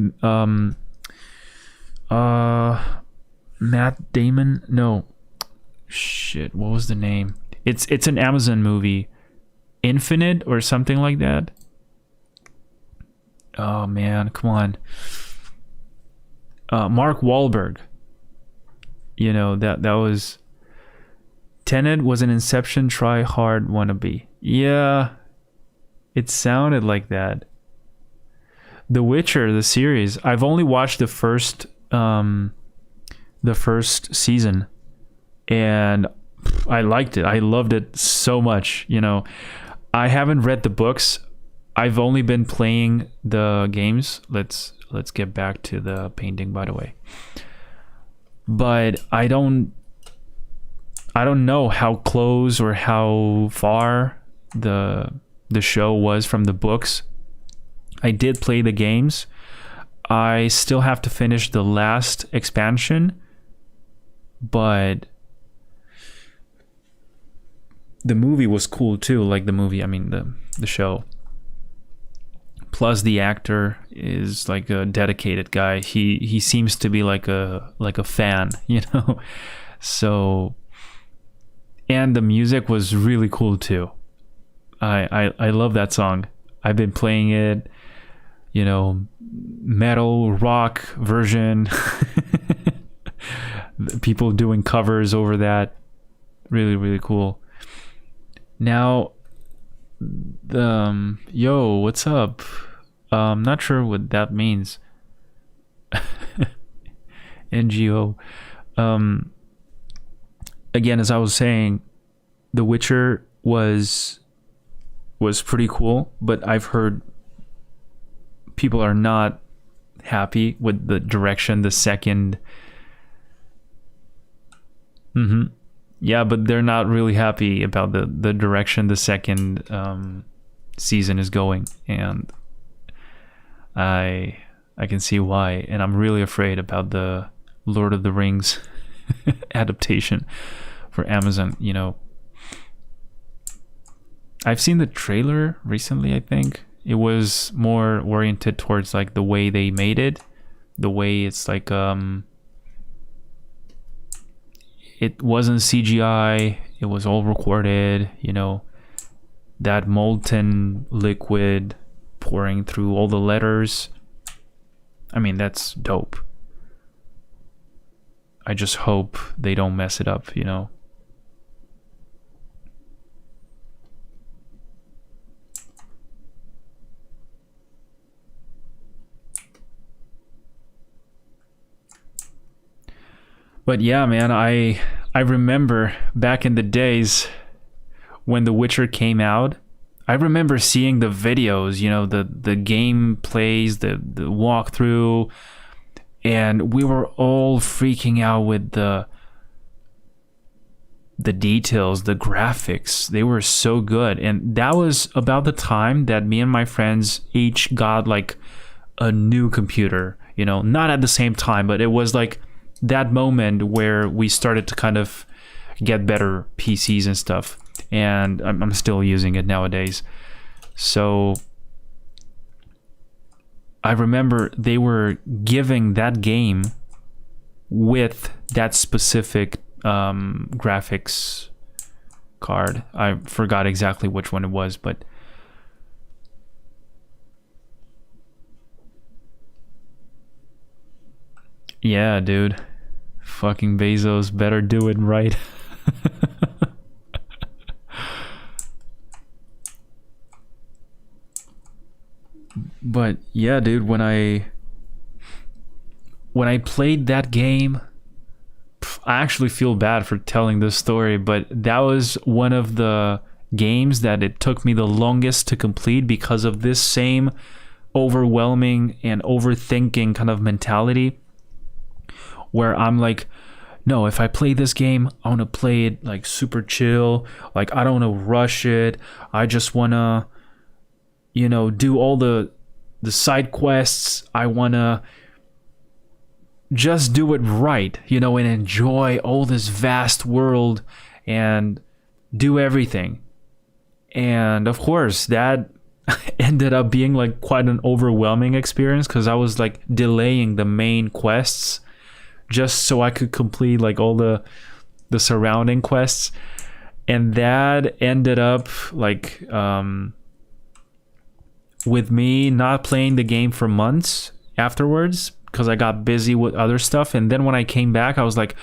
Matt Damon. No, shit, what was the name? It's an Amazon movie, Infinite or something like that. Oh man, come on. Mark Wahlberg. That was Tenet was an Inception try hard wannabe. Yeah, it sounded like that. The Witcher, the series, I've only watched the first season, and I liked it. I loved it so much. I haven't read the books. I've only been playing the games. Let's get back to the painting, by the way. but I don't know how close or how far the show was from the books. I did play the games. I still have to finish the last expansion, but the movie was cool too. Like the movie, I mean the show. Plus the actor is like a dedicated guy. He seems to be like a fan, you know. So, and the music was really cool too. I love that song. I've been playing it, you know, metal rock version. People doing covers over that. Really, really cool. Now, yo, what's up? I'm not sure what that means. NGO. Again, as I was saying, The Witcher was pretty cool, but I've heard people are not happy with the direction the second. Yeah, but they're not really happy about the direction the second season is going, and I can see why. And I'm really afraid about the Lord of the Rings adaptation for Amazon. You know, I've seen the trailer recently. I think it was more oriented towards like the way they made it, the way it's like it wasn't CGI, it was all recorded, you know, that molten liquid pouring through all the letters. I mean, that's dope. I just hope they don't mess it up, you know. But yeah, man, I remember back in the days when The Witcher came out. I remember seeing the videos, you know, the gameplays, the walkthrough, and we were all freaking out with the details, the graphics. They were so good. And that was about the time that me and my friends each got like a new computer, you know, not at the same time, but it was like that moment where we started to kind of get better PCs and stuff. And I'm still using it nowadays. So I remember they were giving that game with that specific graphics card. I forgot exactly which one it was, but yeah, dude. Fucking Bezos better do it right. But yeah, dude, when I played that game, I actually feel bad for telling this story, but that was one of the games that it took me the longest to complete because of this same overwhelming and overthinking kind of mentality, where I'm like, no, if I play this game, I want to play it like super chill. Like, I don't want to rush it. I just want to, you know, do all the side quests. I want to just do it right, you know, and enjoy all this vast world and do everything. And of course, that ended up being like quite an overwhelming experience because I was like delaying the main quests just so I could complete like all the surrounding quests. And that ended up like with me not playing the game for months afterwards because I got busy with other stuff. And then when I came back, I was like,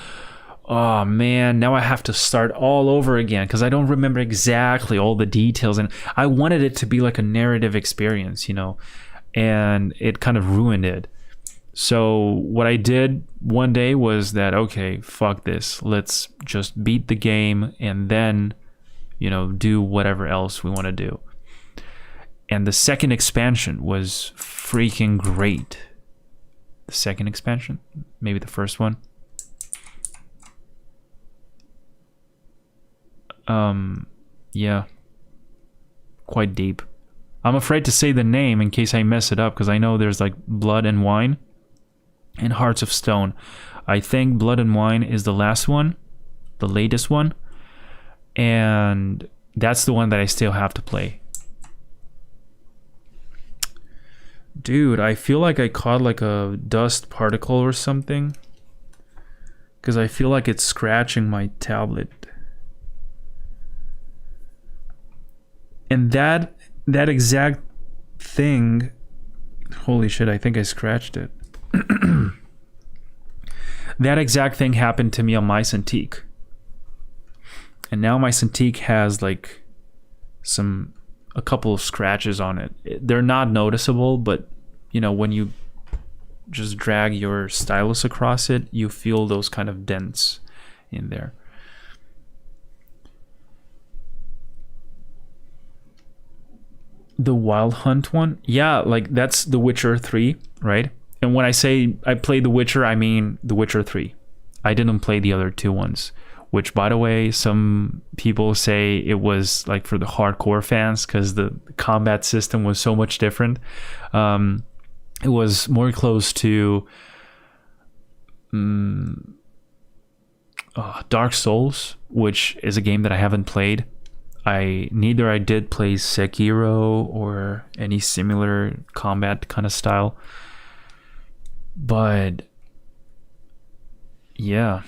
oh man, now I have to start all over again because I don't remember exactly all the details. And I wanted it to be like a narrative experience, you know, and it kind of ruined it. So what I did one day was that, okay, fuck this. Let's just beat the game and then, you know, do whatever else we want to do. And the second expansion was freaking great. The second expansion, maybe the first one. Yeah, quite deep. I'm afraid to say the name in case I mess it up, because I know there's like Blood and Wine and Hearts of Stone. I think Blood and Wine is the last one, the latest one, and that's the one that I still have to play. Dude, I feel like I caught like a dust particle or something, because I feel like it's scratching my tablet. And that exact thing, holy shit, I think I scratched it. That exact thing happened to me on my Cintiq. And now my Cintiq has like a couple of scratches on it. They're not noticeable, but you know, when you just drag your stylus across it, you feel those kind of dents in there. The Wild Hunt one? Yeah, like that's The Witcher 3, right? And when I say I played The Witcher, I mean The Witcher 3. I didn't play the other two ones, which, by the way, some people say it was like for the hardcore fans because the combat system was so much different. It was more close to Dark Souls, which is a game that I haven't played. Neither I did play Sekiro or any similar combat kind of style. But yeah,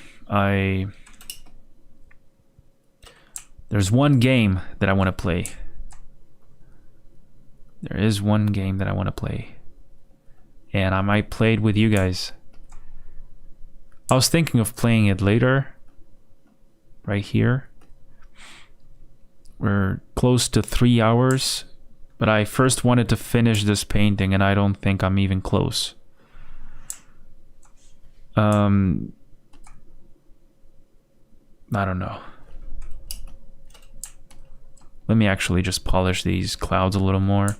there's one game that I want to play. There is one game that I want to play. And I might play it with you guys. I was thinking of playing it later. Right here. We're close to 3 hours. But I first wanted to finish this painting, and I don't think I'm even close. I don't know. Let me actually just polish these clouds a little more.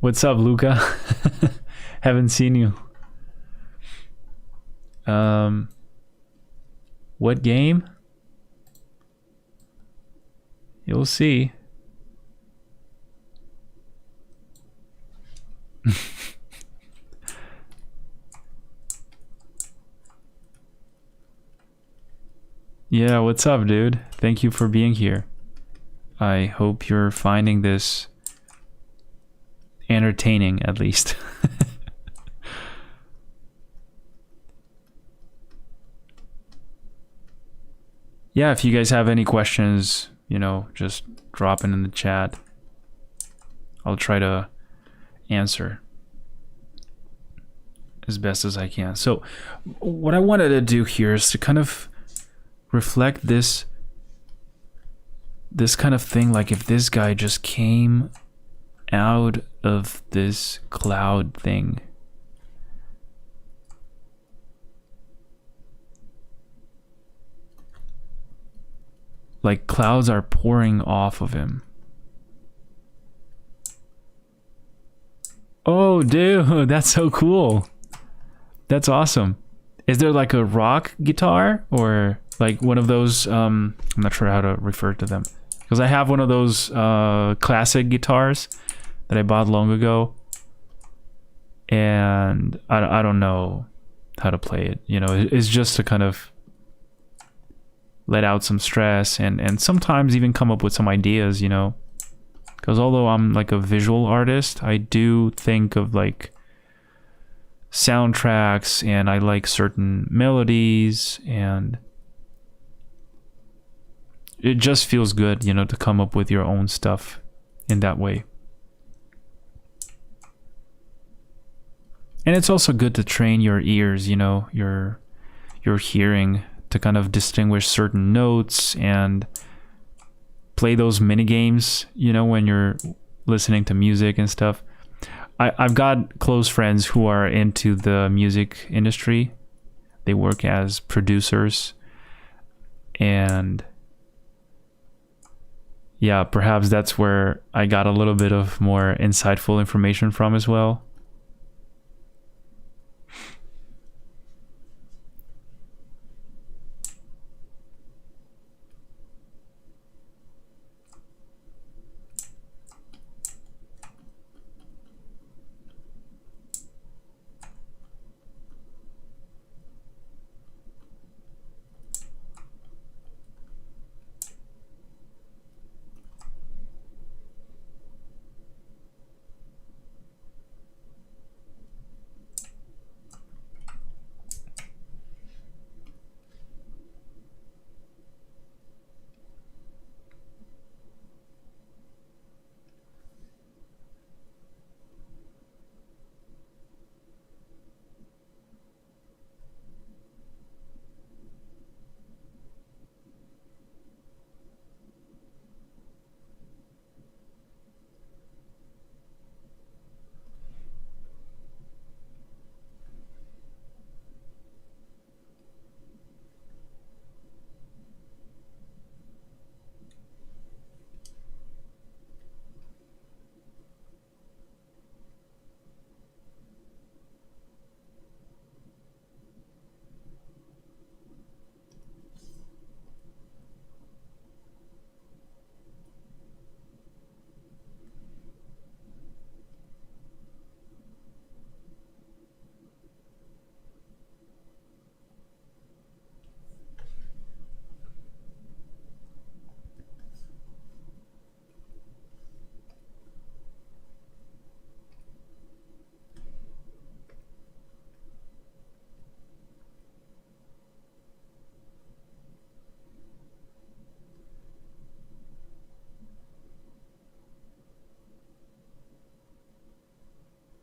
What's up, Luca? Haven't seen you. What game? You'll see. Yeah, what's up, dude? Thank you for being here. I hope you're finding this entertaining, at least. Yeah, if you guys have any questions, you know, just drop it in the chat. I'll try to answer as best as I can. So what I wanted to do here is to kind of reflect this kind of thing, like if this guy just came out of this cloud thing. Like clouds are pouring off of him. Oh, dude, that's so cool. That's awesome. Is there like a rock guitar or like one of those, I'm not sure how to refer to them. Because I have one of those classic guitars that I bought long ago, and I don't know how to play it. You know, it's just to kind of let out some stress and sometimes even come up with some ideas, you know. Because although I'm like a visual artist, I do think of like soundtracks, and I like certain melodies, and it just feels good, you know, to come up with your own stuff in that way. And it's also good to train your ears, you know, your hearing, to kind of distinguish certain notes and play those mini games, you know, when you're listening to music and stuff. I've got close friends who are into the music industry. They work as producers, and yeah, perhaps that's where I got a little bit of more insightful information from as well.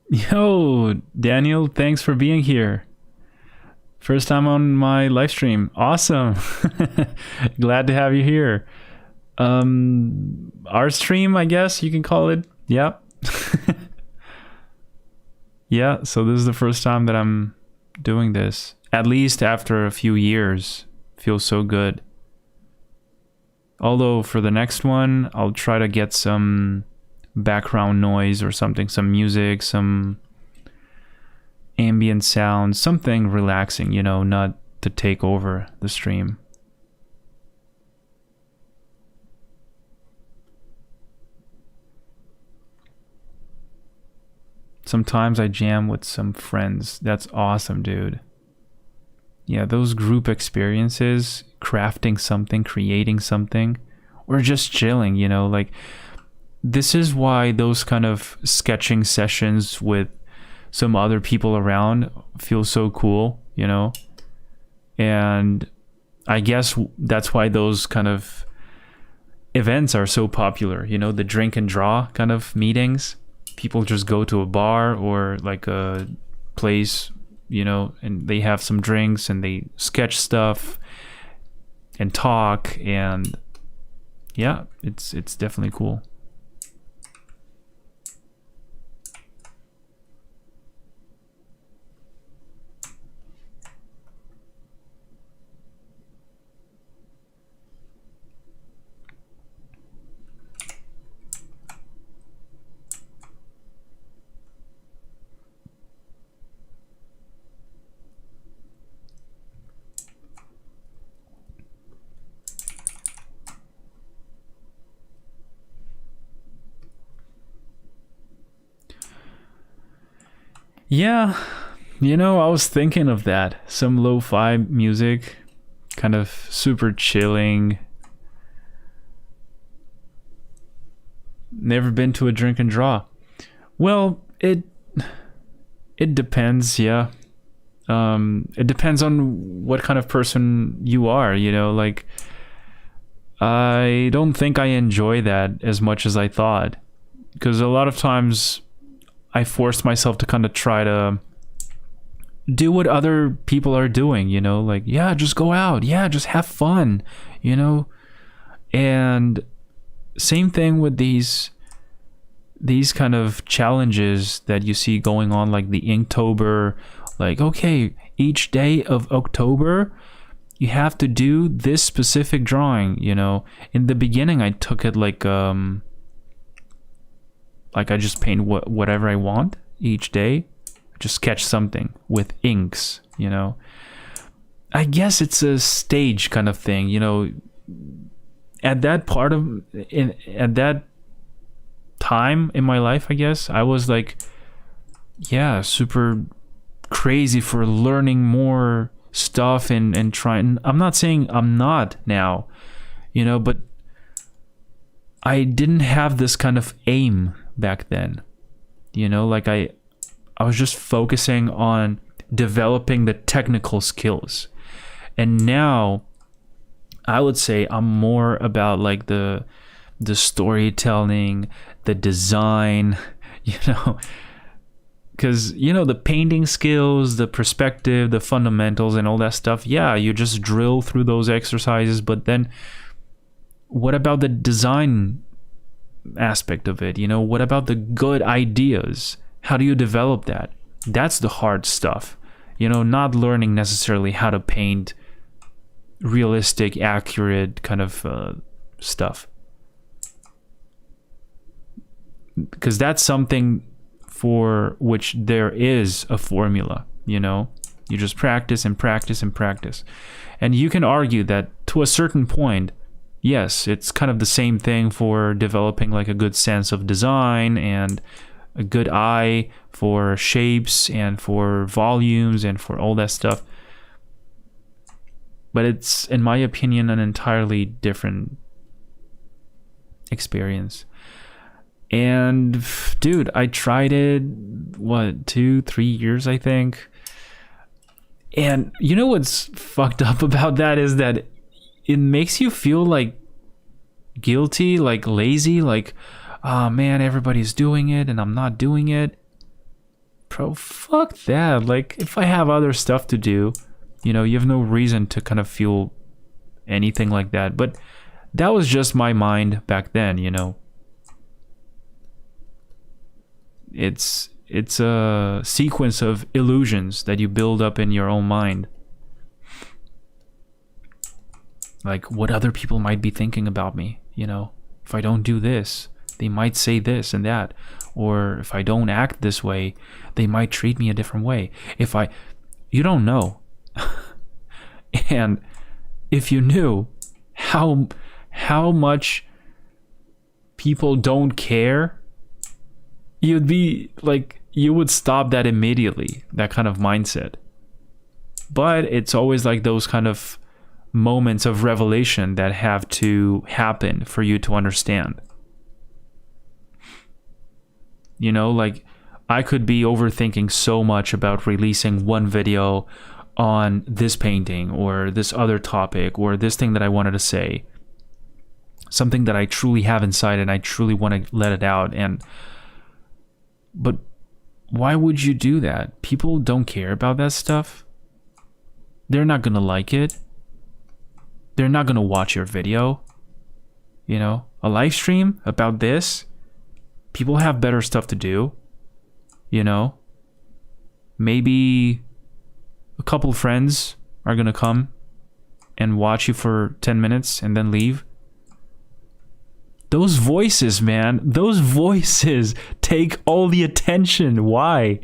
Yo, Daniel, thanks for being here. First time on my live stream. Awesome. Glad to have you here. ArtStream, I guess you can call it. Yeah. Yeah, so this is the first time that I'm doing this. At least after a few years. Feels so good. Although for the next one, I'll try to get some background noise or something, some music, some ambient sound, something relaxing, you know, not to take over the stream. Sometimes I jam with some friends. That's awesome, dude. Yeah, those group experiences, crafting something, creating something, or just chilling, you know, like this is why those kind of sketching sessions with some other people around feel so cool, you know? And I guess that's why those kind of events are so popular, you know, the drink and draw kind of meetings. People just go to a bar or like a place, you know, and they have some drinks and they sketch stuff and talk, and yeah, it's definitely cool. Yeah, you know, I was thinking of that. Some lo-fi music, kind of super chilling. Never been to a drink and draw. Well, it depends, yeah. It depends on what kind of person you are, you know, like I don't think I enjoy that as much as I thought, because a lot of times I forced myself to kind of try to do what other people are doing, you know, like, yeah, just go out, yeah, just have fun, you know. And same thing with these kind of challenges that you see going on, like the Inktober, like, okay, each day of October you have to do this specific drawing, you know. In the beginning I took it like I just paint whatever I want each day, just sketch something with inks, you know. I guess it's a stage kind of thing, you know. At that time in my life, I guess I was like, yeah, super crazy for learning more stuff and trying. I'm not saying I'm not now, you know, but I didn't have this kind of aim back then, you know. Like I was just focusing on developing the technical skills, and now I would say I'm more about like the storytelling, the design, you know, because, you know, the painting skills, the perspective, the fundamentals and all that stuff, yeah, you just drill through those exercises, but then what about the design aspect of it? You know, what about the good ideas? How do you develop that? That's the hard stuff, you know, not learning necessarily how to paint realistic, accurate kind of stuff, because that's something for which there is a formula, you know. You just practice and practice and practice, and you can argue that to a certain point, yes, it's kind of the same thing for developing like a good sense of design and a good eye for shapes and for volumes and for all that stuff. But it's, in my opinion, an entirely different experience. And dude, I tried it, 2-3 years, I think. And you know what's fucked up about that is that it makes you feel like guilty, like lazy, like, oh man, everybody's doing it and I'm not doing it. Bro, fuck that. Like, if I have other stuff to do, you know, you have no reason to kind of feel anything like that. But that was just my mind back then, you know. It's a sequence of illusions that you build up in your own mind. Like, what other people might be thinking about me, you know. If I don't do this, they might say this and that. Or if I don't act this way, they might treat me a different way. You don't know. And if you knew how much people don't care, you'd be like, you would stop that immediately, that kind of mindset. But it's always like those kind of moments of revelation that have to happen for you to understand. You know, like, I could be overthinking so much about releasing one video on this painting or this other topic or this thing that I wanted to say, something that I truly have inside and I truly want to let it out. But why would you do that? People don't care about that stuff. They're not gonna like it. They're not gonna watch your video. You know, a live stream about this, people have better stuff to do. You know, maybe a couple friends are gonna come and watch you for 10 minutes and then leave. Those voices, man, those voices take all the attention. Why?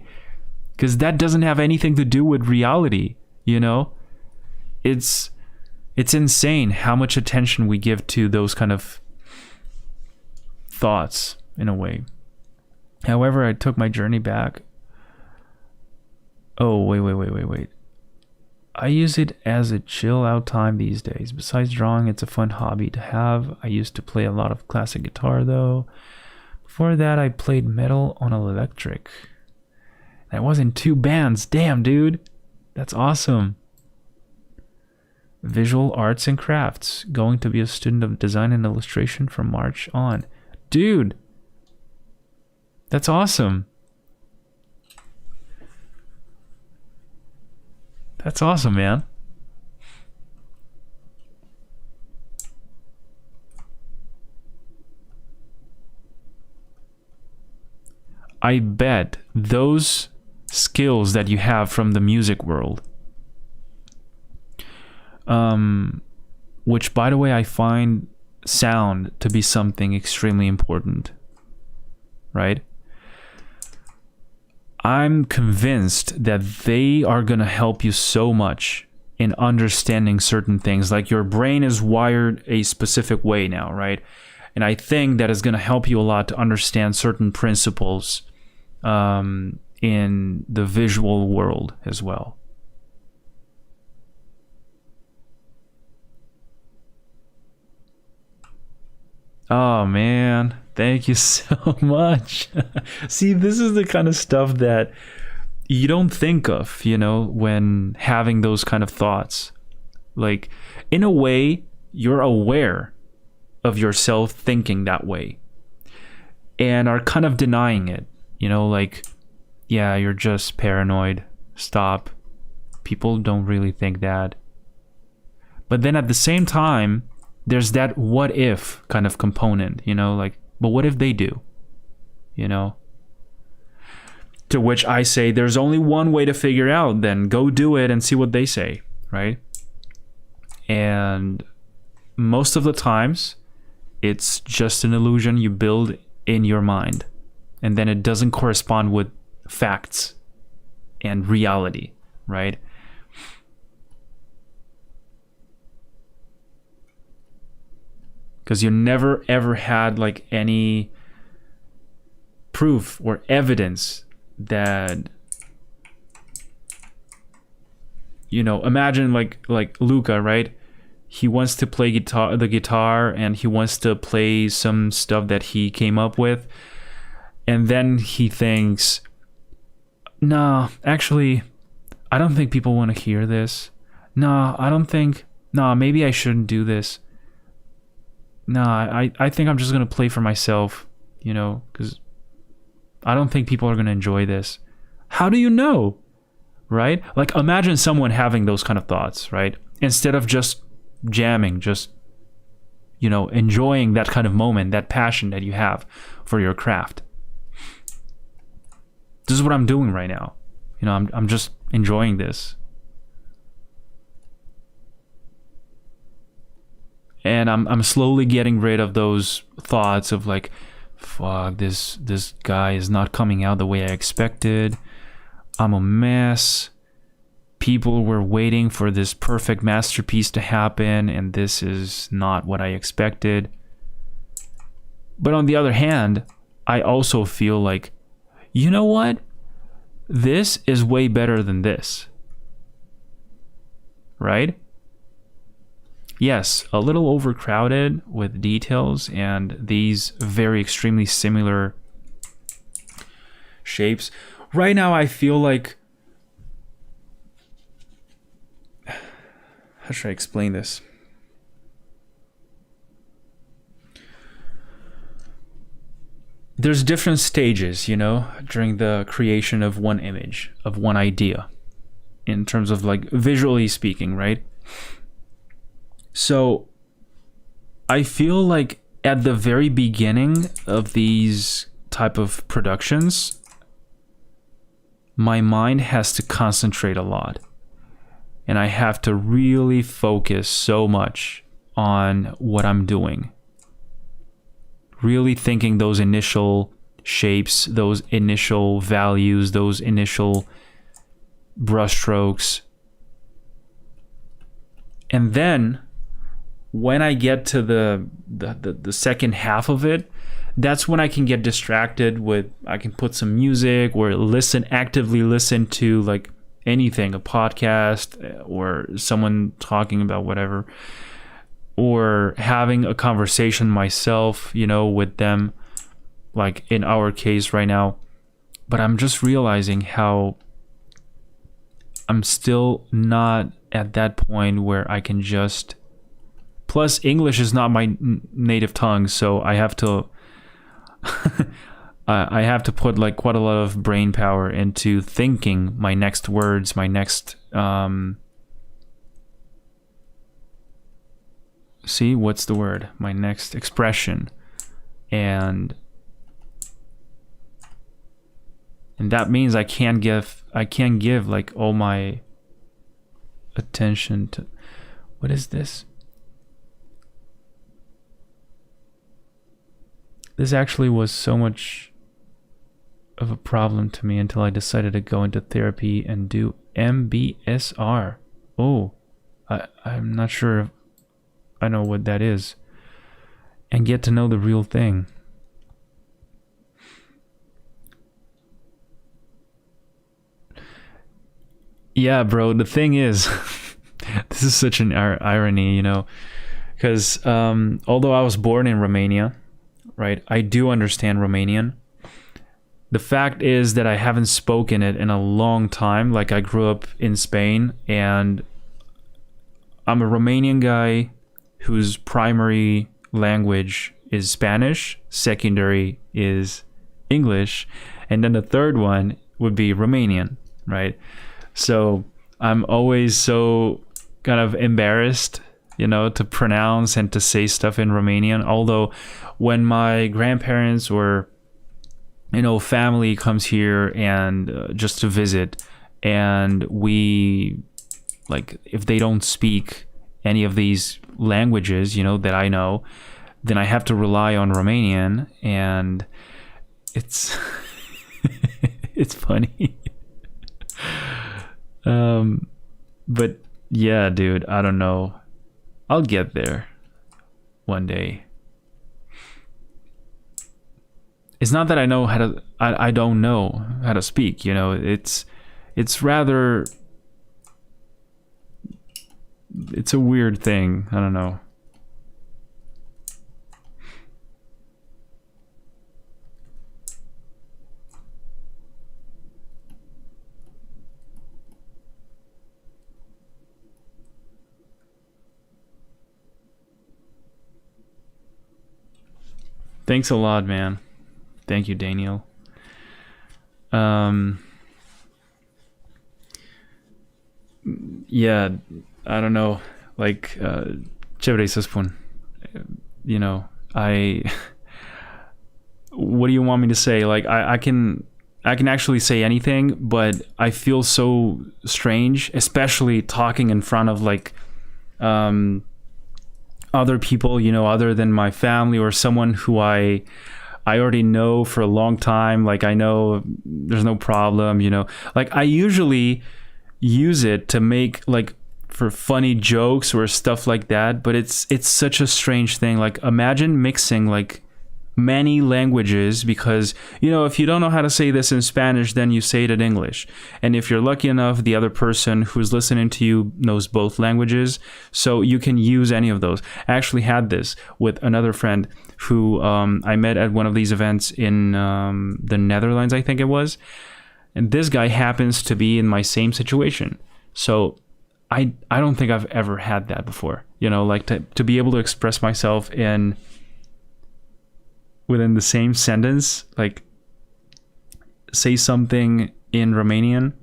Because that doesn't have anything to do with reality, you know? It's insane how much attention we give to those kind of thoughts, in a way. However, I took my journey back. Oh, wait. I use it as a chill out time these days. Besides drawing, it's a fun hobby to have. I used to play a lot of classic guitar though. Before that, I played metal on electric. I was in 2 bands. Damn, dude. That's awesome. Visual arts and crafts. Going to be a student of design and illustration from March on. Dude, that's awesome. That's awesome, man. I bet those skills that you have from the music world, which, by the way, I find sound to be something extremely important, right? I'm convinced that they are going to help you so much in understanding certain things. Like, your brain is wired a specific way now, right? And I think that is going to help you a lot to understand certain principles in the visual world as well. Oh man, thank you so much. See, this is the kind of stuff that you don't think of, you know, when having those kind of thoughts. Like, in a way, you're aware of yourself thinking that way and are kind of denying it. You know, like, yeah, you're just paranoid. Stop. People don't really think that. But then at the same time, there's that what if kind of component, you know, like, but what if they do? You know? To which I say, there's only one way to figure out, then go do it and see what they say, right? And most of the times, it's just an illusion you build in your mind. And then it doesn't correspond with facts and reality, right? Because you never ever had like any proof or evidence that, you know, imagine like Luca, right? He wants to play the guitar and he wants to play some stuff that he came up with. And then he thinks, nah, actually, I don't think people want to hear this. Nah, maybe I shouldn't do this. Nah, I think I'm just going to play for myself, you know, because I don't think people are going to enjoy this. How do you know? Right? Like, imagine someone having those kind of thoughts, right? Instead of just jamming, just, you know, enjoying that kind of moment, that passion that you have for your craft. This is what I'm doing right now. You know, I'm just enjoying this. And I'm slowly getting rid of those thoughts of like, fuck, this guy is not coming out the way I expected. I'm a mess. People were waiting for this perfect masterpiece to happen, and this is not what I expected. But on the other hand, I also feel like, you know what? This is way better than this. Right? Yes, a little overcrowded with details and these very extremely similar shapes. Right now, I feel like... How should I explain this? There's different stages, you know, during the creation of one image, of one idea, in terms of like visually speaking, right? So I feel like at the very beginning of these type of productions, my mind has to concentrate a lot. And I have to really focus so much on what I'm doing. Really thinking those initial shapes, those initial values, those initial brushstrokes. And then when I get to the second half of it, that's when I can get distracted with, I can put some music or actively listen to like anything, a podcast or someone talking about whatever, or having a conversation myself, you know, with them, like in our case right now. But I'm just realizing how I'm still not at that point where I can just... Plus, English is not my native tongue, so I have to... I have to put like quite a lot of brain power into thinking my next words, my next... see, what's the word? My next expression. And that means I can't give like all my attention to... What is this? This actually was so much of a problem to me until I decided to go into therapy and do MBSR. Oh, I'm not sure if I know what that is. And get to know the real thing. Yeah, bro, the thing is, this is such an irony, you know, because although I was born in Romania, right, I do understand Romanian. The fact is that I haven't spoken it in a long time. Like, I grew up in Spain, and I'm a Romanian guy whose primary language is Spanish, secondary is English, and then the third one would be Romanian, right? So I'm always so kind of embarrassed, you know, to pronounce and to say stuff in Romanian. Although when my grandparents or, you know, family comes here and just to visit, and we, like, if they don't speak any of these languages, you know, that I know, then I have to rely on Romanian, and it's it's funny. But yeah, dude, I don't know. I'll get there one day. It's not that I know how to, I don't know how to speak, you know, it's rather, it's a weird thing. I don't know. Thanks a lot, man. Thank you, Daniel. Yeah, I don't know. Like, ce vrei să spun? You know, what do you want me to say? Like, I can actually say anything, but I feel so strange, especially talking in front of like other people, you know, other than my family or someone who I already know for a long time. Like, I know there's no problem, you know. Like, I usually use it to make, like, for funny jokes or stuff like that, but it's such a strange thing. Like, imagine mixing like many languages, because, you know, if you don't know how to say this in Spanish, then you say it in English, and if you're lucky enough, the other person who's listening to you knows both languages, so you can use any of those. I actually had this with another friend who I met at one of these events in the Netherlands, I think it was, and this guy happens to be in my same situation. So I don't think I've ever had that before, you know, like to be able to express myself within the same sentence, like say something in Romanian,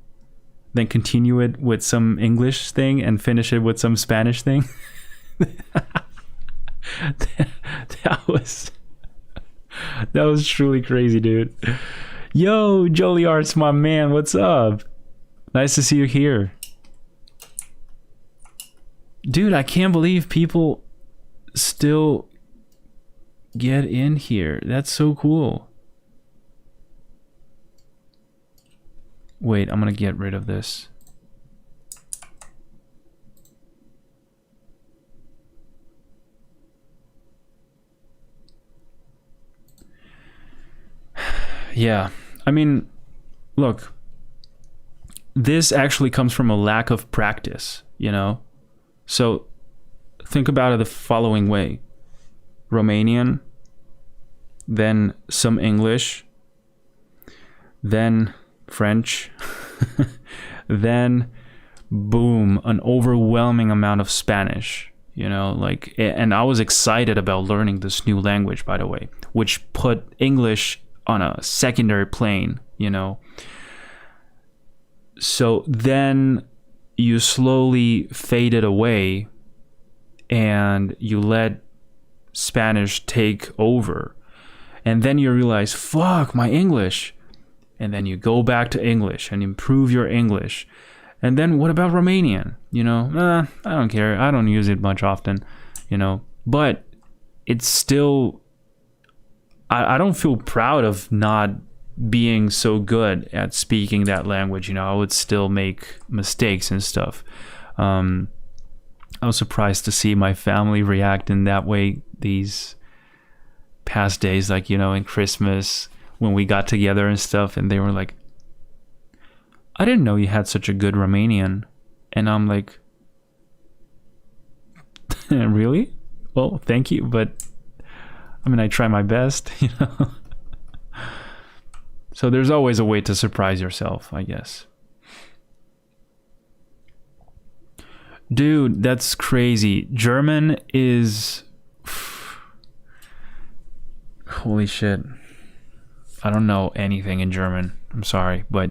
then continue it with some English thing and finish it with some Spanish thing. that was truly crazy, dude. Yo, Jolie Arts, my man, what's up? Nice to see you here. Dude, I can't believe people still get in here. That's so cool. Wait, I'm gonna get rid of this. Yeah, I mean, look, this actually comes from a lack of practice, you know? So think about it the following way. Romanian, then some English, then French, then boom, an overwhelming amount of Spanish, you know, like, and I was excited about learning this new language, by the way, which put English on a secondary plane, you know. So then you slowly faded away and you let Spanish take over. And then you realize, fuck, my English. And then you go back to English and improve your English. And then what about Romanian? You know, I don't care. I don't use it much often, you know. But it's still, I don't feel proud of not being so good at speaking that language. You know, I would still make mistakes and stuff. I was surprised to see my family react in that way these past days, like, you know, in Christmas when we got together and stuff, and they were like, I didn't know you had such a good Romanian. And I'm like, really? Well, thank you, but I mean, I try my best, you know. So there's always a way to surprise yourself, I guess. Dude, that's crazy. German is... Holy shit. I don't know anything in German. I'm sorry, but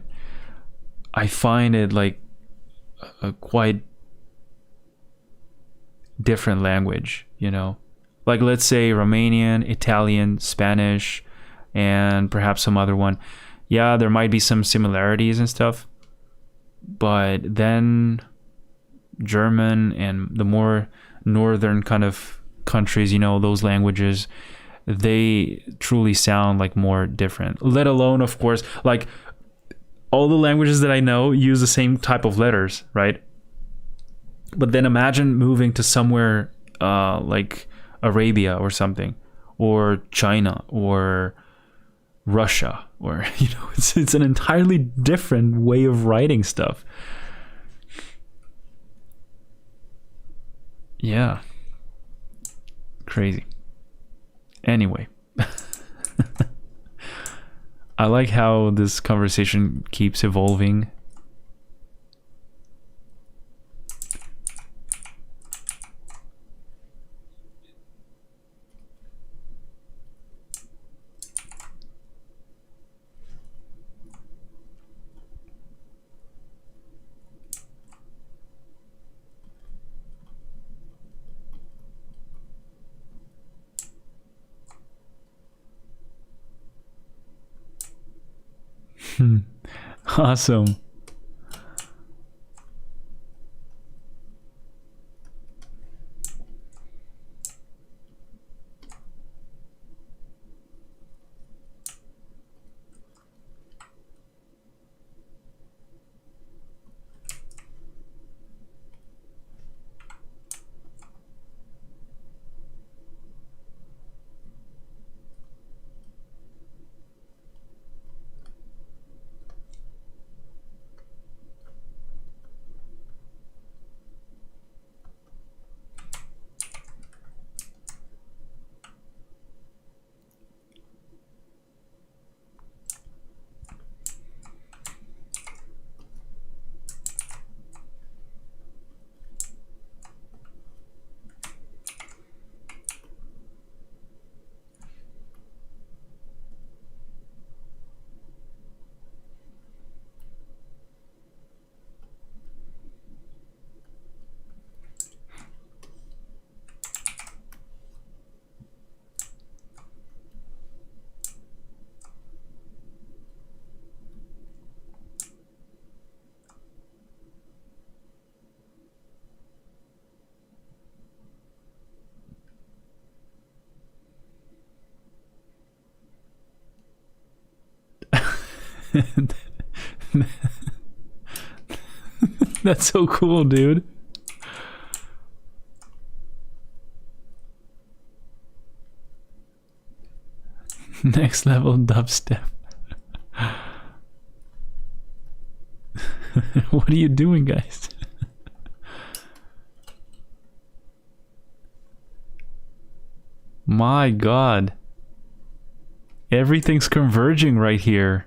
I find it like a quite different language, you know? Like, let's say Romanian, Italian, Spanish, and perhaps some other one. Yeah, there might be some similarities and stuff, but then German and the more northern kind of countries, you know, those languages, they truly sound like more different. Let alone, of course, like all the languages that I know use the same type of letters, right? But then imagine moving to somewhere like Arabia or something, or China or Russia, or, you know, it's an entirely different way of writing stuff. Yeah. Crazy. Anyway. I like how this conversation keeps evolving. Awesome. That's so cool, dude. Next level dubstep. What are you doing, guys? My God. Everything's converging right here.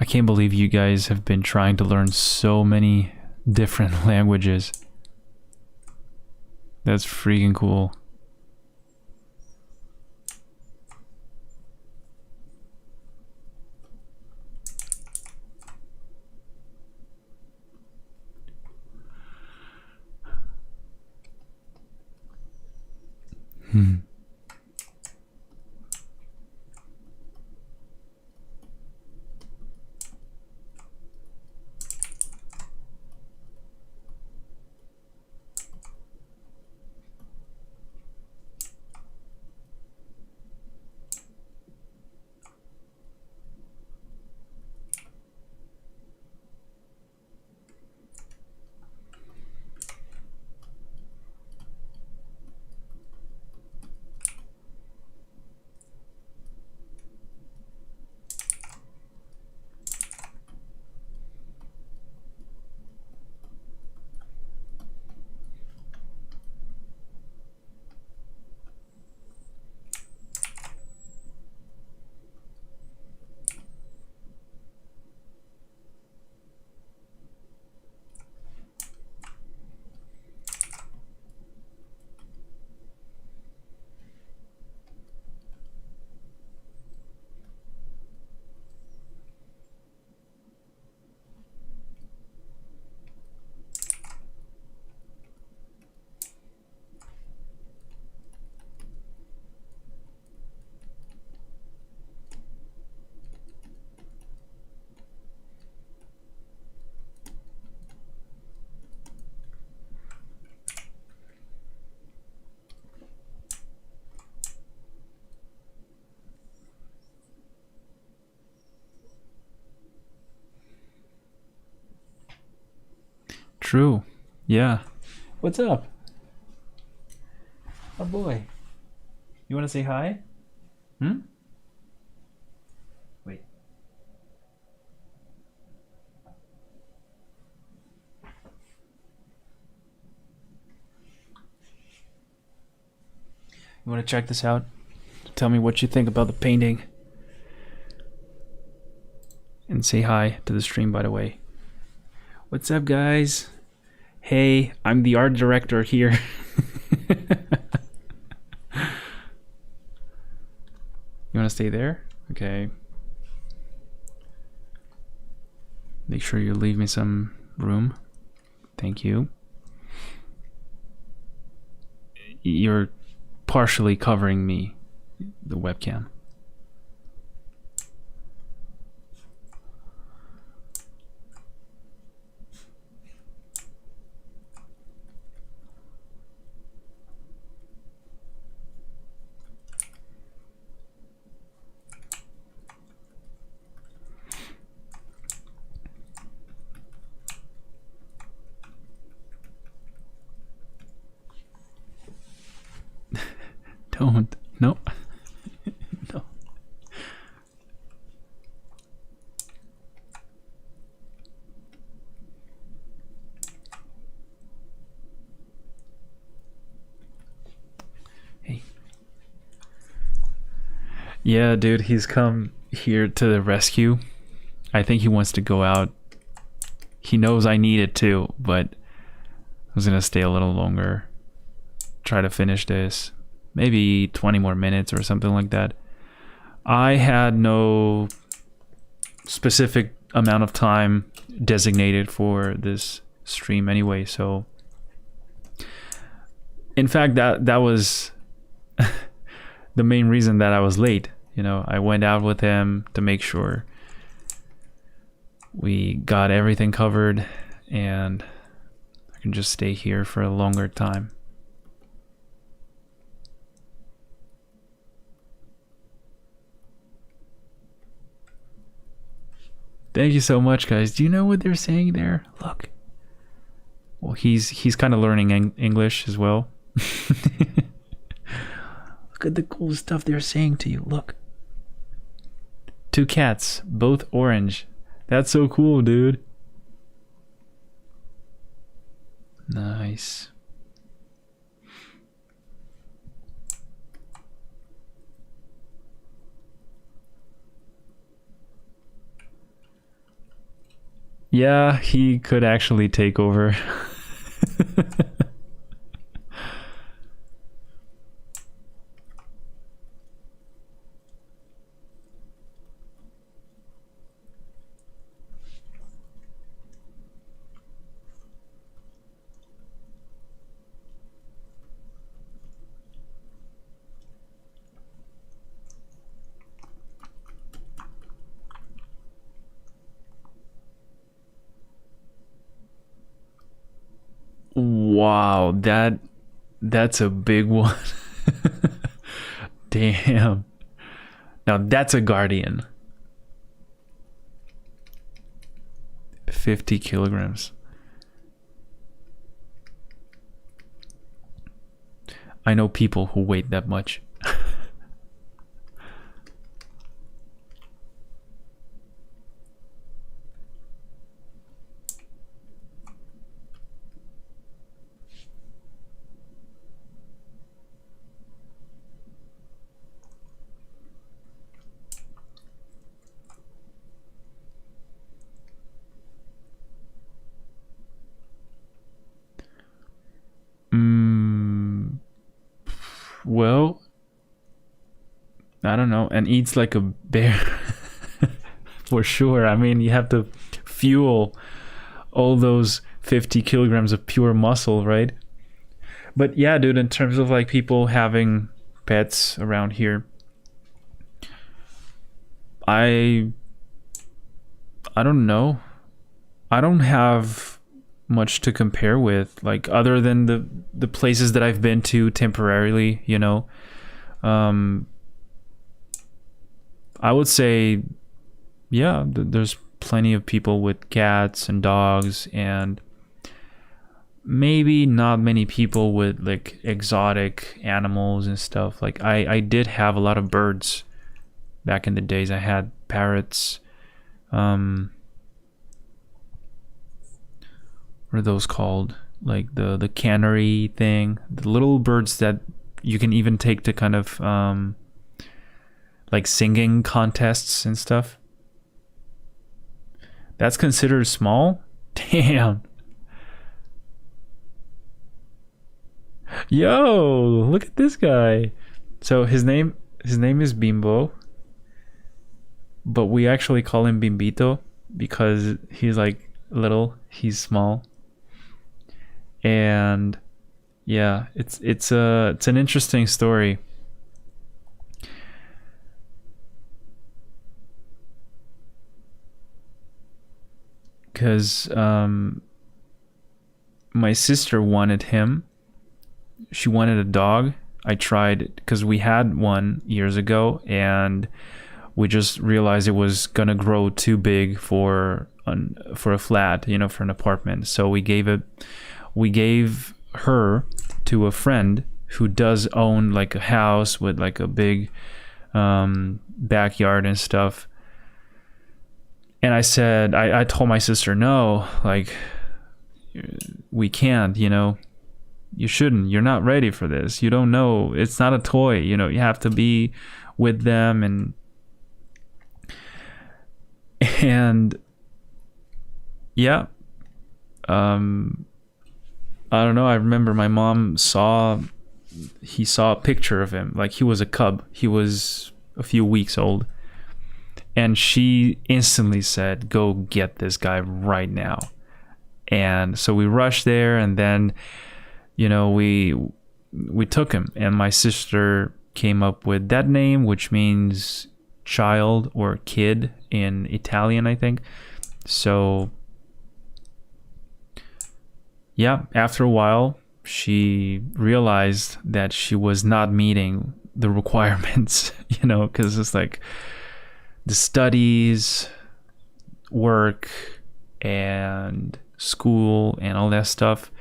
I can't believe you guys have been trying to learn so many different languages. That's freaking cool. True. Yeah. What's up? Oh boy. You want to say hi? Hmm? Wait. You want to check this out? Tell me what you think about the painting. And say hi to the stream, by the way. What's up, guys? Hey, I'm the art director here. You want to stay there? Okay. Make sure you leave me some room. Thank you. You're partially covering me, the webcam. Don't. No. No. Hey. Yeah, dude, he's come here to the rescue. I think he wants to go out. He knows I need it too, but I was gonna stay a little longer. Try to finish this. Maybe 20 more minutes or something like that. I had no specific amount of time designated for this stream anyway, so in fact that was the main reason that I was late. You know, I went out with him to make sure we got everything covered and I can just stay here for a longer time. Thank you so much, guys. Do you know what they're saying there? Look. Well, he's kind of learning English as well. Look at the cool stuff they're saying to you. Look. 2 cats, both orange. That's so cool, dude. Nice. Yeah, he could actually take over. Wow, that's a big one. Damn. Now that's a guardian. 50 kilograms. I know people who weigh that much. Well, I don't know, and eats like a bear. For sure. I mean, you have to fuel all those 50 kilograms of pure muscle, right? But yeah, dude, in terms of like people having pets around here, I don't know. I don't have much to compare with, like, other than the places that I've been to temporarily, you know. I would say, yeah, there's plenty of people with cats and dogs, and maybe not many people with like exotic animals and stuff. Like I did have a lot of birds back in the days. I had parrots. What are those called? Like the canary thing, the little birds that you can even take to kind of like singing contests and stuff. That's considered small? Damn. Yo, look at this guy. So his name is Bimbo, but we actually call him Bimbito because he's like little, he's small. And yeah, it's an interesting story. Because my sister wanted him. She wanted a dog. I tried, because we had one years ago, and we just realized it was gonna grow too big for a flat, you know, for an apartment. So we gave her to a friend who does own like a house with like a big backyard and stuff. And I said, I told my sister, no, like, we can't, you know, you shouldn't, you're not ready for this. You don't know, it's not a toy, you know, you have to be with them. And yeah, I don't know. I remember my mom saw a picture of him, like he was a cub. He was a few weeks old. And she instantly said, go get this guy right now. And so we rushed there, and then, you know, we took him. And my sister came up with that name, which means child or kid in Italian, I think. So yeah, after a while, she realized that she was not meeting the requirements, you know, because it's like the studies, work, and school, and all that stuff.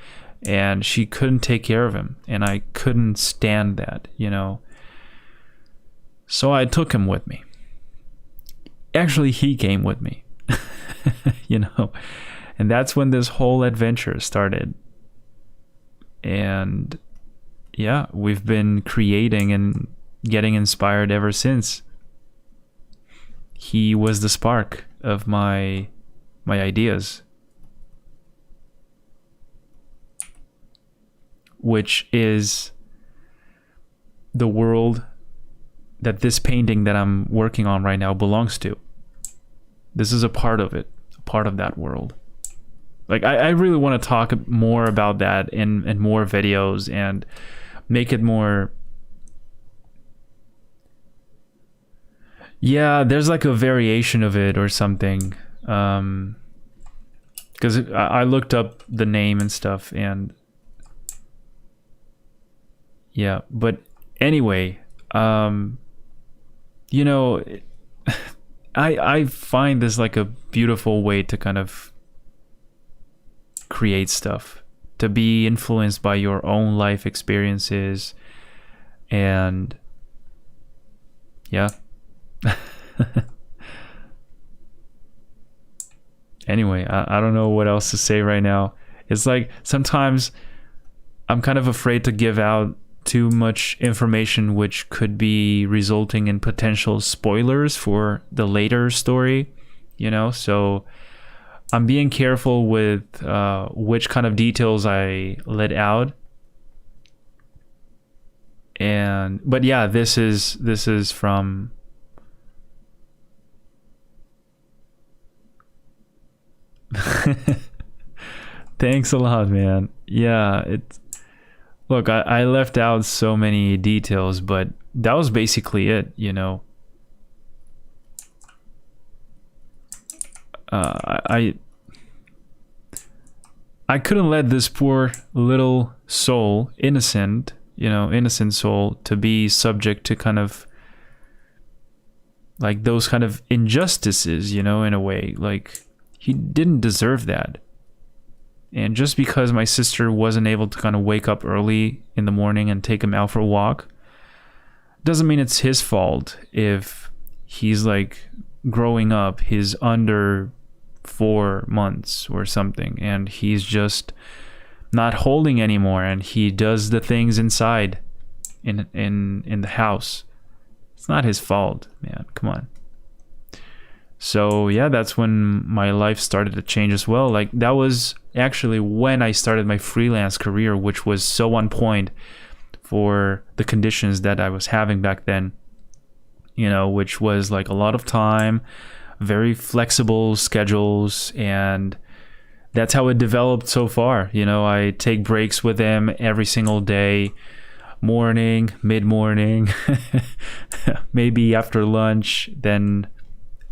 And she couldn't take care of him. And I couldn't stand that, you know. So I took him with me. Actually, he came with me, you know. And that's when this whole adventure started. And yeah, we've been creating and getting inspired ever since. He was the spark of my ideas, which is the world that this painting that I'm working on right now belongs to. This is a part of it, a part of that world. Like, I really want to talk more about that in more videos and make it more... Yeah, there's like a variation of it or something. Because I looked up the name and stuff, and... Yeah, but anyway, you know, I find this like a beautiful way to kind of create stuff, to be influenced by your own life experiences, and yeah. Anyway, I don't know what else to say right now. It's like sometimes I'm kind of afraid to give out too much information, which could be resulting in potential spoilers for the later story, you know? So I'm being careful with which kind of details I let out. But yeah, this is from... Thanks a lot, man. Yeah, it's... Look, I left out so many details, but that was basically it, you know. I couldn't let this poor little soul, innocent soul, to be subject to kind of like those kind of injustices, you know, in a way. Like, he didn't deserve that. And just because my sister wasn't able to kind of wake up early in the morning and take him out for a walk, doesn't mean it's his fault if he's like growing up, he's under 4 months or something, and he's just not holding anymore, and he does the things inside in the house. It's not his fault, man. Come on. So yeah, that's when my life started to change as well. Like, that was actually when I started my freelance career, which was so on point for the conditions that I was having back then, you know, which was like a lot of time, very flexible schedules, and that's how it developed so far. You know, I take breaks with him every single day, morning, mid-morning, maybe after lunch, then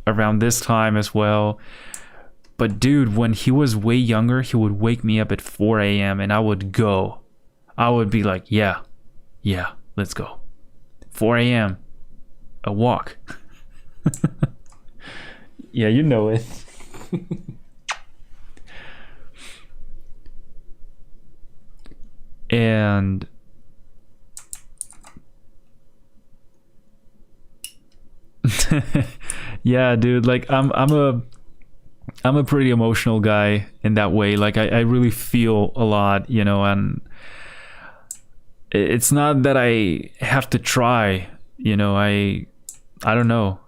around this time as well. But dude, when he was way younger, he would wake me up at 4 a.m. and I would be like, yeah, let's go. 4 a.m. a walk. Yeah, you know it. And yeah, dude, like I'm a pretty emotional guy in that way. Like I really feel a lot, you know, and it's not that I have to try, you know, I don't know.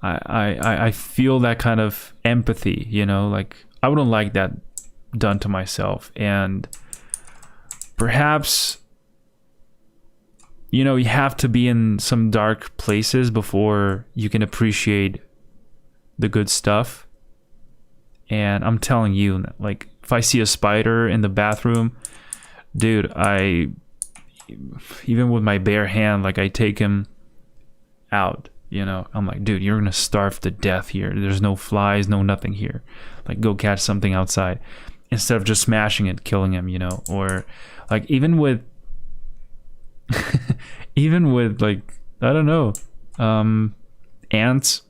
I feel that kind of empathy, you know, like I wouldn't like that done to myself. And perhaps, you know, you have to be in some dark places before you can appreciate the good stuff. And I'm telling you, like, if I see a spider in the bathroom, dude, even with my bare hand, like, I take him out, you know. I'm like, dude, you're gonna starve to death here. There's no flies, no nothing here. Like, go catch something outside instead of just smashing it, killing him, you know. Or like, even with like, I don't know, ants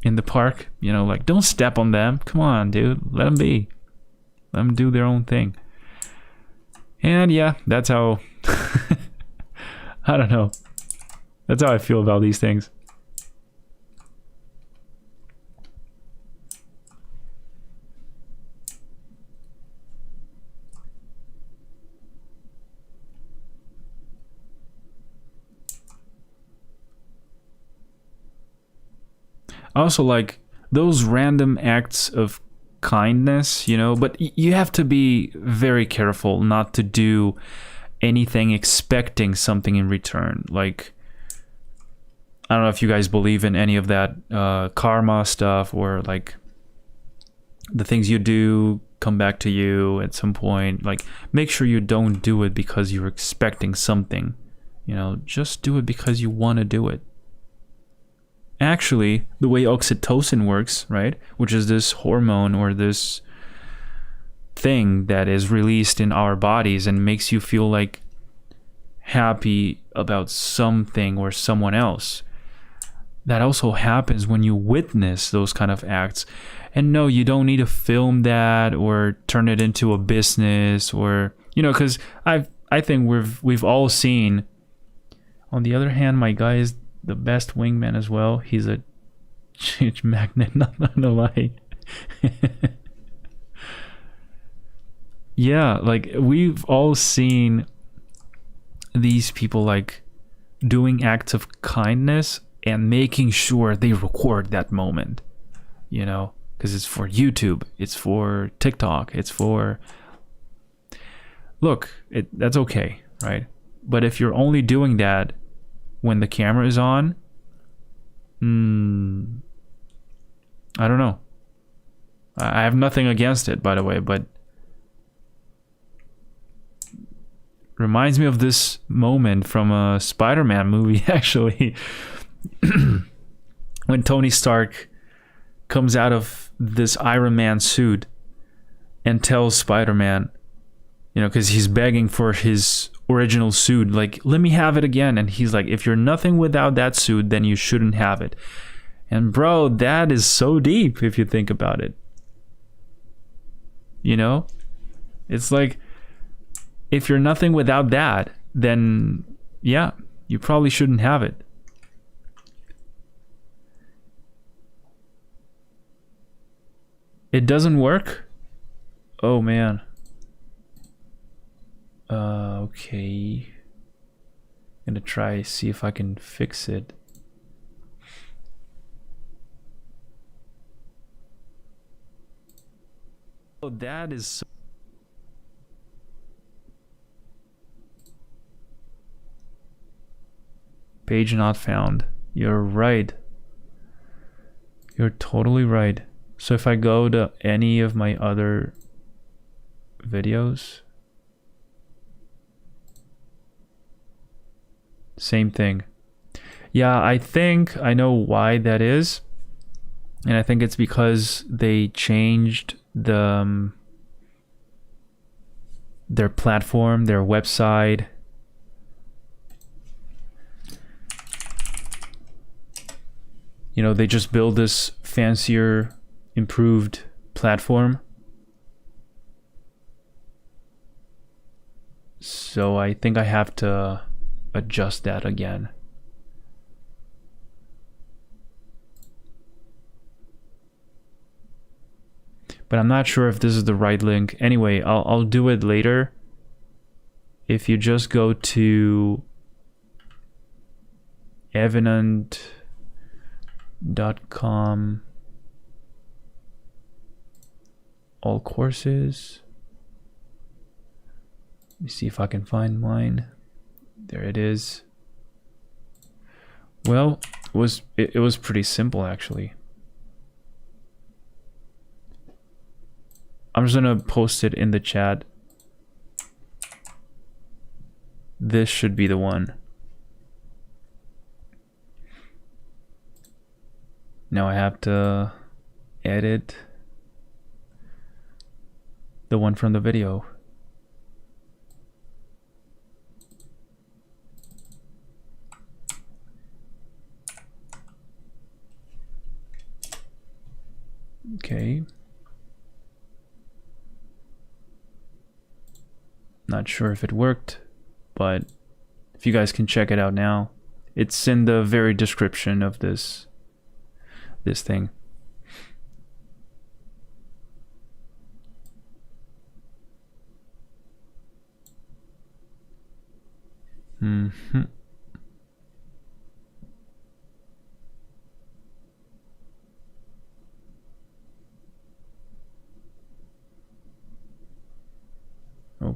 in the park, you know, like, don't step on them. Come on, dude, let them be. Let them do their own thing. And yeah, that's how I don't know. That's how I feel about these things. Also, like, those random acts of kindness, you know, but you have to be very careful not to do anything expecting something in return. Like, I don't know if you guys believe in any of that karma stuff, or like the things you do come back to you at some point. Like, make sure you don't do it because you're expecting something, you know, just do it because you want to do it. Actually, the way oxytocin works, right, which is this hormone or this thing that is released in our bodies and makes you feel like happy about something or someone else, that also happens when you witness those kind of acts. And no, you don't need to film that or turn it into a business, or, you know, because I think we've all seen. On the other hand, my guy is the best wingman as well. He's a change magnet, not gonna lie. Yeah, like we've all seen these people like doing acts of kindness and making sure they record that moment, you know, because it's for YouTube, it's for TikTok, it's for, look, that's okay, right? But if you're only doing that when the camera is on, I don't know. I have nothing against it, by the way, but reminds me of this moment from a Spider-Man movie, actually. When Tony Stark comes out of this Iron Man suit and tells Spider-Man, you know, because he's begging for his original suit, like, let me have it again. And he's like, if you're nothing without that suit, then you shouldn't have it. And bro, that is so deep if you think about it. You know, it's like, if you're nothing without that, then yeah, you probably shouldn't have it. It doesn't work? Oh man. Okay. I'm gonna try see if I can fix it. Oh, that is so page not found. You're right. You're totally right. So if I go to any of my other videos, same thing. Yeah, I think I know why that is. And I think it's because they changed the their platform, their website. You know, they just build this fancier, improved platform. So I think I have to adjust that again. But I'm not sure if this is the right link. Anyway, I'll do it later. If you just go to Revenant.com, all courses. Let me see if I can find mine. There it is. Well, it was pretty simple actually. I'm just gonna post it in the chat. This should be the one. Now I have to edit the one from the video. Okay. Not sure if it worked, but if you guys can check it out now, it's in the very description of this thing.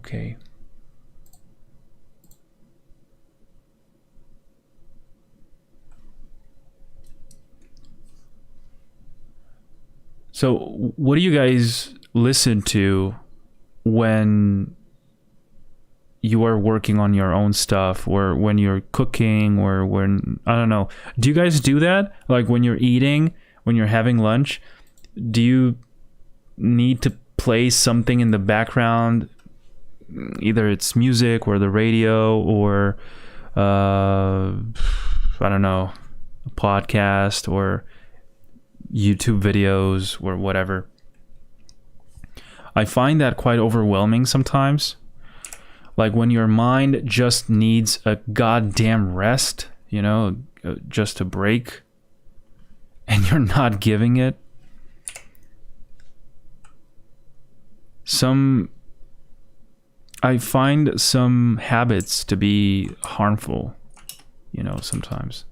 Okay. So, what do you guys listen to when you are working on your own stuff, or when you're cooking, or when, I don't know, do you guys do that? Like when you're eating, when you're having lunch, do you need to play something in the background? Either it's music or the radio, or I don't know, a podcast or YouTube videos or whatever. I find that quite overwhelming sometimes. Like when your mind just needs a goddamn rest, you know, just a break, and you're not giving it. I find some habits to be harmful, you know, sometimes.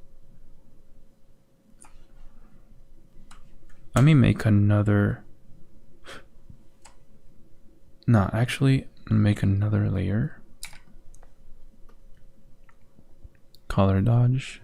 Let me make another. No, actually, make another layer. Color dodge.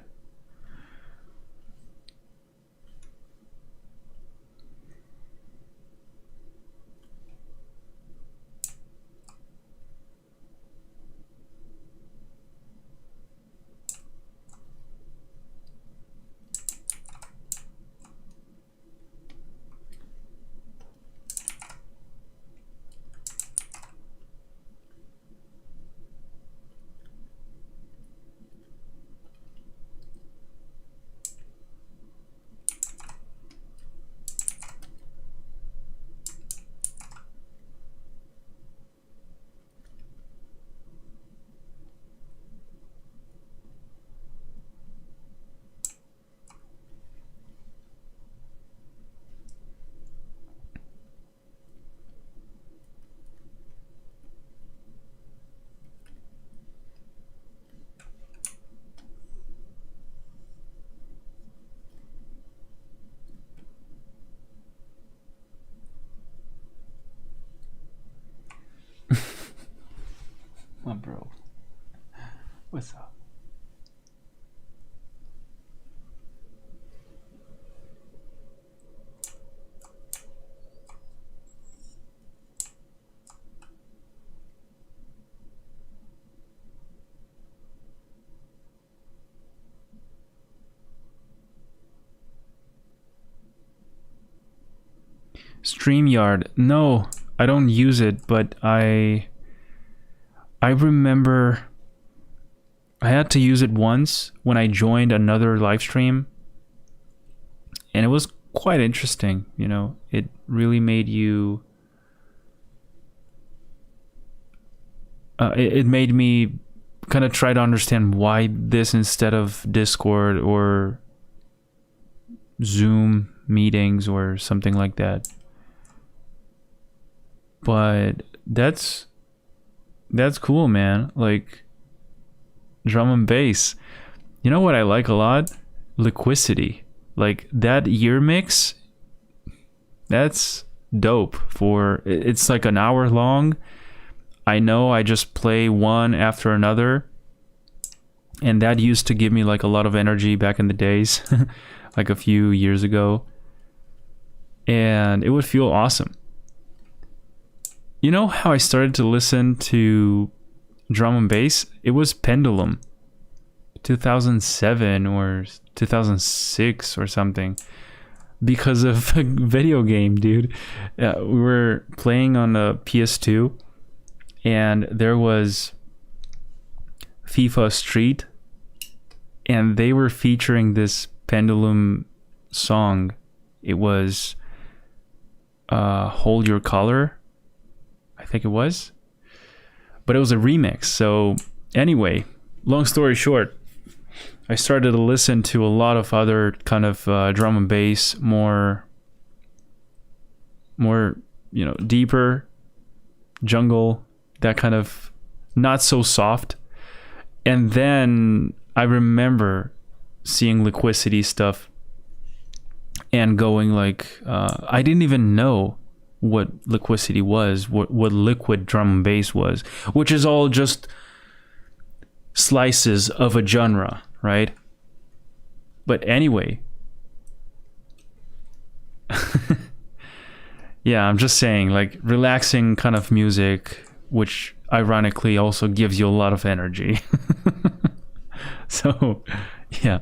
Oh, bro. What's up? StreamYard. No, I don't use it, but I remember I had to use it once when I joined another live stream, and it was quite interesting, you know. It really made you it made me kind of try to understand why this instead of Discord or Zoom meetings or something like that. But that's cool, man. Like drum and bass. You know what I like a lot? Liquicity. Like that year mix, that's dope. For it's like an hour long. I know I just play one after another, and that used to give me like a lot of energy back in the days, like a few years ago, and it would feel awesome. You know how I started to listen to drum and bass? It was Pendulum, 2007 or 2006 or something, because of a video game, dude. We were playing on a PS2, and there was FIFA Street, and they were featuring this Pendulum song. It was Hold Your Color, I think it was, but it was a remix. So anyway, long story short, I started to listen to a lot of other kind of drum and bass, more, you know, deeper jungle, that kind of not so soft. And then I remember seeing Liquicity stuff and going like, I didn't even know what liquidity was, what liquid drum and bass was, which is all just slices of a genre, right? But anyway, yeah, I'm just saying, like, relaxing kind of music, which ironically also gives you a lot of energy. So, yeah,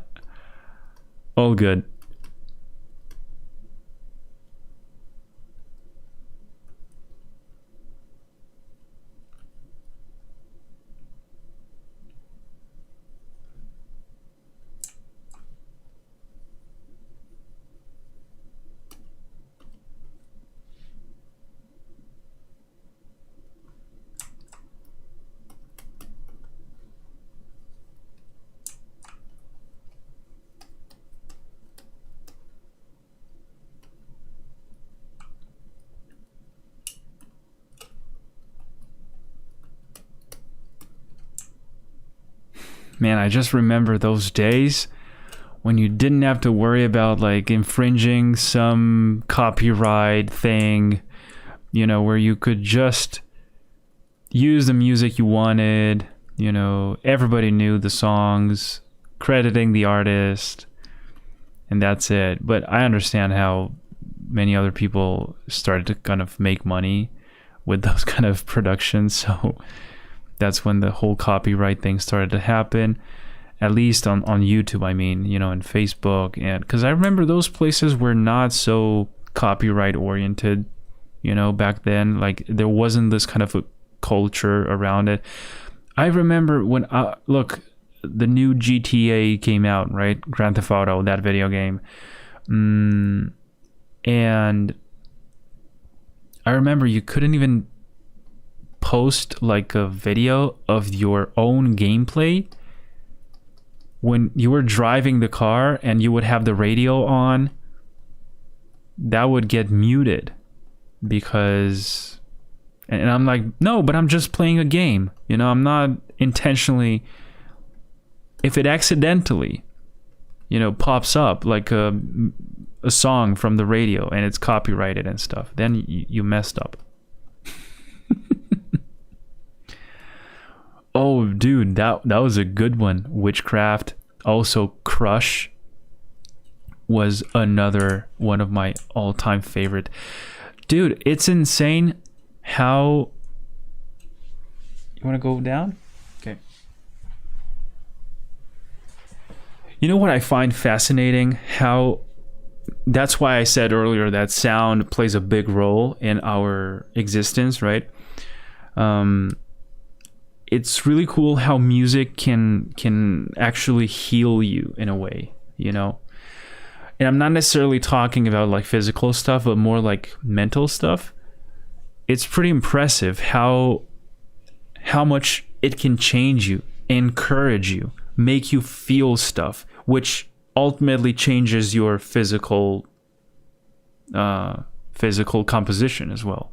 all good. Man, I just remember those days when you didn't have to worry about like infringing some copyright thing, you know, where you could just use the music you wanted, you know, everybody knew the songs, crediting the artist, and that's it. But I understand how many other people started to kind of make money with those kind of productions, so that's when the whole copyright thing started to happen, at least on YouTube, I mean, you know, and Facebook. And because I remember those places were not so copyright oriented, you know, back then. Like, there wasn't this kind of a culture around it. I remember when, look, the new GTA came out, right? Grand Theft Auto, that video game. And I remember you couldn't even post like a video of your own gameplay when you were driving the car and you would have the radio on. That would get muted because, and I'm like, no, but I'm just playing a game, you know, I'm not intentionally. If it accidentally, you know, pops up like a song from the radio and it's copyrighted and stuff, then you messed up. Oh, dude, that was a good one. Witchcraft. Also, Crush was another one of my all-time favorite. Dude, it's insane how... You want to go down? Okay. You know what I find fascinating? How... That's why I said earlier that sound plays a big role in our existence, right? It's really cool how music can actually heal you in a way, you know? And I'm not necessarily talking about like physical stuff, but more like mental stuff. It's pretty impressive how much it can change you, encourage you, make you feel stuff, which ultimately changes your physical composition as well.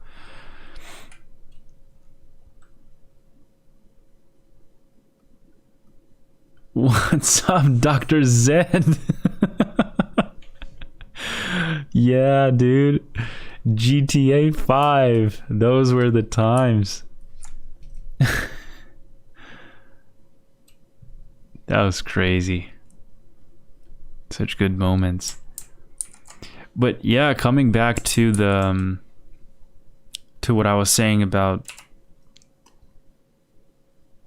What's up, Dr. Zed? Yeah, dude. GTA 5. Those were the times. That was crazy. Such good moments. But yeah, coming back to the to what I was saying about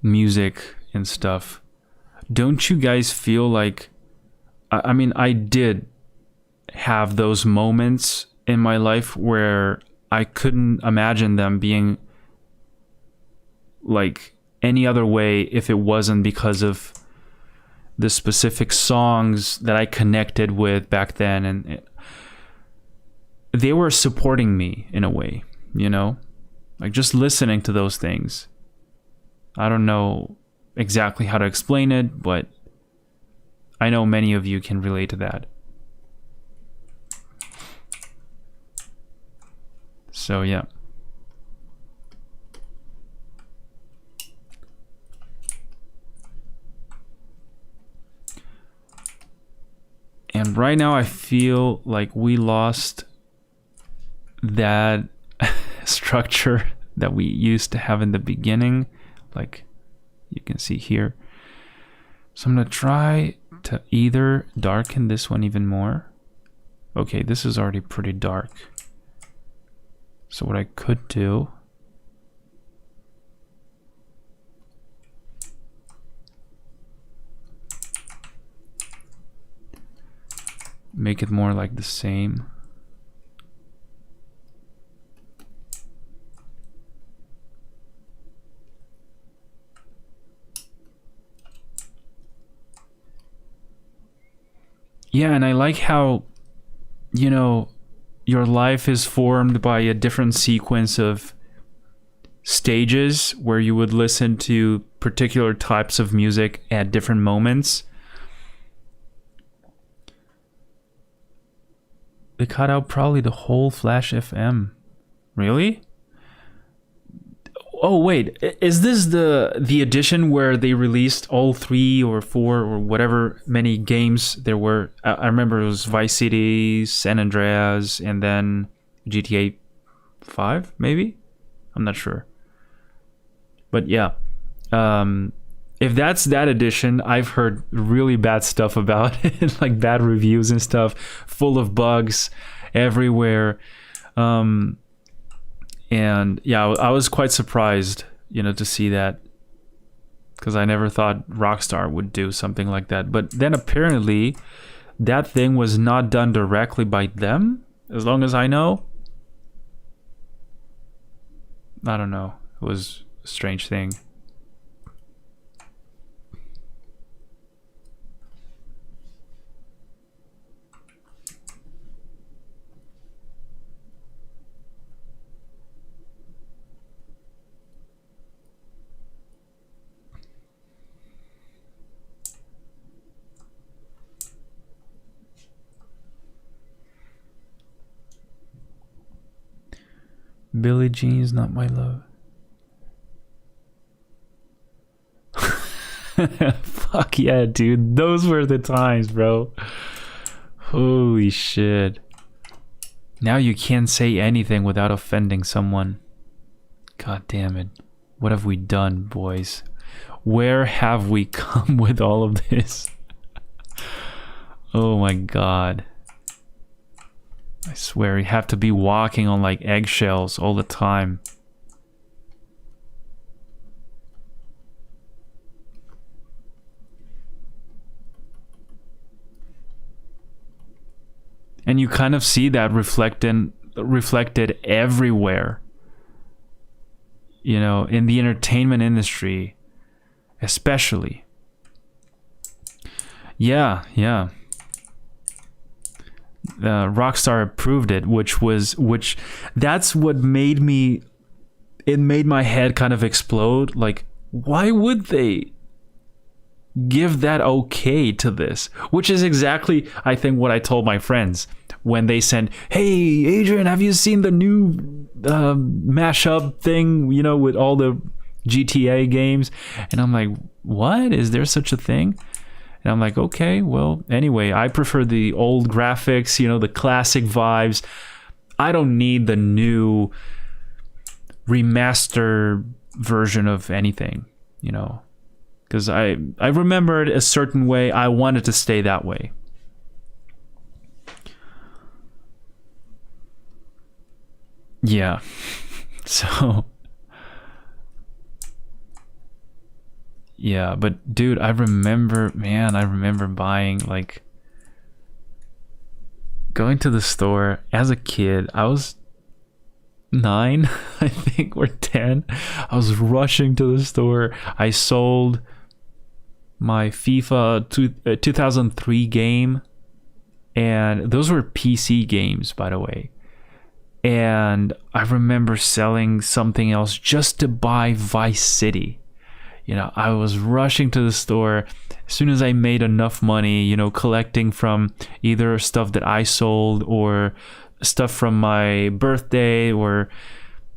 music and stuff. Don't you guys feel like, I mean, I did have those moments in my life where I couldn't imagine them being like any other way if it wasn't because of the specific songs that I connected with back then, and they were supporting me in a way, you know, like just listening to those things. I don't know exactly how to explain it, but I know many of you can relate to that. So yeah. And right now I feel like we lost that structure that we used to have in the beginning, like you can see here. So I'm gonna try to either darken this one even more. Okay, this is already pretty dark. So what I could do, make it more like the same. Yeah, and I like how, you know, your life is formed by a different sequence of stages where you would listen to particular types of music at different moments. They cut out probably the whole Flash FM. Really? Oh wait, is this the edition where they released all 3 or 4 or whatever many games there were? I remember it was Vice City, San Andreas, and then GTA 5, maybe? I'm not sure. But yeah, if that's that edition, I've heard really bad stuff about it, like bad reviews and stuff, full of bugs everywhere. And yeah, I was quite surprised, you know, to see that, because I never thought Rockstar would do something like that. But then apparently that thing was not done directly by them, as long as I know. I don't know. It was a strange thing. Billie Jean's Not My Love. Fuck yeah, dude. Those were the times, bro. Holy shit. Now you can't say anything without offending someone. God damn it. What have we done, boys? Where have we come with all of this? Oh my god. I swear, you have to be walking on like eggshells all the time. And you kind of see that reflected everywhere. You know, in the entertainment industry, especially. Yeah. Rockstar approved it, which that's what made my head kind of explode. Like, why would they give that okay to this? Which is exactly, I think, what I told my friends when they said, hey Adrian, have you seen the new mashup thing, you know, with all the GTA games? And I'm like, what? Is there such a thing? And I'm like, okay, well, anyway, I prefer the old graphics, you know, the classic vibes. I don't need the new remaster version of anything, you know, because I remember it a certain way. I wanted to stay that way. Yeah. So... yeah, but dude, I remember buying, like, going to the store as a kid. I was 9, I think, or 10. I was rushing to the store. I sold my FIFA 2003 game, and those were PC games, by the way. And I remember selling something else just to buy Vice City. You know, I was rushing to the store as soon as I made enough money, you know, collecting from either stuff that I sold or stuff from my birthday, or,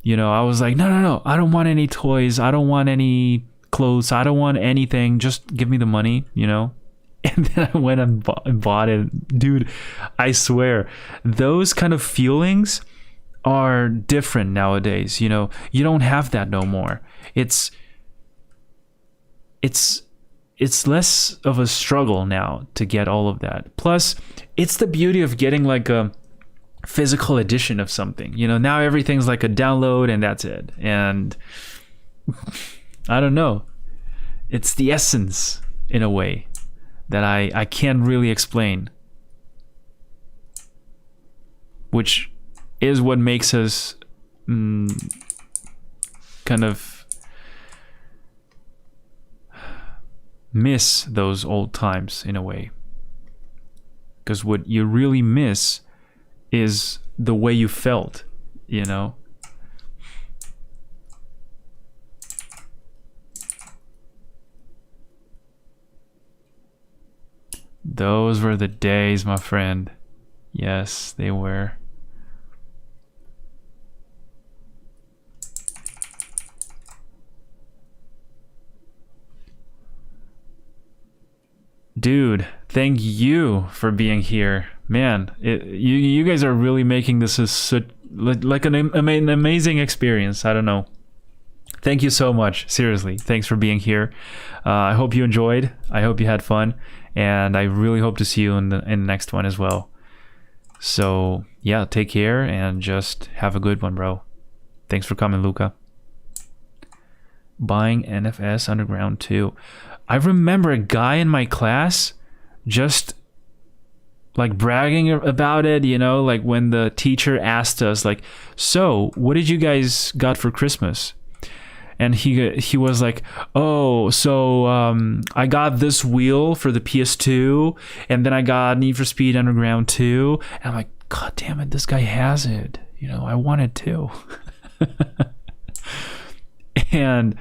you know, I was like, no, I don't want any toys. I don't want any clothes. I don't want anything. Just give me the money, you know? And then I went and bought it. Dude, I swear, those kind of feelings are different nowadays. You know, you don't have that no more. It's less of a struggle now to get all of that. Plus, it's the beauty of getting like a physical edition of something. You know, now everything's like a download and that's it. And I don't know. It's the essence in a way that I can't really explain. Which is what makes us kind of miss those old times in a way. Because what you really miss is the way you felt, you know? Those were the days, my friend. Yes, they were. Dude, thank you for being here. Man, you guys are really making this like an amazing experience. I don't know. Thank you so much. Seriously, thanks for being here. I hope you enjoyed. I hope you had fun. And I really hope to see you in the next one as well. So, yeah, take care and just have a good one, bro. Thanks for coming, Luca. Buying NFS Underground 2. I remember a guy in my class just like bragging about it, you know, like when the teacher asked us like, so what did you guys got for Christmas? And he was like, oh, so I got this wheel for the PS2, and then I got Need for Speed Underground 2. And I'm like, God damn it, this guy has it. You know, I want it too. And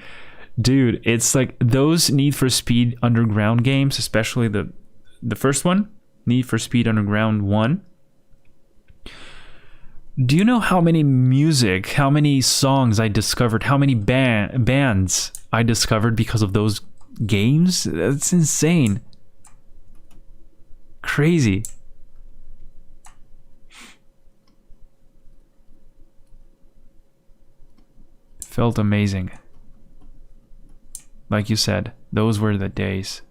dude, it's like those Need for Speed Underground games, especially the first one, Need for Speed Underground 1. Do you know how many songs I discovered, how many bands I discovered because of those games? That's insane. Crazy. Felt amazing. Like you said, those were the days.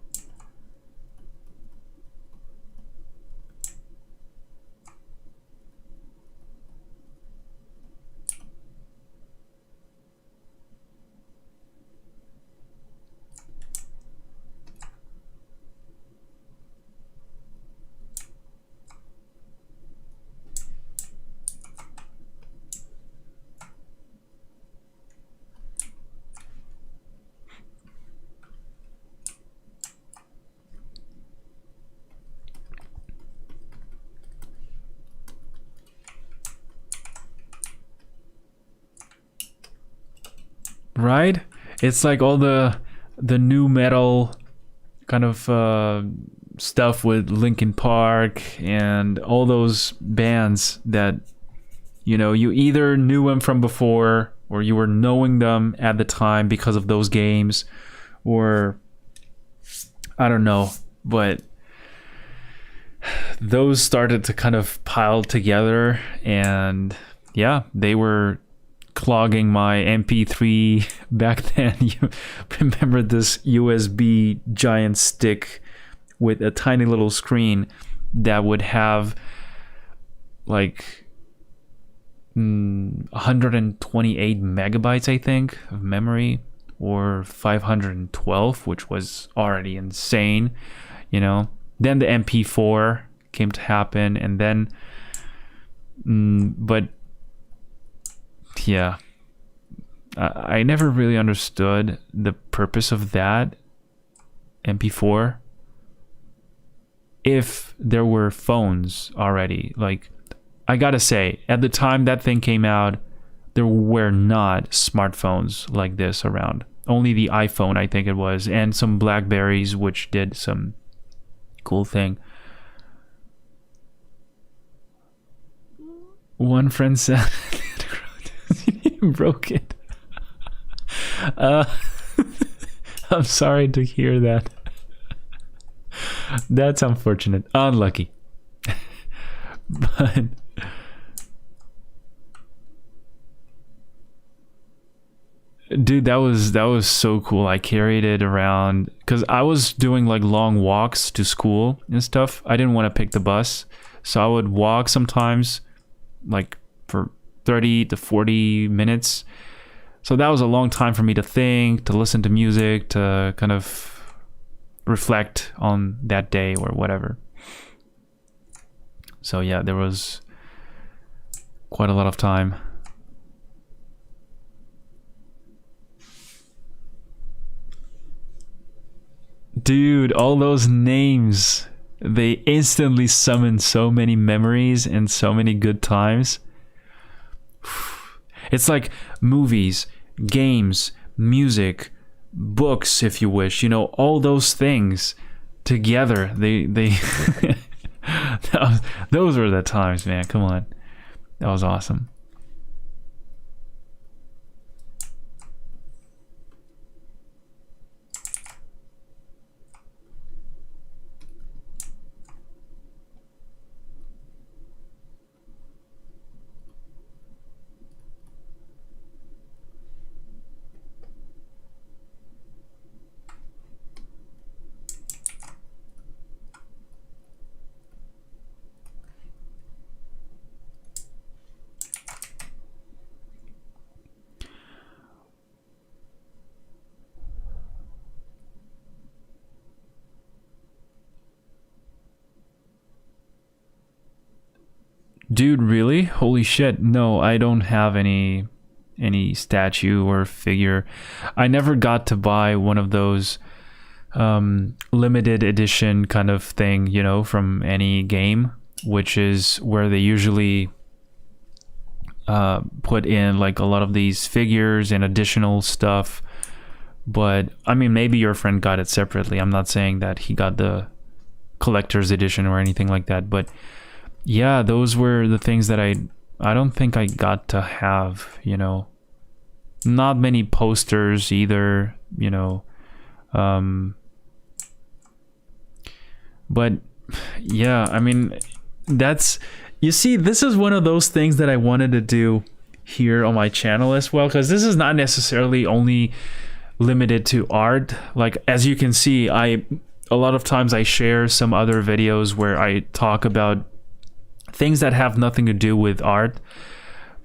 Right? It's like all the new metal kind of stuff with Linkin Park and all those bands that, you know, you either knew them from before or you were knowing them at the time because of those games, or I don't know, but those started to kind of pile together, and yeah, they were clogging my MP3 back then. You remember this USB giant stick with a tiny little screen that would have like 128 megabytes, I think, of memory, or 512, which was already insane, you know. Then the MP4 came to happen, and then but yeah, I never really understood the purpose of that MP4 if there were phones already. Like, I gotta say, at the time that thing came out, there were not smartphones like this around. Only the iPhone, I think it was, and some Blackberries, which did some cool thing. One friend said broke it. I'm sorry to hear that. That's unfortunate. Unlucky. But Dude, that was so cool. I carried it around because I was doing like long walks to school and stuff. I didn't want to pick the bus, so I would walk sometimes, like for 30 to 40 minutes. So that was a long time for me to think, to listen to music, to kind of reflect on that day or whatever. So yeah, there was quite a lot of time. Dude, all those names, they instantly summon so many memories and so many good times. It's like movies, games, music, books, if you wish, you know, all those things together. They those were the times, man. Come on. That was awesome. Dude, really? Holy shit. No, I don't have any statue or figure. I never got to buy one of those limited edition kind of thing, you know, from any game, which is where they usually put in like a lot of these figures and additional stuff. But I mean, maybe your friend got it separately. I'm not saying that he got the collector's edition or anything like that, but yeah, those were the things that I don't think I got to have, you know. Not many posters either, you know. But yeah, I mean, that's, you see, this is one of those things that I wanted to do here on my channel as well, because this is not necessarily only limited to art. Like, as you can see, a lot of times I share some other videos where I talk about things that have nothing to do with art,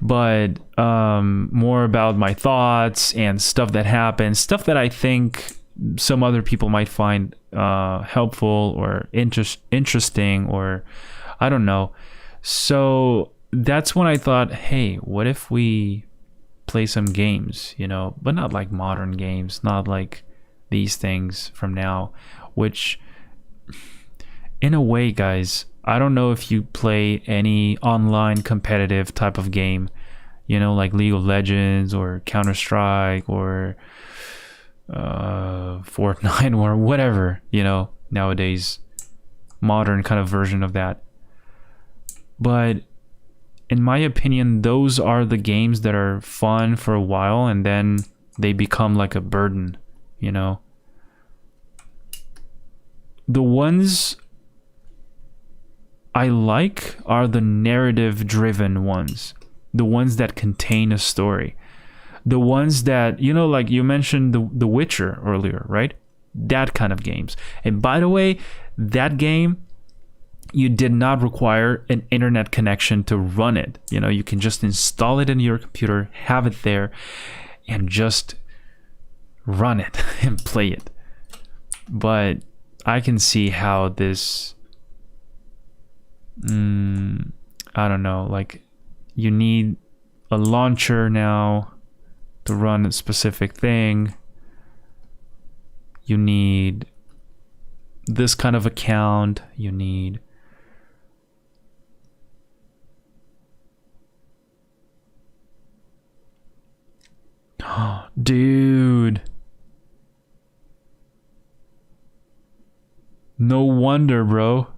but more about my thoughts and stuff that happens, stuff that I think some other people might find helpful or interesting, or I don't know. So that's when I thought, hey, what if we play some games, you know, but not like modern games, not like these things from now, which in a way, guys, I don't know if you play any online competitive type of game, you know, like League of Legends or Counter-Strike or Fortnite or whatever, you know, nowadays, modern kind of version of that. But in my opinion, those are the games that are fun for a while and then they become like a burden, you know. The ones I like are the narrative driven ones, the ones that contain a story, the ones that, you know, like you mentioned the Witcher earlier, right? That kind of games. And by the way, that game, you did not require an internet connection to run it. You know, you can just install it in your computer, have it there, and just run it and play it. But I can see how this, I don't know, like you need a launcher now to run a specific thing. You need this kind of account. You need dude, no wonder, bro.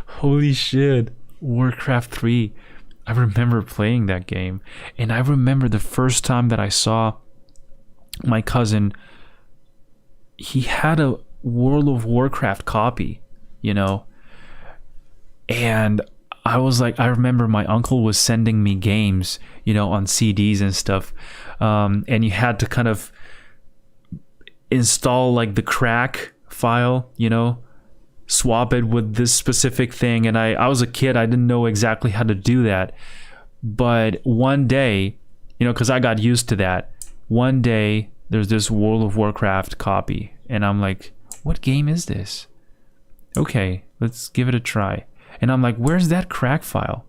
Holy shit. Warcraft 3. I remember playing that game, and I remember the first time that I saw my cousin, he had a World of Warcraft copy, you know, and I was like, I remember my uncle was sending me games, you know, on CDs and stuff. And you had to kind of install like the crack file, you know, swap it with this specific thing. And I was a kid, I didn't know exactly how to do that. But one day, you know, because I got used to that, one day there's this World of Warcraft copy. And I'm like, what game is this? Okay, let's give it a try. And I'm like, where's that crack file?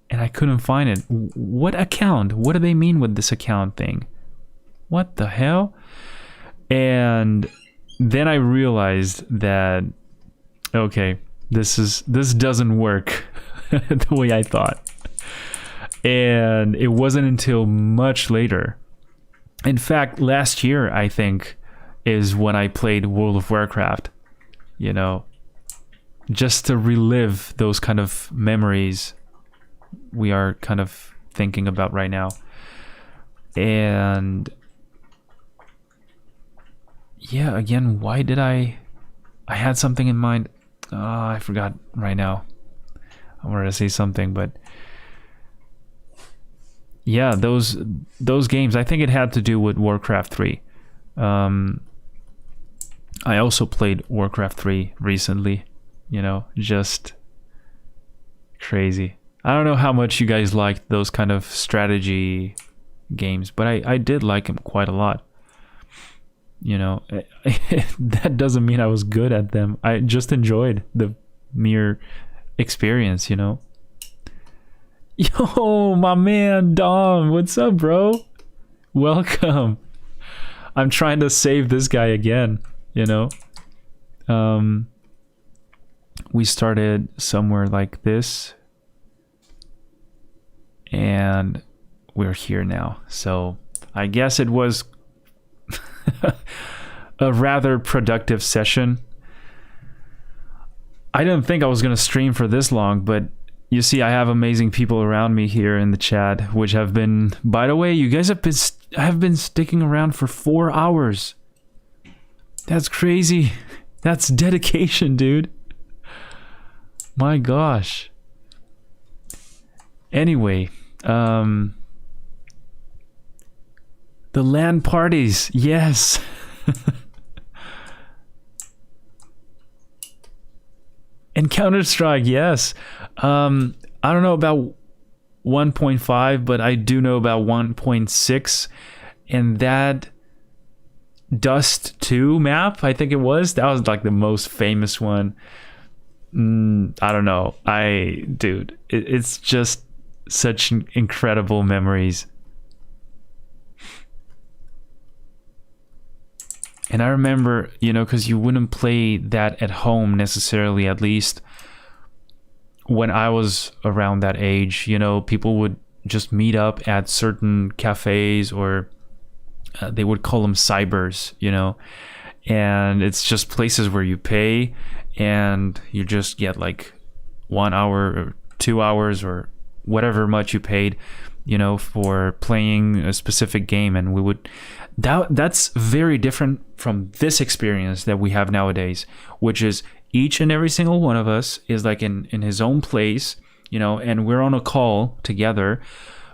And I couldn't find it. What account? What do they mean with this account thing? What the hell? And then I realized that, okay, this doesn't work the way I thought. And it wasn't until much later. In fact, last year, I think, is when I played World of Warcraft, you know, just to relive those kind of memories we are kind of thinking about right now. And yeah, again, why did I had something in mind. I forgot right now. I wanted to say something, but yeah, those games, I think it had to do with Warcraft 3. I also played Warcraft 3 recently, you know, just crazy. I don't know how much you guys liked those kind of strategy games, but I did like them quite a lot. You know, that doesn't mean I was good at them. I just enjoyed the mere experience, you know. Yo, my man Dom, what's up, bro? Welcome. I'm trying to save this guy again, you know. We started somewhere like this, and we're here now. So I guess it was a rather productive session. I didn't think I was going to stream for this long, but you see, I have amazing people around me here in the chat, which have been, by the way, you guys have been sticking around for 4 hours. That's crazy. That's dedication, dude. My gosh. Anyway, the LAN parties, yes. And Counter-Strike, yes. I don't know about 1.5, but I do know about 1.6. And that Dust 2 map, I think it was. That was like the most famous one. I don't know. Dude, it's just such incredible memories. And I remember, you know, because you wouldn't play that at home necessarily, at least when I was around that age. You know, people would just meet up at certain cafes, or they would call them cybers, you know, and it's just places where you pay and you just get like 1 hour or 2 hours or whatever much you paid, you know, for playing a specific game. And we would, that's very different from this experience that we have nowadays, which is each and every single one of us is like in his own place, you know, and we're on a call together.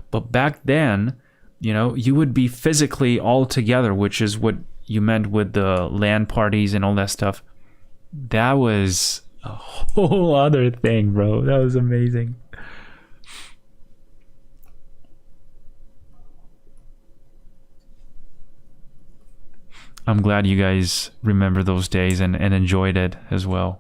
But back then, you know, you would be physically all together, which is what you meant with the LAN parties and all that stuff. That was a whole other thing, bro. That was amazing. I'm glad you guys remember those days and enjoyed it as well.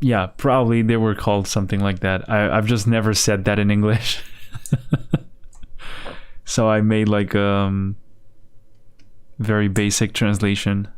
Yeah, probably they were called something like that. I've just never said that in English. So I made like very basic translation.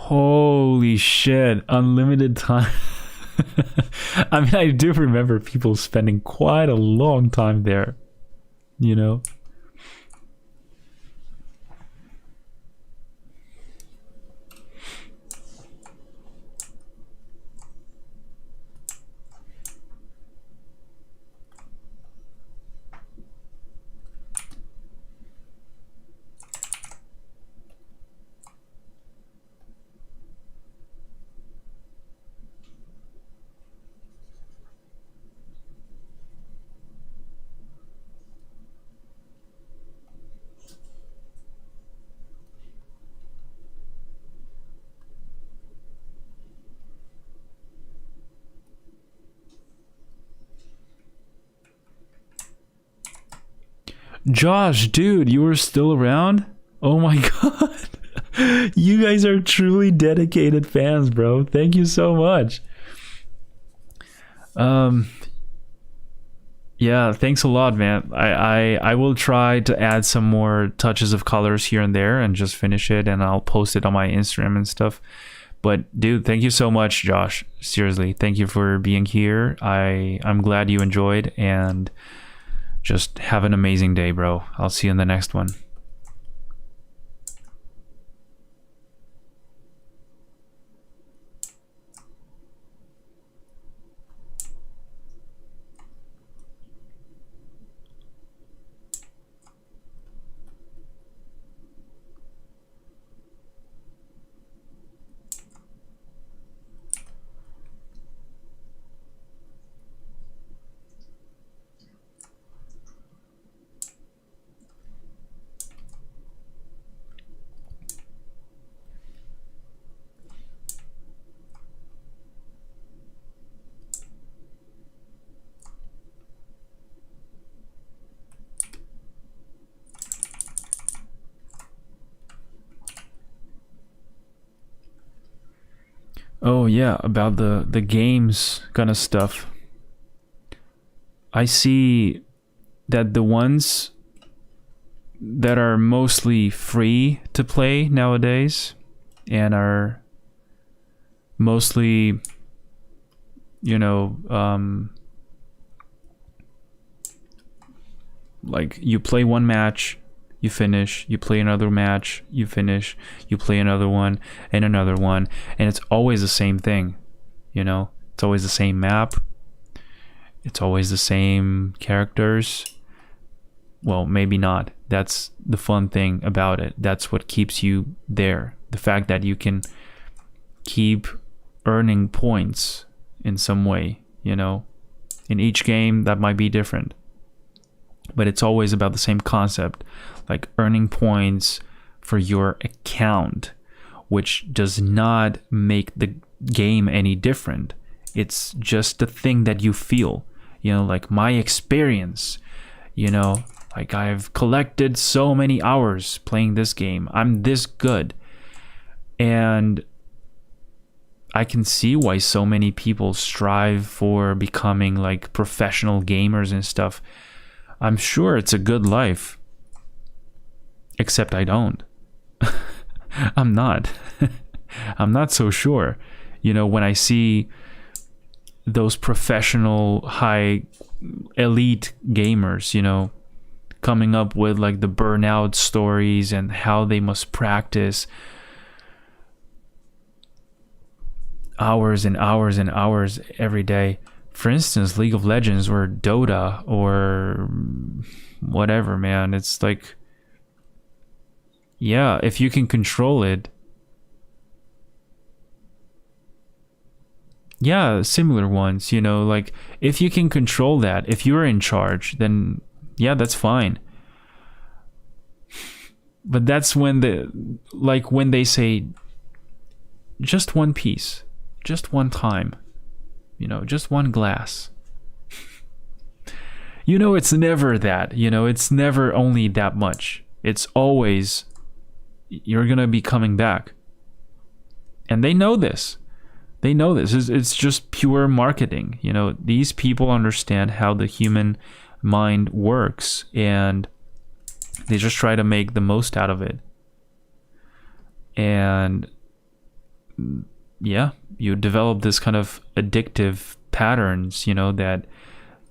Holy shit, unlimited time. I mean, I do remember people spending quite a long time there, you know? Josh, dude, you were still around? Oh my god. You guys are truly dedicated fans, bro. Thank you so much. Yeah, thanks a lot, man. I will try to add some more touches of colors here and there and just finish it, and I'll post it on my Instagram and stuff. But dude, thank you so much, Josh. Seriously, thank you for being here. I'm glad you enjoyed, and just have an amazing day, bro. I'll see you in the next one. Oh yeah, about the games kind of stuff. I see that the ones that are mostly free to play nowadays and are mostly, you know, like you play one match, you finish, you play another match, you finish, you play another one, and it's always the same thing, you know? It's always the same map, it's always the same characters. Well, maybe not. That's the fun thing about it. That's what keeps you there. The fact that you can keep earning points in some way, you know? In each game, that might be different. But it's always about the same concept, like earning points for your account, which does not make the game any different. It's just the thing that you feel, you know, like my experience, you know, like I've collected so many hours playing this game. I'm this good. And I can see why so many people strive for becoming like professional gamers and stuff. I'm sure it's a good life. Except I don't. I'm not. I'm not so sure. You know, when I see those professional, high, elite gamers, you know, coming up with like the burnout stories and how they must practice hours and hours and hours every day. For instance, League of Legends or Dota or whatever, man. It's like, yeah, if you can control it. Yeah, similar ones, you know, like if you can control that, if you're in charge, then yeah, that's fine. But that's when when they say just one piece, just one time, you know, just one glass. You know, it's never that, you know, it's never only that much. It's always, you're going to be coming back. And they know this. They know this. It's just pure marketing. You know, these people understand how the human mind works, and they just try to make the most out of it. And yeah, you develop this kind of addictive patterns, you know, that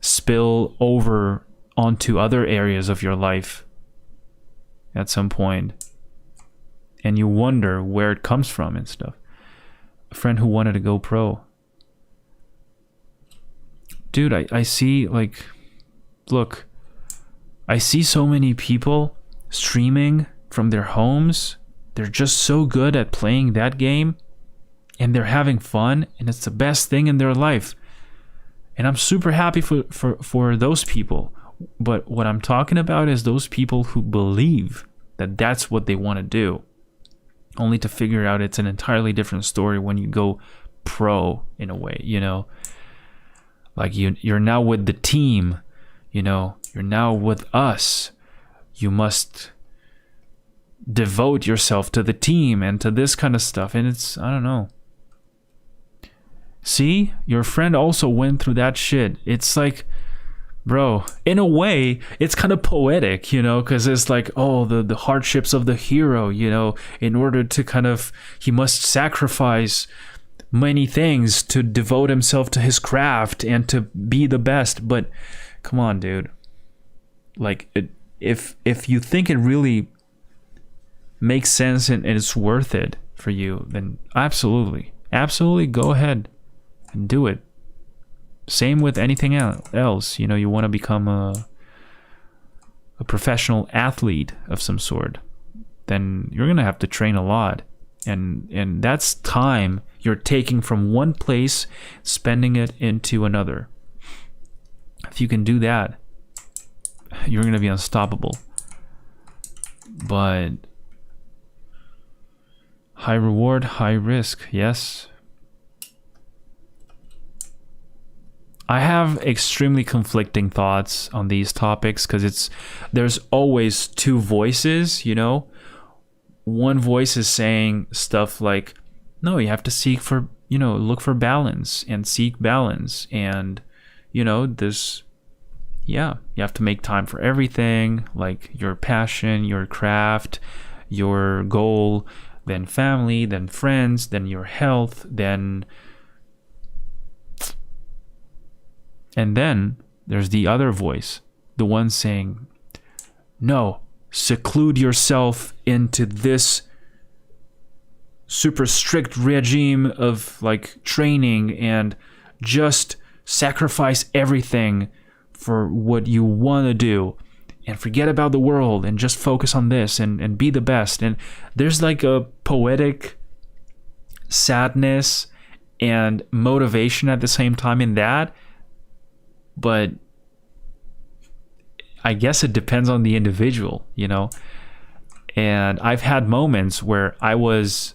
spill over onto other areas of your life at some point, and you wonder where it comes from and stuff. A friend who wanted to go pro. Dude, I see, like, look, I see so many people streaming from their homes. They're just so good at playing that game, and they're having fun, and it's the best thing in their life. And I'm super happy for those people. But what I'm talking about is those people who believe that that's what they want to do, only to figure out it's an entirely different story when you go pro, in a way, you know? Like, you're now with the team, you know? You're now with us. You must devote yourself to the team and to this kind of stuff. And it's, I don't know. See, your friend also went through that shit. It's like, bro, in a way, it's kind of poetic, you know, because it's like, oh, the hardships of the hero, you know, in order to kind of, he must sacrifice many things to devote himself to his craft and to be the best. But come on, dude. Like, if you think it really makes sense and it's worth it for you, then absolutely go ahead and do it. Same with anything else. You know, you want to become a professional athlete of some sort, then you're gonna have to train a lot, and that's time you're taking from one place, spending it into another. If you can do that, you're gonna be unstoppable. But high reward, high risk, yes. I have extremely conflicting thoughts on these topics because there's always two voices, you know. One voice is saying stuff like, no, you have to seek for, you know, look for balance and seek balance. And, you know, you have to make time for everything, like your passion, your craft, your goal, then family, then friends, then your health, and then there's the other voice, the one saying, no, seclude yourself into this super strict regime of like training and just sacrifice everything for what you want to do and forget about the world and just focus on this and be the best. And there's like a poetic sadness and motivation at the same time in that. But I guess it depends on the individual, you know? And I've had moments where I was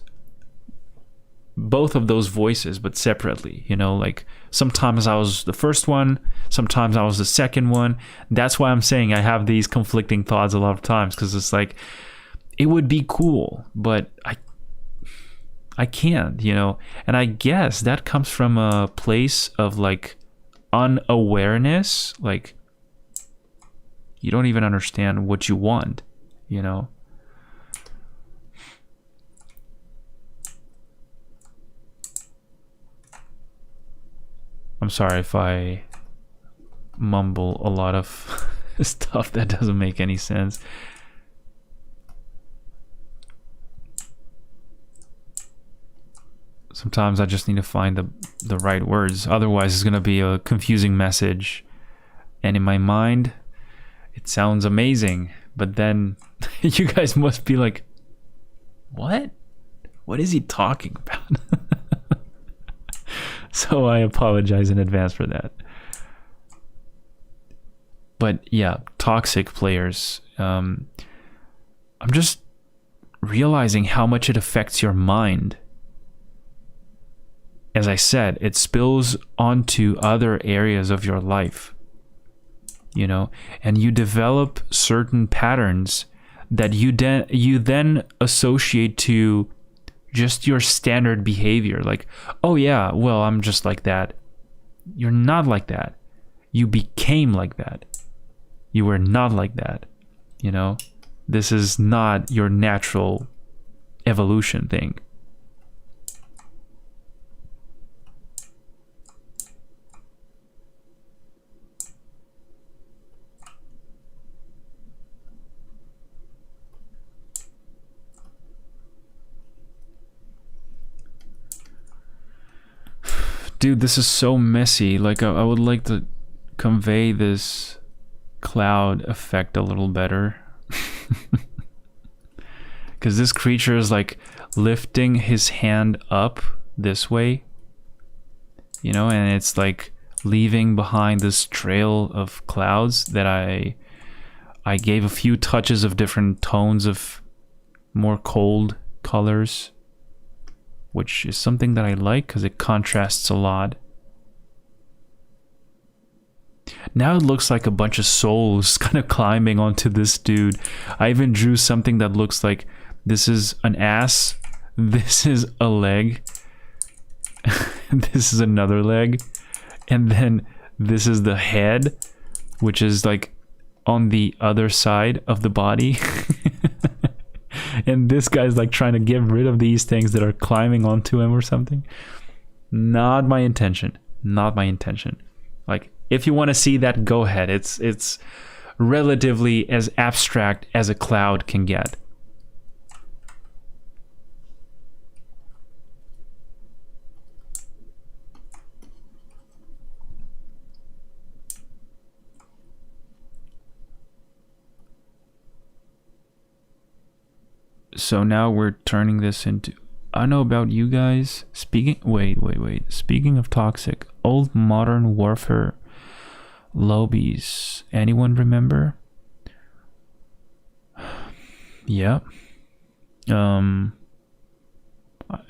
both of those voices, but separately, you know? Like, sometimes I was the first one, sometimes I was the second one. That's why I'm saying I have these conflicting thoughts a lot of times, because it's like, it would be cool, but I can't, you know? And I guess that comes from a place of, like, unawareness. Like, you don't even understand what you want, you know? I'm sorry if I mumble a lot of stuff that doesn't make any sense. Sometimes I just need to find the right words. Otherwise, it's going to be a confusing message. And in my mind, it sounds amazing. But then you guys must be like, what? What is he talking about? So I apologize in advance for that. But yeah, toxic players. I'm just realizing how much it affects your mind. As I said, it spills onto other areas of your life, you know, and you develop certain patterns that you then associate to just your standard behavior. Like, oh yeah, well, I'm just like that. You're not like that. You became like that. You were not like that, you know. This is not your natural evolution thing. Dude, this is so messy. Like, I would like to convey this cloud effect a little better. Because this creature is like lifting his hand up this way, you know, and it's like leaving behind this trail of clouds that I gave a few touches of different tones of more cold colors, which is something that I like because it contrasts a lot. Now it looks like a bunch of souls kind of climbing onto this dude. I even drew something that looks like this is an ass, this is a leg, this is another leg, and then this is the head, which is like on the other side of the body. And this guy's like trying to get rid of these things that are climbing onto him or something. Not my intention. Not my intention. Like, if you want to see that, go ahead. It's relatively as abstract as a cloud can get. So now we're turning this into, I don't know about you guys. Speaking of toxic, old Modern Warfare lobbies. Anyone remember? Yeah. It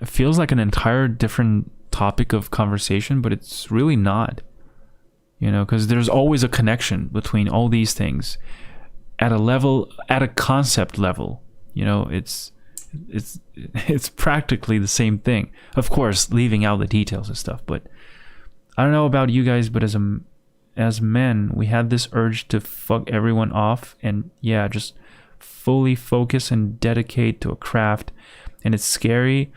feels like an entire different topic of conversation, but it's really not. You know, because there's always a connection between all these things at a level, at a concept level. You know, it's practically the same thing. Of course, leaving out the details and stuff, but I don't know about you guys, but as men, we had this urge to fuck everyone off and yeah, just fully focus and dedicate to a craft. And it's scary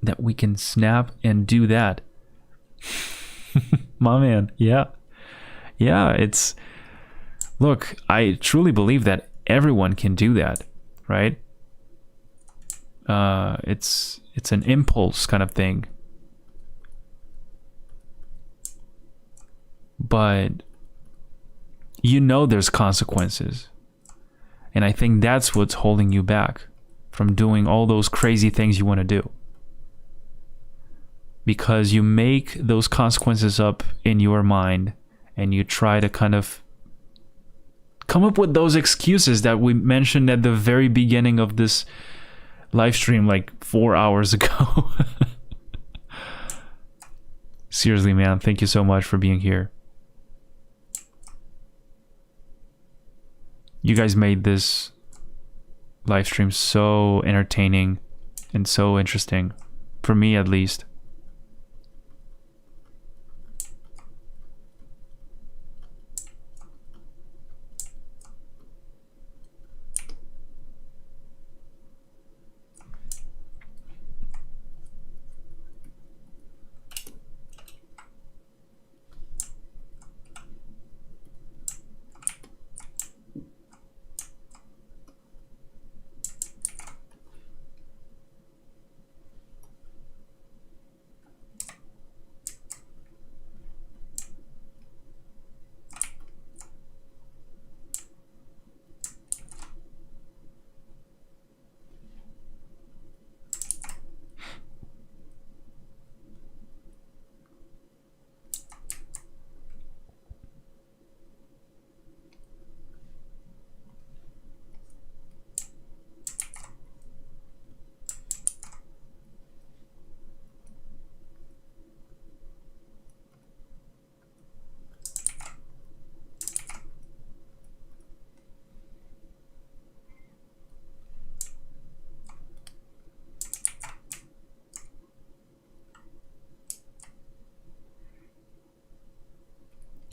that we can snap and do that. My man, yeah. Yeah, it's... Look, I truly believe that everyone can do that. Right? It's an impulse kind of thing. But you know there's consequences. And I think that's what's holding you back from doing all those crazy things you want to do. Because you make those consequences up in your mind and you try to kind of come up with those excuses that we mentioned at the very beginning of this live stream like 4 hours ago. Seriously, man, thank you so much for being here. You guys made this live stream so entertaining and so interesting, for me at least.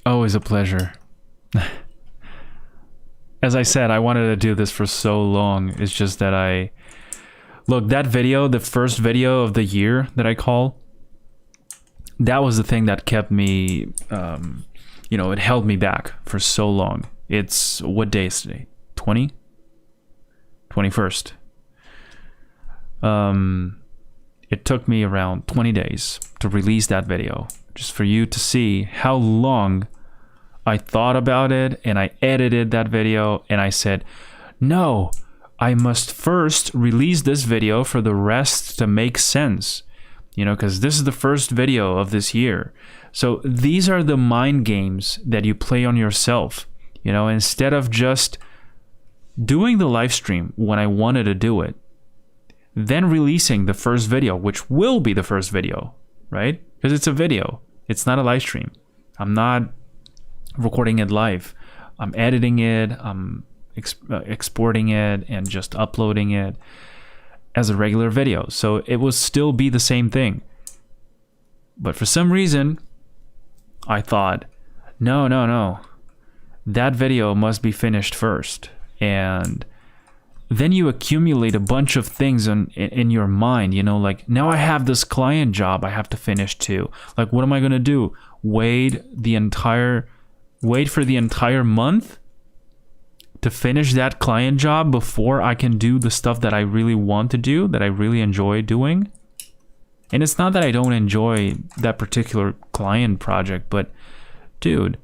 Always a pleasure. As I said, I wanted to do this for so long. It's just that look, that video, the first video of the year that I call, that was the thing that kept me, you know, it held me back for so long. It's, what day is today? 20? 21st. it took me around 20 days to release that video, just for you to see how long I thought about it, and I edited that video, and I said, no, I must first release this video for the rest to make sense, you know, because this is the first video of this year. So these are the mind games that you play on yourself, you know, instead of just doing the live stream when I wanted to do it, then releasing the first video, which will be the first video, right? Because it's a video, it's not a live stream. I'm not recording it live. I'm editing it, I'm exporting it, and just uploading it as a regular video. So it will still be the same thing. But for some reason, I thought, no, that video must be finished first. And then you accumulate a bunch of things in your mind, you know, like, now I have this client job I have to finish too. Like, what am I going to do? Wait for the entire month to finish that client job before I can do the stuff that I really want to do, that I really enjoy doing? And it's not that I don't enjoy that particular client project, but dude,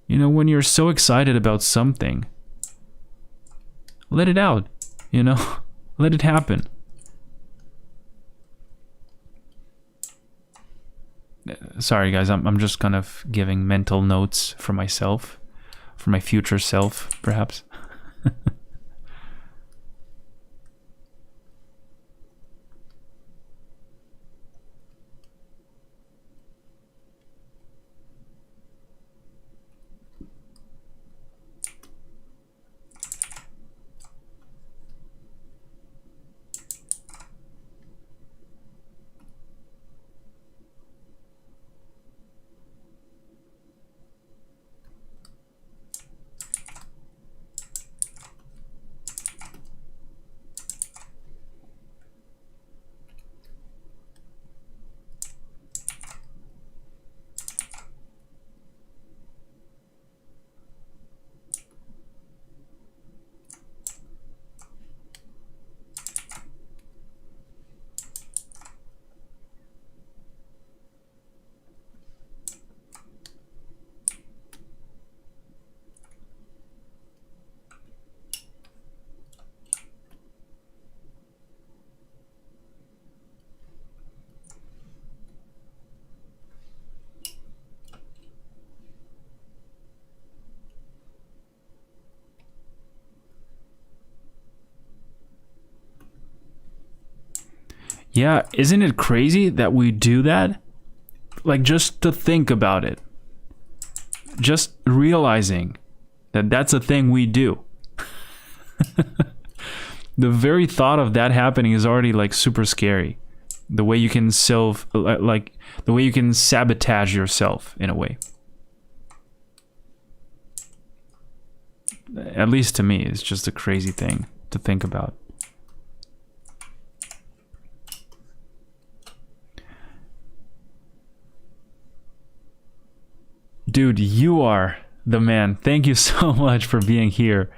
you know, when you're so excited about something, let it out, you know, let it happen. Sorry guys, I'm just kind of giving mental notes for myself, for my future self, perhaps. Yeah, isn't it crazy that we do that? Like, just to think about it. Just realizing that that's a thing we do. The very thought of that happening is already like super scary. The way you can the way you can sabotage yourself in a way. At least to me, it's just a crazy thing to think about. Dude, you are the man. Thank you so much for being here.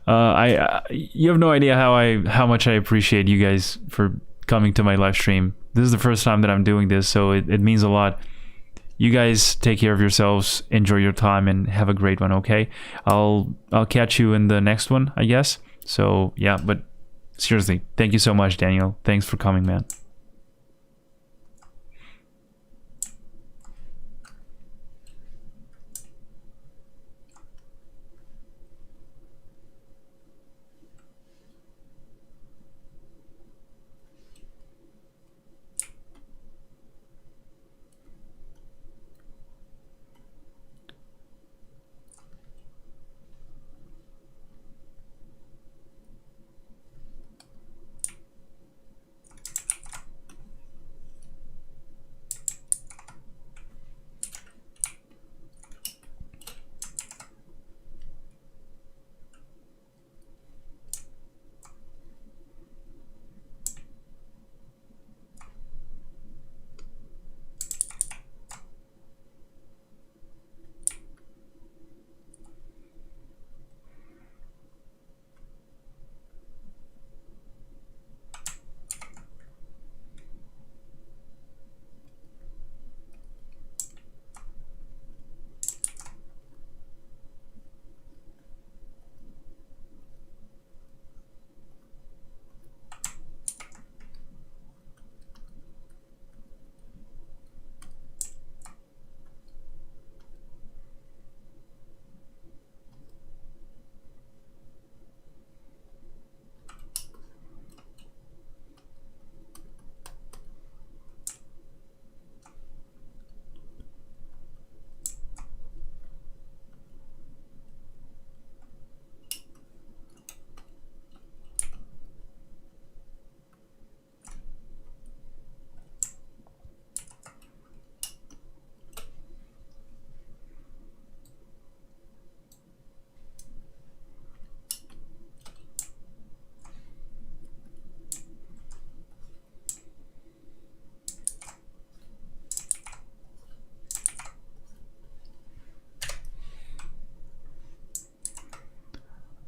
You have no idea how much I appreciate you guys for coming to my live stream. This is the first time that I'm doing this, so it means a lot. You guys take care of yourselves, enjoy your time, and have a great one, okay? I'll catch you in the next one, I guess. So yeah, but seriously, thank you so much, Daniel. Thanks for coming, man.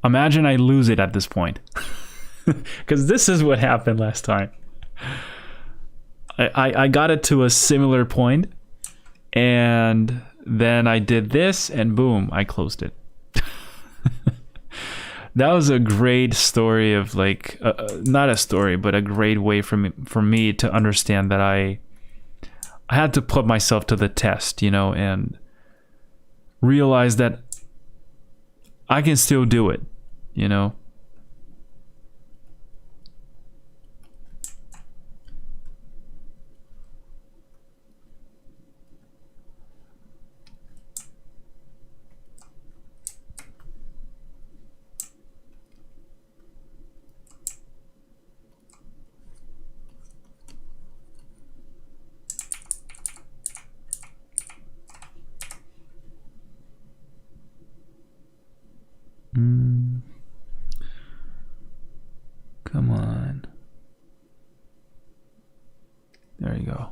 Imagine I lose it at this point. Because this is what happened last time. I got it to a similar point, and then I did this, and boom, I closed it. That was a great story of like, not a story, but a great way for me to understand that I had to put myself to the test, you know, and realize that I can still do it, you know. Come on. There you go.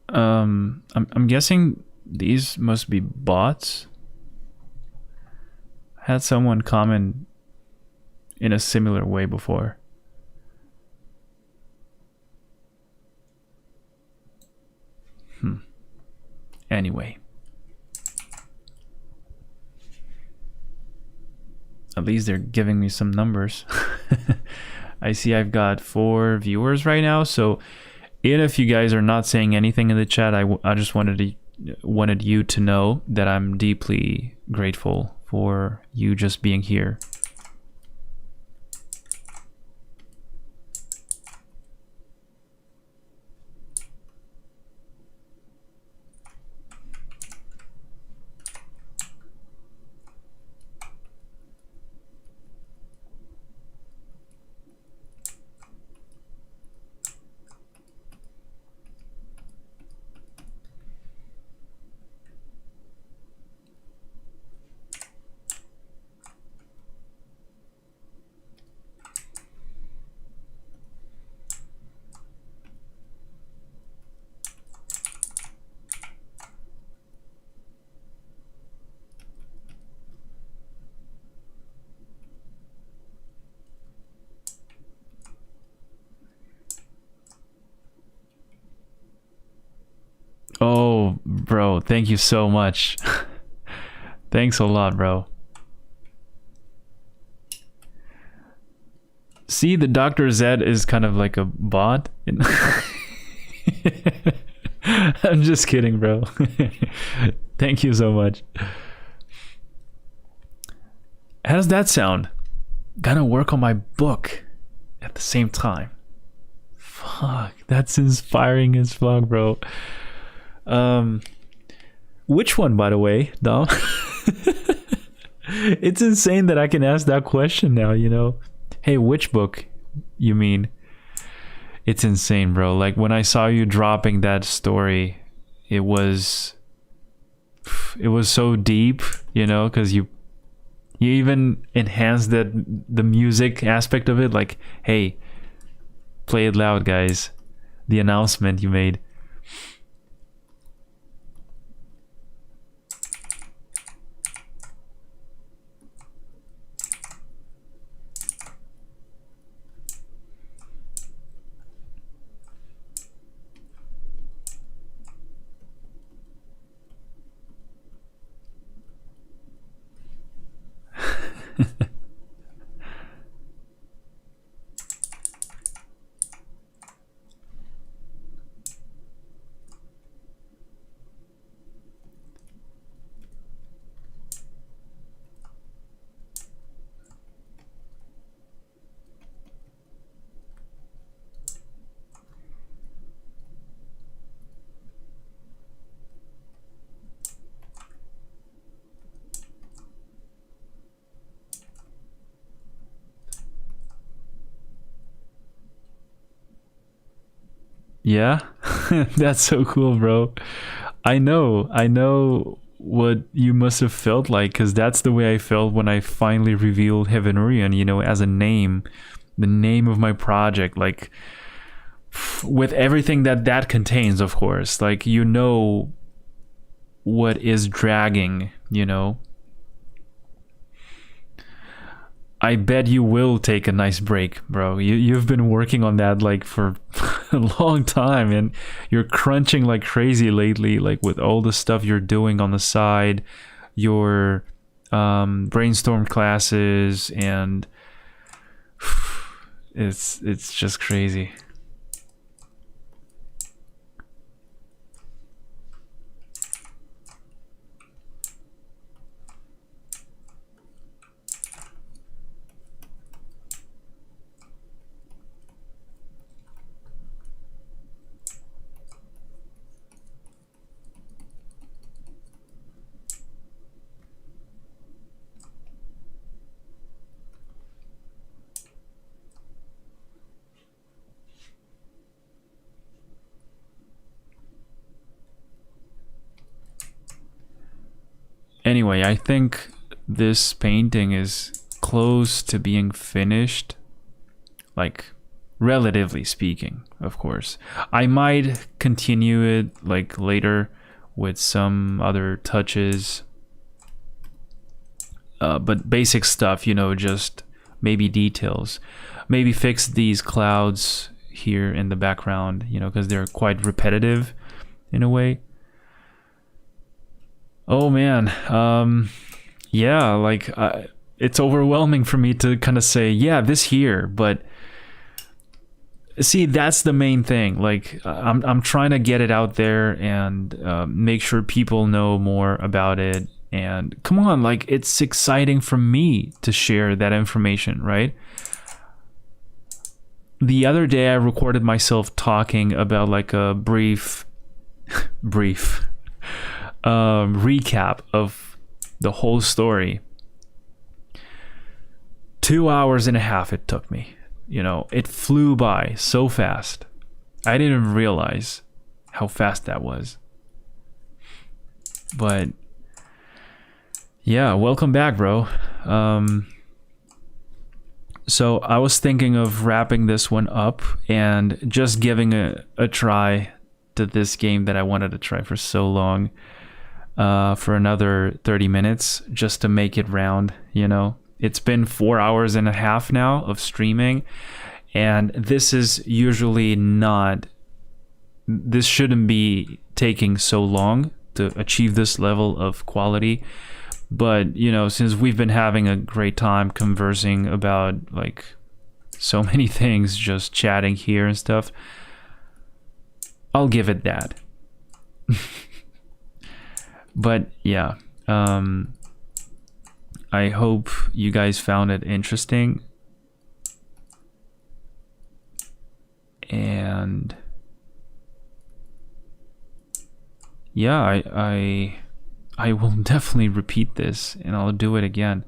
I'm guessing these must be bots. I had someone comment in a similar way before. Anyway. At least they're giving me some numbers. I see I've got 4 viewers right now, so if you guys are not saying anything in the chat, I just wanted you to know that I'm deeply grateful for you just being here. Oh, bro, thank you so much. Thanks a lot, bro. See, the Dr. Zed is kind of like a bot. I'm just kidding, bro. Thank you so much. How does that sound? Gotta work on my book at the same time. Fuck, that's inspiring as fuck, bro. Which one, by the way, Dom? It's insane that I can ask that question now, you know. Hey, which book? you mean. It's insane, bro. Like when I saw you dropping that story, it was so deep, you know, because you even enhanced the music aspect of it. Like, hey, play it loud, guys. The announcement you made. Yeah, that's so cool, bro. I know what you must have felt like, because that's the way I felt when I finally revealed Hevenurion, you know, as a name, the name of my project, like with everything that contains, of course. Like, you know what is dragging, you know. I bet you will take a nice break, bro. You've been working on that like for a long time, and you're crunching like crazy lately, like with all the stuff you're doing on the side, your brainstorm classes, and it's just crazy. Anyway, I think this painting is close to being finished, like relatively speaking, of course. I might continue it like later with some other touches, but basic stuff, you know, just maybe details. Maybe fix these clouds here in the background, you know, because they're quite repetitive in a way. Oh man, yeah, like it's overwhelming for me to kind of say, yeah, this here, but see, that's the main thing. Like, I'm trying to get it out there and make sure people know more about it. And come on, like, it's exciting for me to share that information, right? The other day, I recorded myself talking about like a brief recap of the whole story. 2 hours and a half it took me. You know, it flew by so fast. I didn't even realize how fast that was. But yeah, welcome back, bro. So I was thinking of wrapping this one up and just giving a try to this game that I wanted to try for so long. For another 30 minutes just to make it round, you know. It's been 4 hours and a half now of streaming, and this is usually not, this shouldn't be taking so long to achieve this level of quality. But, you know, since we've been having a great time conversing about like so many things, just chatting here and stuff, I'll give it that. But yeah, I hope you guys found it interesting, and yeah, I will definitely repeat this, and I'll do it again.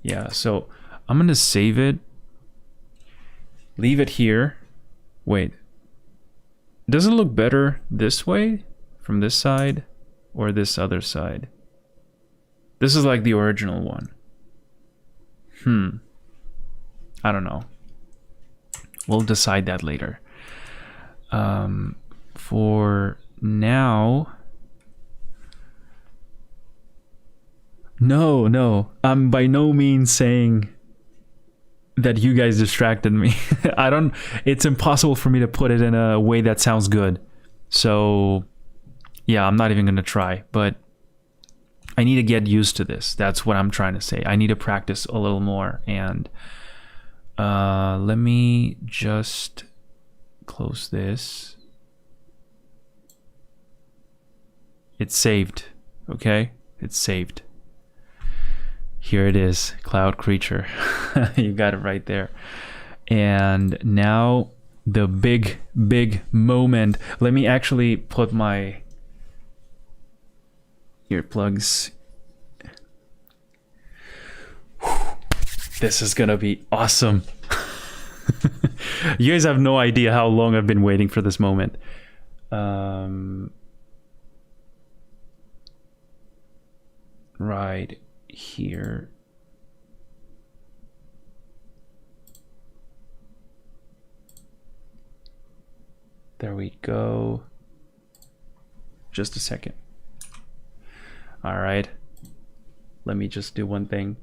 Yeah, so I'm gonna save it. Leave it here. Wait. Does it look better this way? From this side? Or this other side? This is like the original one. I don't know. We'll decide that later. For now... No. I'm by no means saying that you guys distracted me. It's impossible for me to put it in a way that sounds good. So, yeah, I'm not even gonna try, but I need to get used to this. That's what I'm trying to say. I need to practice a little more, and let me just close this. It's saved, okay? It's saved. Here it is, Cloud Creature. You got it right there. And now the big moment. Let me actually put my earplugs. This is gonna be awesome. You guys have no idea how long I've been waiting for this moment. Right here. There we go. Just a second. All right. Let me just do one thing.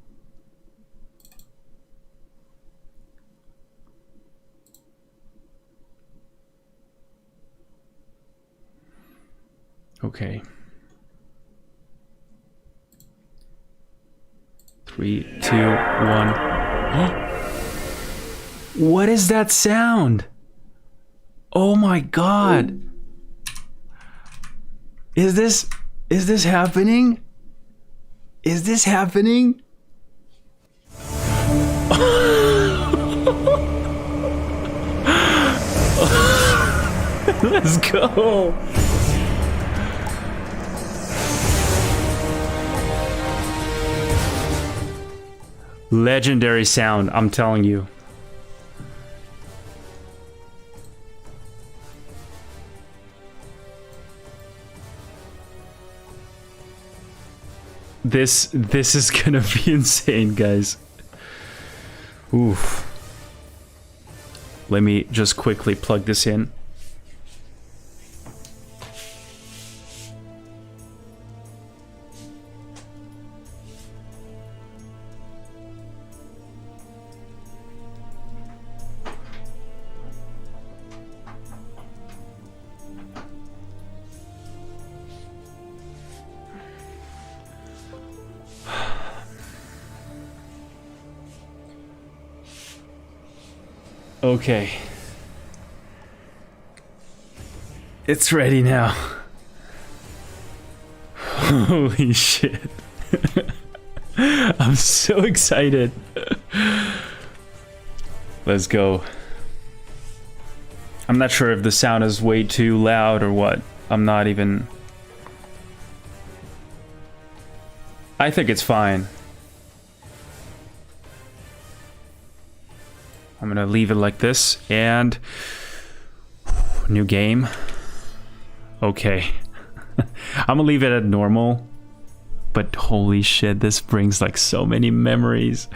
Okay. 3, 2, 1. What is that sound? Oh my god. Is this happening? Is this happening? Let's go. Legendary sound, I'm telling you. This is gonna be insane, guys. Oof. Let me just quickly plug this in. Okay. It's ready now. Holy shit. I'm so excited. Let's go. I'm not sure if the sound is way too loud or what. I'm not even... I think it's fine. I'm gonna leave it like this, and new game. Okay. I'm gonna leave it at normal, but holy shit, this brings like so many memories.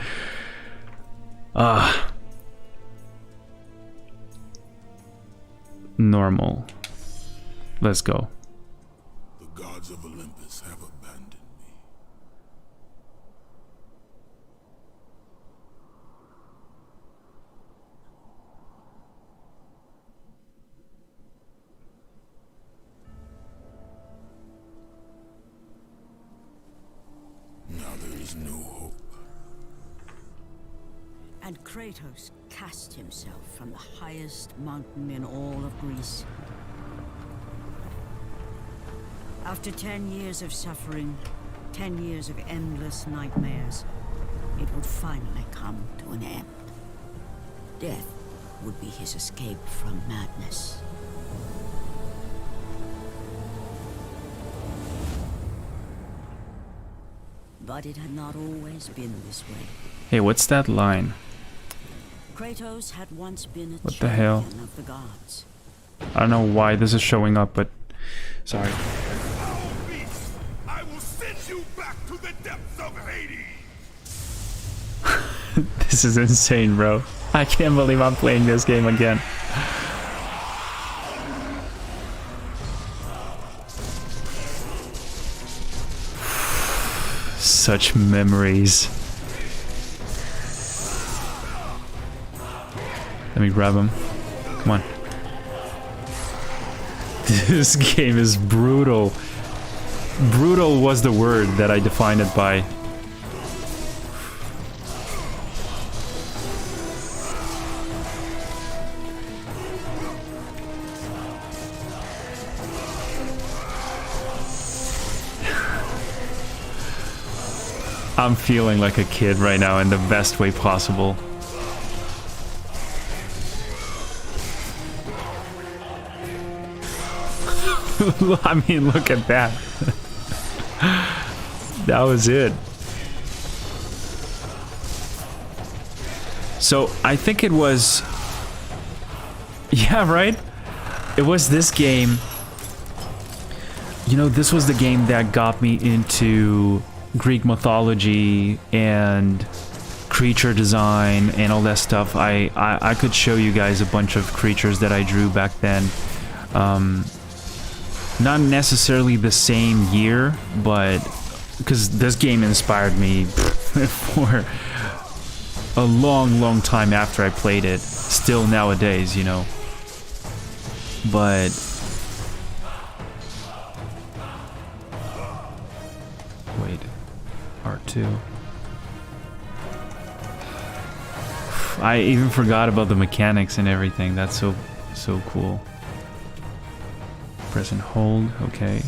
Normal. Let's go. The gods of Olympus have abandoned me. Now there is no hope. And Kratos cast himself from the highest mountain in all of Greece. After 10 years of suffering, 10 years of endless nightmares, it would finally come to an end. Death would be his escape from madness. But it had not always been this way. Hey, what's that line? Kratos had once been a What the hell? champion of the gods. I don't know why this is showing up, but sorry. Foul beast! I will send you back to the depths of Hades! This is insane, bro. I can't believe I'm playing this game again. Such memories. Let me grab him. Come on. This game is brutal. Brutal was the word that I defined it by. I'm feeling like a kid right now in the best way possible. I mean, look at that. That was it. So, I think it was... Yeah, right? It was this game. You know, this was the game that got me into Greek mythology and creature design and all that stuff. I could show you guys a bunch of creatures that I drew back then. Not necessarily the same year, but because this game inspired me for a long time after I played it, still nowadays, you know. But wait, R2. I even forgot about the mechanics and everything. That's so cool. Press and hold, okay.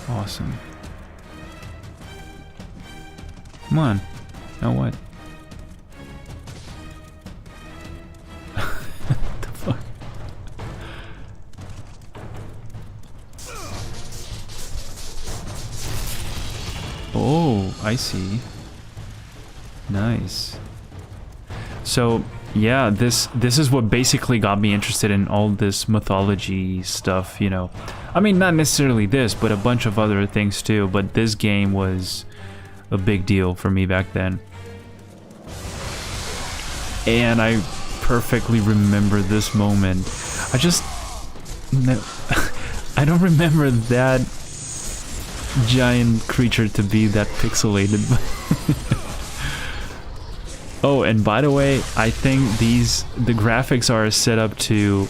Awesome. Come on. Now what? What the fuck? Oh, I see. Nice. So yeah, this is what basically got me interested in all this mythology stuff, you know. I mean, not necessarily this, but a bunch of other things too, but this game was a big deal for me back then. And I perfectly remember this moment. I don't remember that giant creature to be that pixelated. Oh, and by the way, I think the graphics are set up to...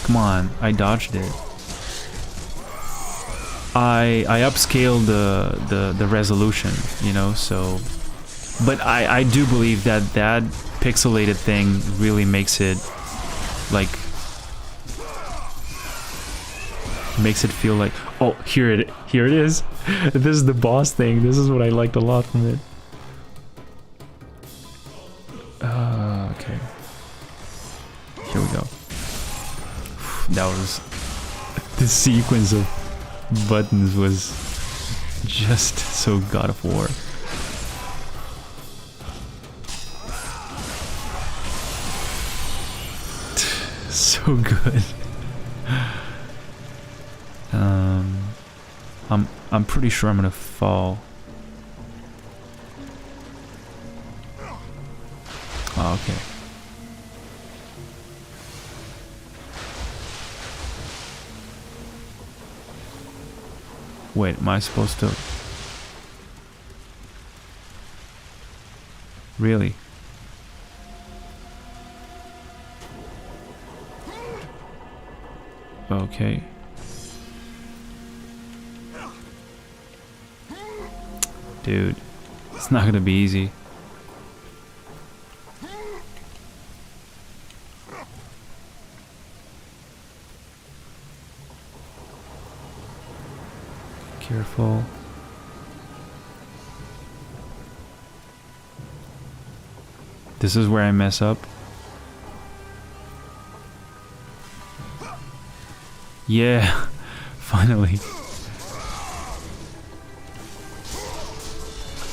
Come on, I dodged it. I upscaled the resolution, you know, so... But I do believe that that pixelated thing really makes it, like... Makes it feel like... Oh, here it is. This is the boss thing. This is what I liked a lot from it. Okay. Here we go. That was... The sequence of buttons was just so God of War. So good. I'm pretty sure I'm gonna fall. Oh, okay. Wait, am I supposed to... Really? Okay. Dude, it's not gonna be easy. Careful. This is where I mess up. Yeah, finally.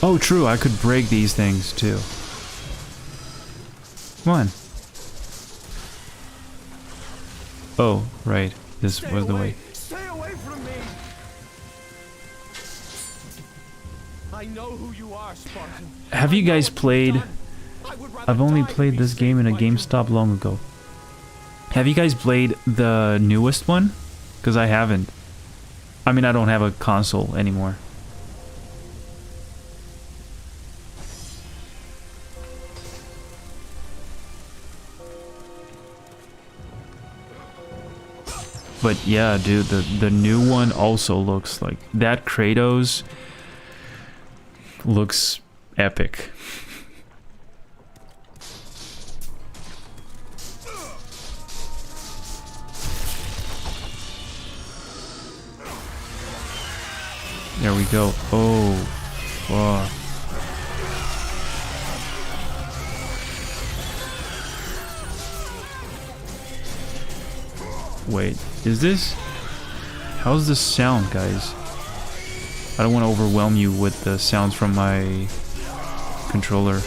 Oh, true, I could break these things too. Come on. Oh, right. This was the way. Stay away from me! I know who you are, Spartan. Have you guys played... I would rather I've only die played than be this game in a saved by you. GameStop long ago. Have you guys played the newest one? Because I haven't. I mean, I don't have a console anymore. But yeah, dude, the new one also looks like... That Kratos looks epic. There we go. Oh, fuck. Wait, is this... How's this sound, guys? I don't want to overwhelm you with the sounds from my controller.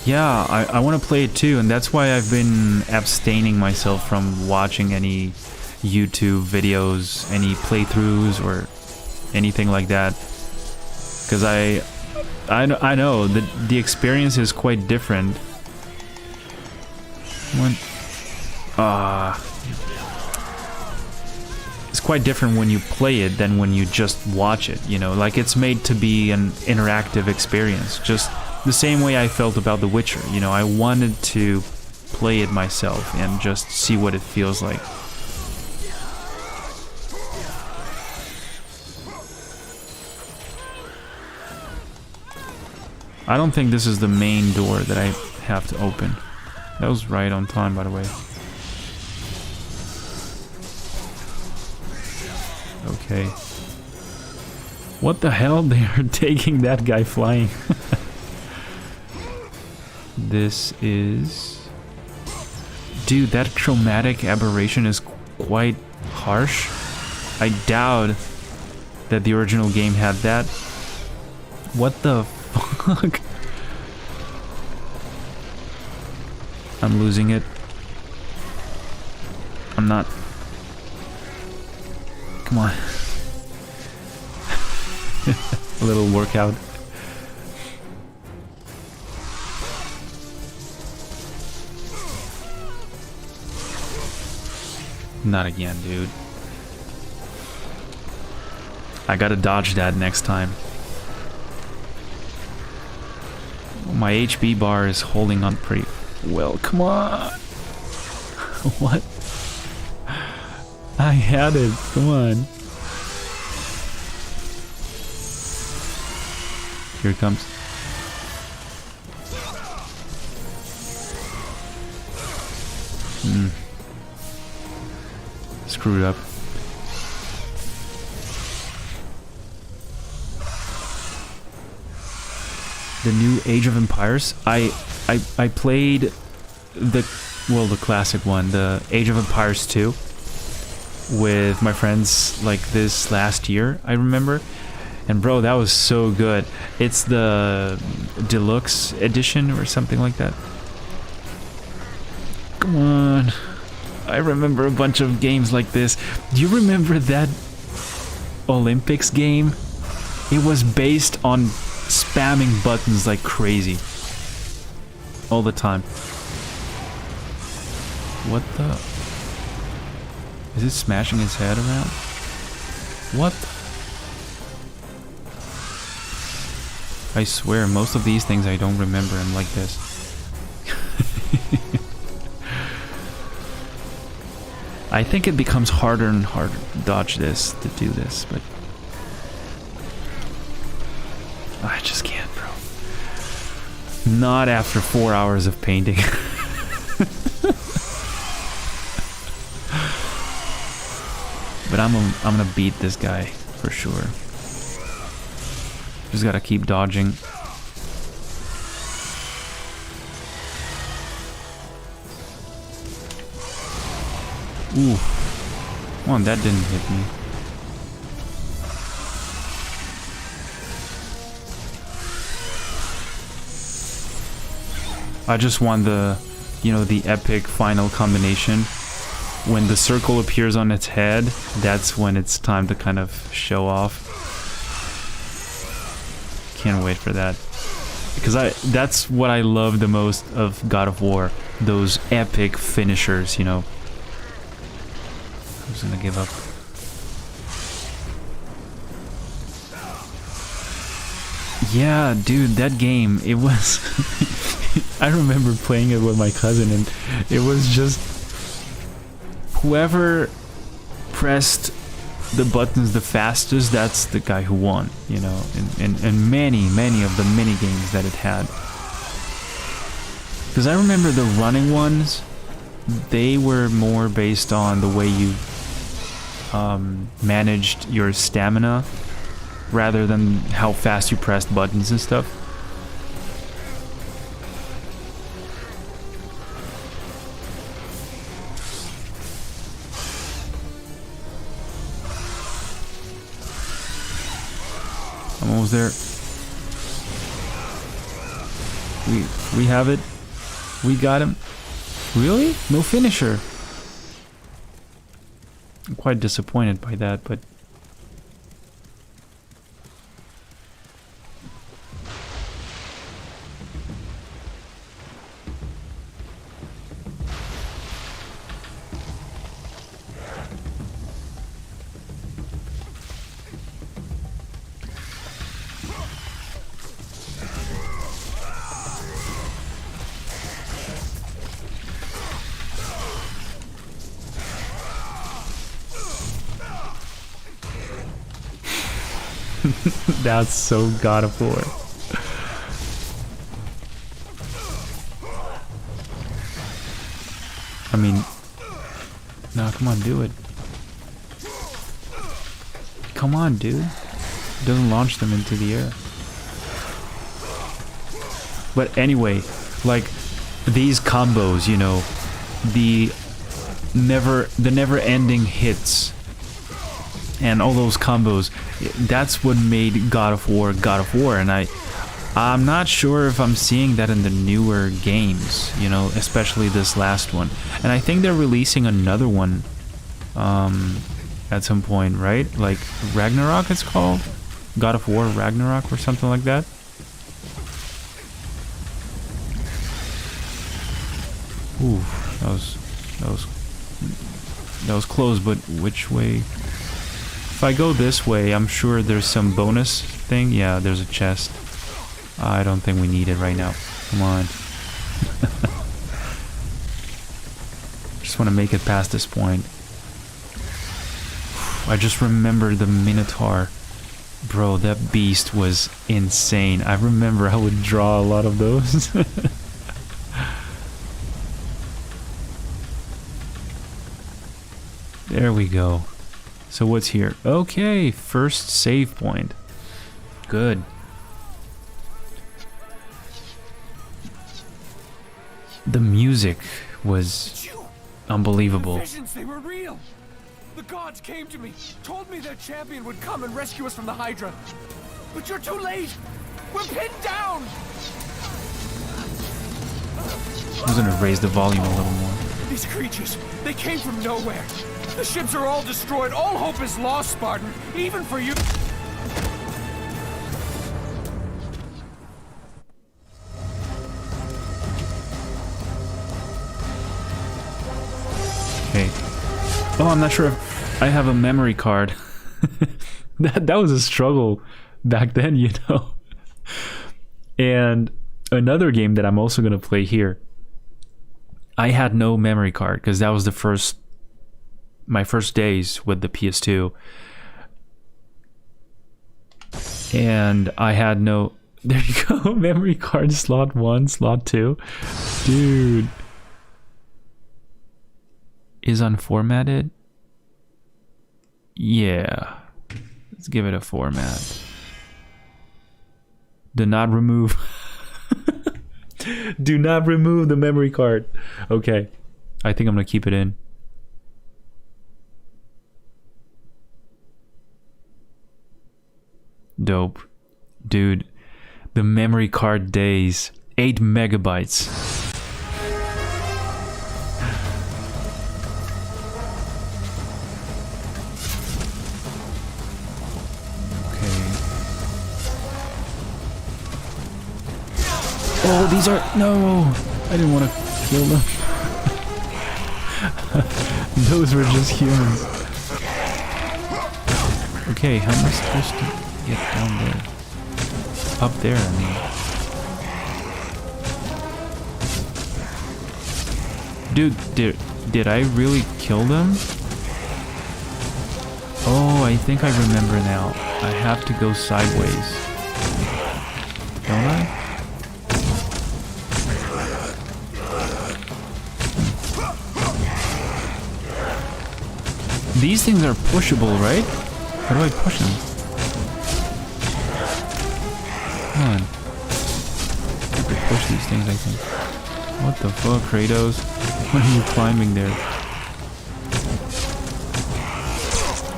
Yeah, I want to play it too, and that's why I've been abstaining myself from watching any YouTube videos, any playthroughs, or anything like that. Because I know that the experience is quite different. It's quite different when you play it than when you just watch it, you know? Like, it's made to be an interactive experience, just the same way I felt about The Witcher, you know? I wanted to play it myself and just see what it feels like. I don't think this is the main door that I have to open. That was right on time, by the way. Okay. What the hell? They are taking that guy flying. This is... Dude, that chromatic aberration is quite harsh. I doubt that the original game had that. What the fuck? I'm losing it. I'm not... Come on. A little workout. Not again, dude. I gotta dodge that next time. My HP bar is holding on pretty well. Come on. What? I had it. Come on. Here it comes. Screwed up. The new Age of Empires. I played the classic one, the Age of Empires 2, with my friends like this last year, I remember. And bro, that was so good. It's the deluxe edition or something like that. Come on. I remember a bunch of games like this. Do you remember that Olympics game? It was based on spamming buttons like crazy. All the time. What the... Is it smashing his head around? What? I swear, most of these things I don't remember and like this. I think it becomes harder and harder to dodge this, to do this, but... I just can't, bro. Not after 4 hours of painting. But I'm gonna beat this guy, for sure. Just gotta keep dodging. Ooh. Come on, that didn't hit me. I just want the, you know, the epic final combination. When the circle appears on its head, that's when it's time to kind of show off. Can't wait for that. Because that's what I love the most of God of War. Those epic finishers, you know. I'm just gonna give up. Yeah, dude, that game, it was... I remember playing it with my cousin, and it was just... Whoever pressed the buttons the fastest, that's the guy who won, you know, and many of the mini games that it had. Because I remember the running ones, they were more based on the way you managed your stamina rather than how fast you pressed buttons and stuff. I'm almost there. We have it. We got him. Really? No finisher. I'm quite disappointed by that, but... That's so God of War. I mean, no, come on, do it. Come on, dude. It doesn't launch them into the air. But anyway, like these combos, you know, the never-ending hits and all those combos, that's what made God of War, and I'm not sure if I'm seeing that in the newer games, you know, especially this last one. And I think they're releasing another one at some point, right? Like Ragnarok it's called? God of War Ragnarok or something like that? Ooh, that was close, but which way? If I go this way, I'm sure there's some bonus thing. Yeah, there's a chest. I don't think we need it right now. Come on. Just want to make it past this point. I just remember the Minotaur. Bro, that beast was insane. I remember I would draw a lot of those. There we go. So what's here? Okay, first save point. Good. The music was unbelievable. Visions, they were real. The gods came to me, told me their champion would come and rescue us from the Hydra. But you're too late. We're pinned down. I'm just gonna raise the volume a little more. These creatures, they came from nowhere. The ships are all destroyed. All hope is lost, Spartan. Even for you. Okay. Oh, I'm not sure if I have a memory card. That was a struggle back then, you know. And another game that I'm also gonna play here. I had no memory card because that was my first days with the PS2, and I had no... There you go. Memory card slot 1, slot 2. Dude. Is unformatted? Yeah. Let's give it a format. Do not remove... Do not remove the memory card. Okay. I think I'm gonna keep it in. Dope. Dude, the memory card days. 8 megabytes. Oh, these are... No! I didn't want to kill them. Those were just humans. Okay, how am I supposed to get down there? Up there, I mean. Dude, did I really kill them? Oh, I think I remember now. I have to go sideways. Don't I? These things are pushable, right? How do I push them? Come on. I have to push these things, I think. What the fuck, Kratos? What are you climbing there?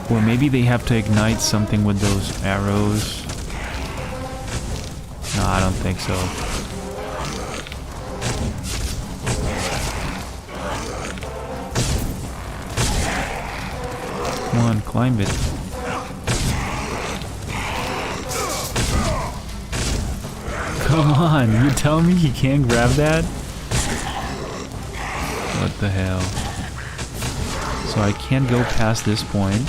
Or maybe they have to ignite something with those arrows. No, I don't think so. Come on, climb it. Come on, you tell me you can't grab that? What the hell? So I can't go past this point.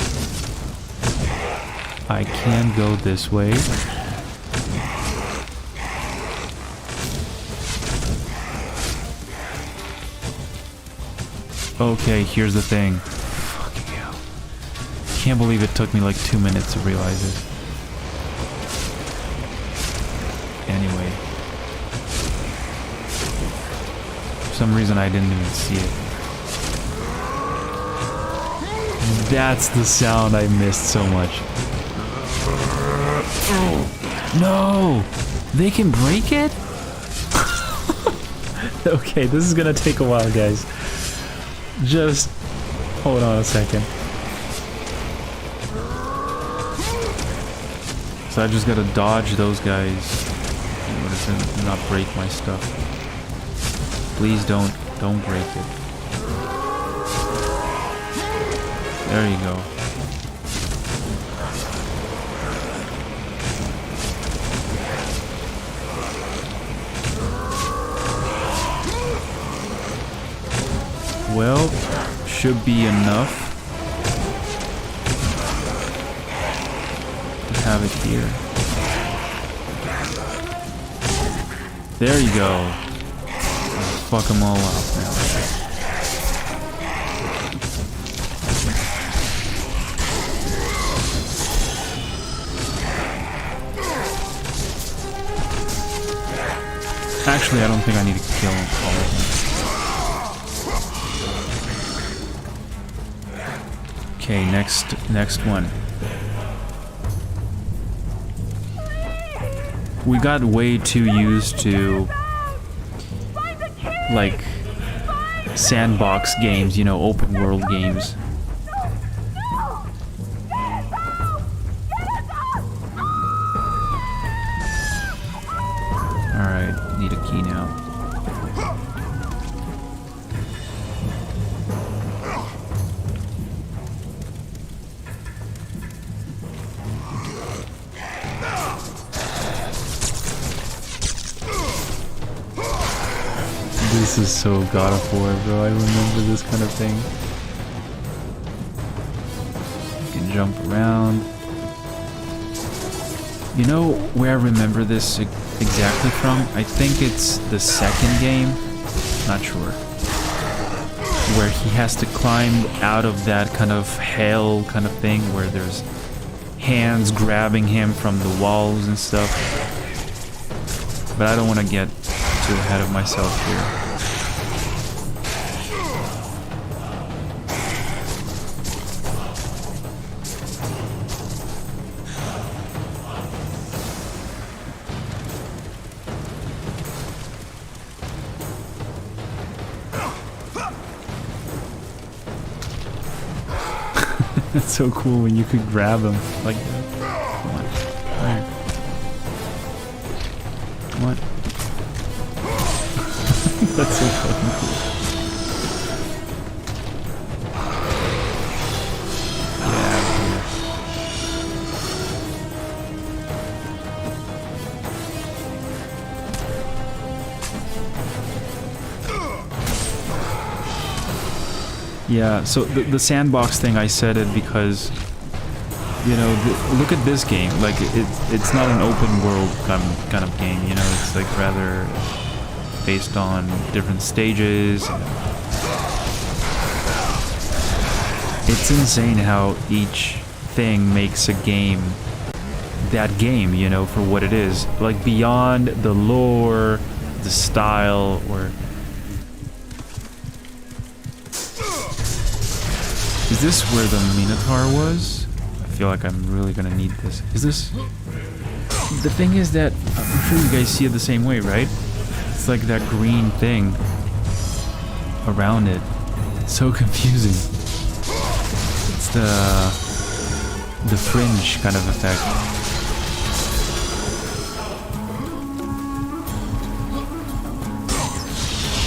I can go this way. Okay, here's the thing. Fucking hell. Can't believe it took me like 2 minutes to realize it. Anyway. For some reason I didn't even see it. That's the sound I missed so much. No! They can break it? Okay, this is gonna take a while, guys. Just hold on a second. So I just gotta dodge those guys in order to not break my stuff. Please don't break it. There you go. Well, should be enough to have it here. There you go. Fuck them all up now. Actually, I don't think I need to kill all of them. Okay, next one. We got way too used to like sandbox games, you know, open world games. Alright, need a key now. This is so God of War, bro. I remember this kind of thing. You can jump around. You know where I remember this exactly from? I think it's the second game. Not sure. Where he has to climb out of that kind of hell kind of thing where there's hands grabbing him from the walls and stuff. But I don't want to get too ahead of myself here. It's so cool when you could grab him like that. Come on. Yeah, so the sandbox thing, I said it because, you know, look at this game. Like, it's not an open world kind of game, you know? It's like rather based on different stages. It's insane how each thing makes a game that game, you know, for what it is. Like, beyond the lore, the style, or... Is this where the Minotaur was? I feel like I'm really gonna need this. Is this... The thing is that... I'm sure you guys see it the same way, right? It's like that green thing around it. It's so confusing. It's the fringe kind of effect.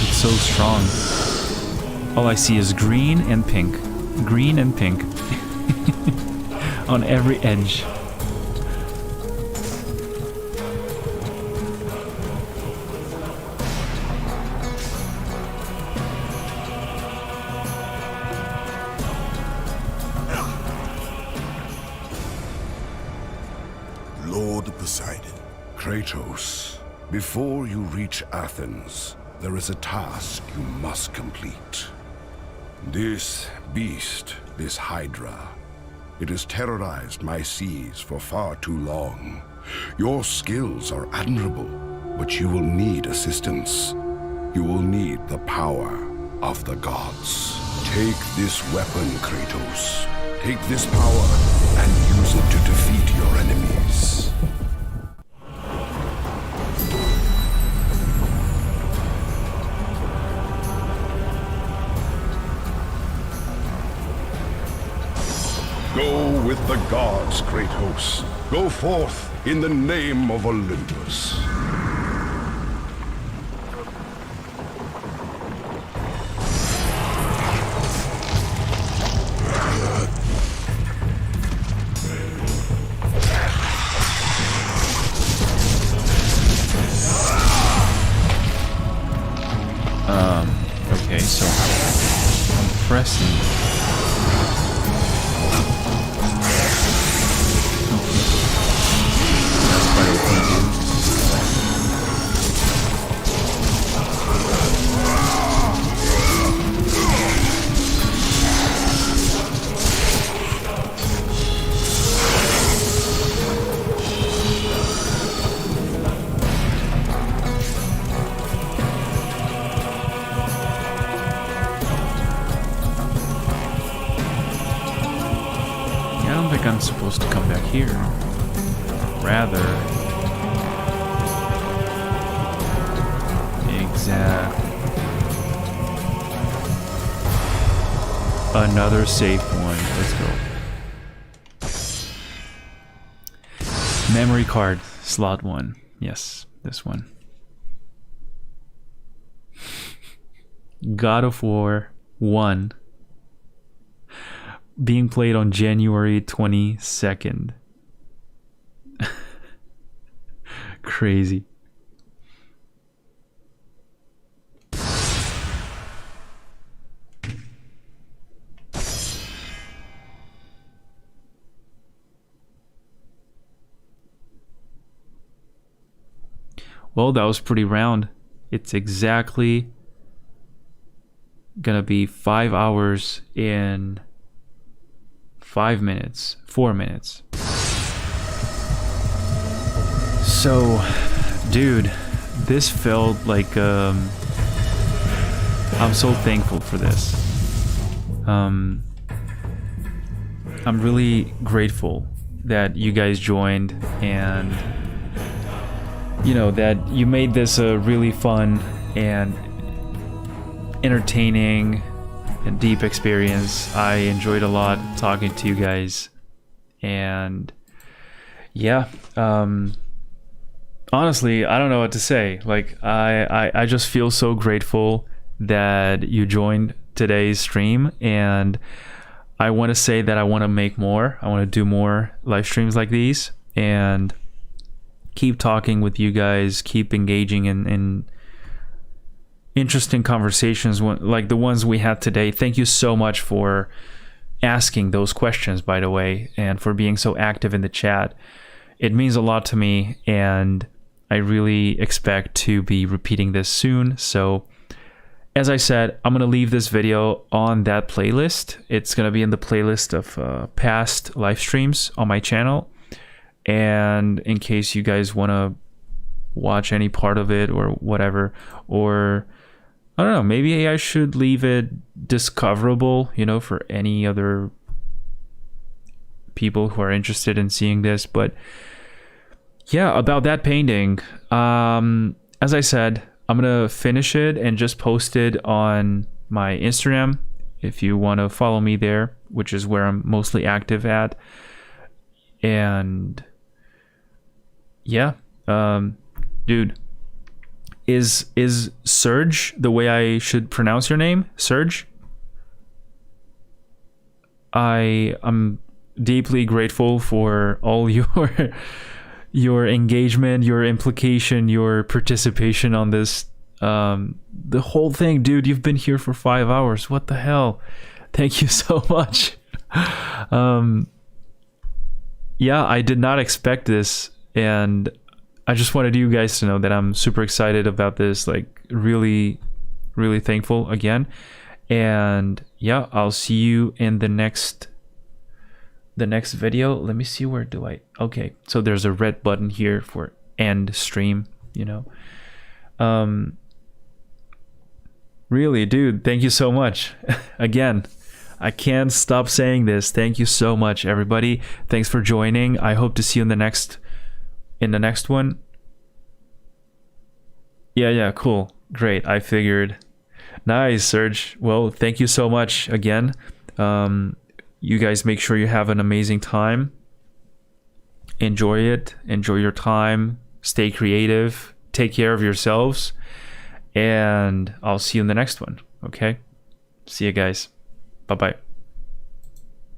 It's so strong. All I see is green and pink. Green and pink. On every edge. Lord Poseidon. Kratos, before you reach Athens, there is a task you must complete. This beast, this Hydra, it has terrorized my seas for far too long. Your skills are admirable, but you will need assistance. You will need the power of the gods. Take this weapon, Kratos. Take this power and use it to defeat your enemies. Go with the gods, Kratos. Go forth in the name of Olympus. Okay, so I'm pressing. I'm supposed to come back here. Rather... Exactly. Another safe one. Let's go. Memory card. Slot 1. Yes, this one. God of War 1. Being played on January 22nd. Crazy. Well, that was pretty round. It's exactly gonna be 5 hours in 5 minutes, 4 minutes. So, dude, this felt like I'm so thankful for this. I'm really grateful that you guys joined, and you know that you made this a really fun and entertaining and deep experience. I enjoyed a lot talking to you guys, and yeah, honestly, I don't know what to say. Like, I just feel so grateful that you joined today's stream, and I want to say that I want to make more. I want to do more live streams like these and keep talking with you guys, keep engaging in interesting conversations like the ones we had today. Thank you so much for asking those questions, by the way, and for being so active in the chat. It means a lot to me, and I really expect to be repeating this soon. So as I said, I'm gonna leave this video on that playlist. It's gonna be in the playlist of past live streams on my channel, and in case you guys want to watch any part of it or whatever, or I don't know, maybe I should leave it discoverable, you know, for any other people who are interested in seeing this. But yeah, about that painting, as I said, I'm gonna finish it and just post it on my Instagram if you want to follow me there, which is where I'm mostly active at. And yeah, dude, is Serge the way I should pronounce your name? Serge? I'm deeply grateful for all your engagement, your implication, your participation on this. The whole thing, dude, you've been here for 5 hours. What the hell? Thank you so much. Yeah, I did not expect this, and I just wanted you guys to know that I'm super excited about this, like really, really thankful again. And yeah, I'll see you in the next video. Let me see, where do I, okay, so there's a red button here for end stream, you know. Really, dude, thank you so much. Again, I can't stop saying this. Thank you so much, everybody. Thanks for joining. I hope to see you in the next one. Yeah, cool, great. I figured. Nice, Serge. Well, thank you so much again. You guys make sure you have an amazing time. Enjoy it. Enjoy your time. Stay creative. Take care of yourselves. And I'll see you in the next one. Okay? See you guys. Bye-bye.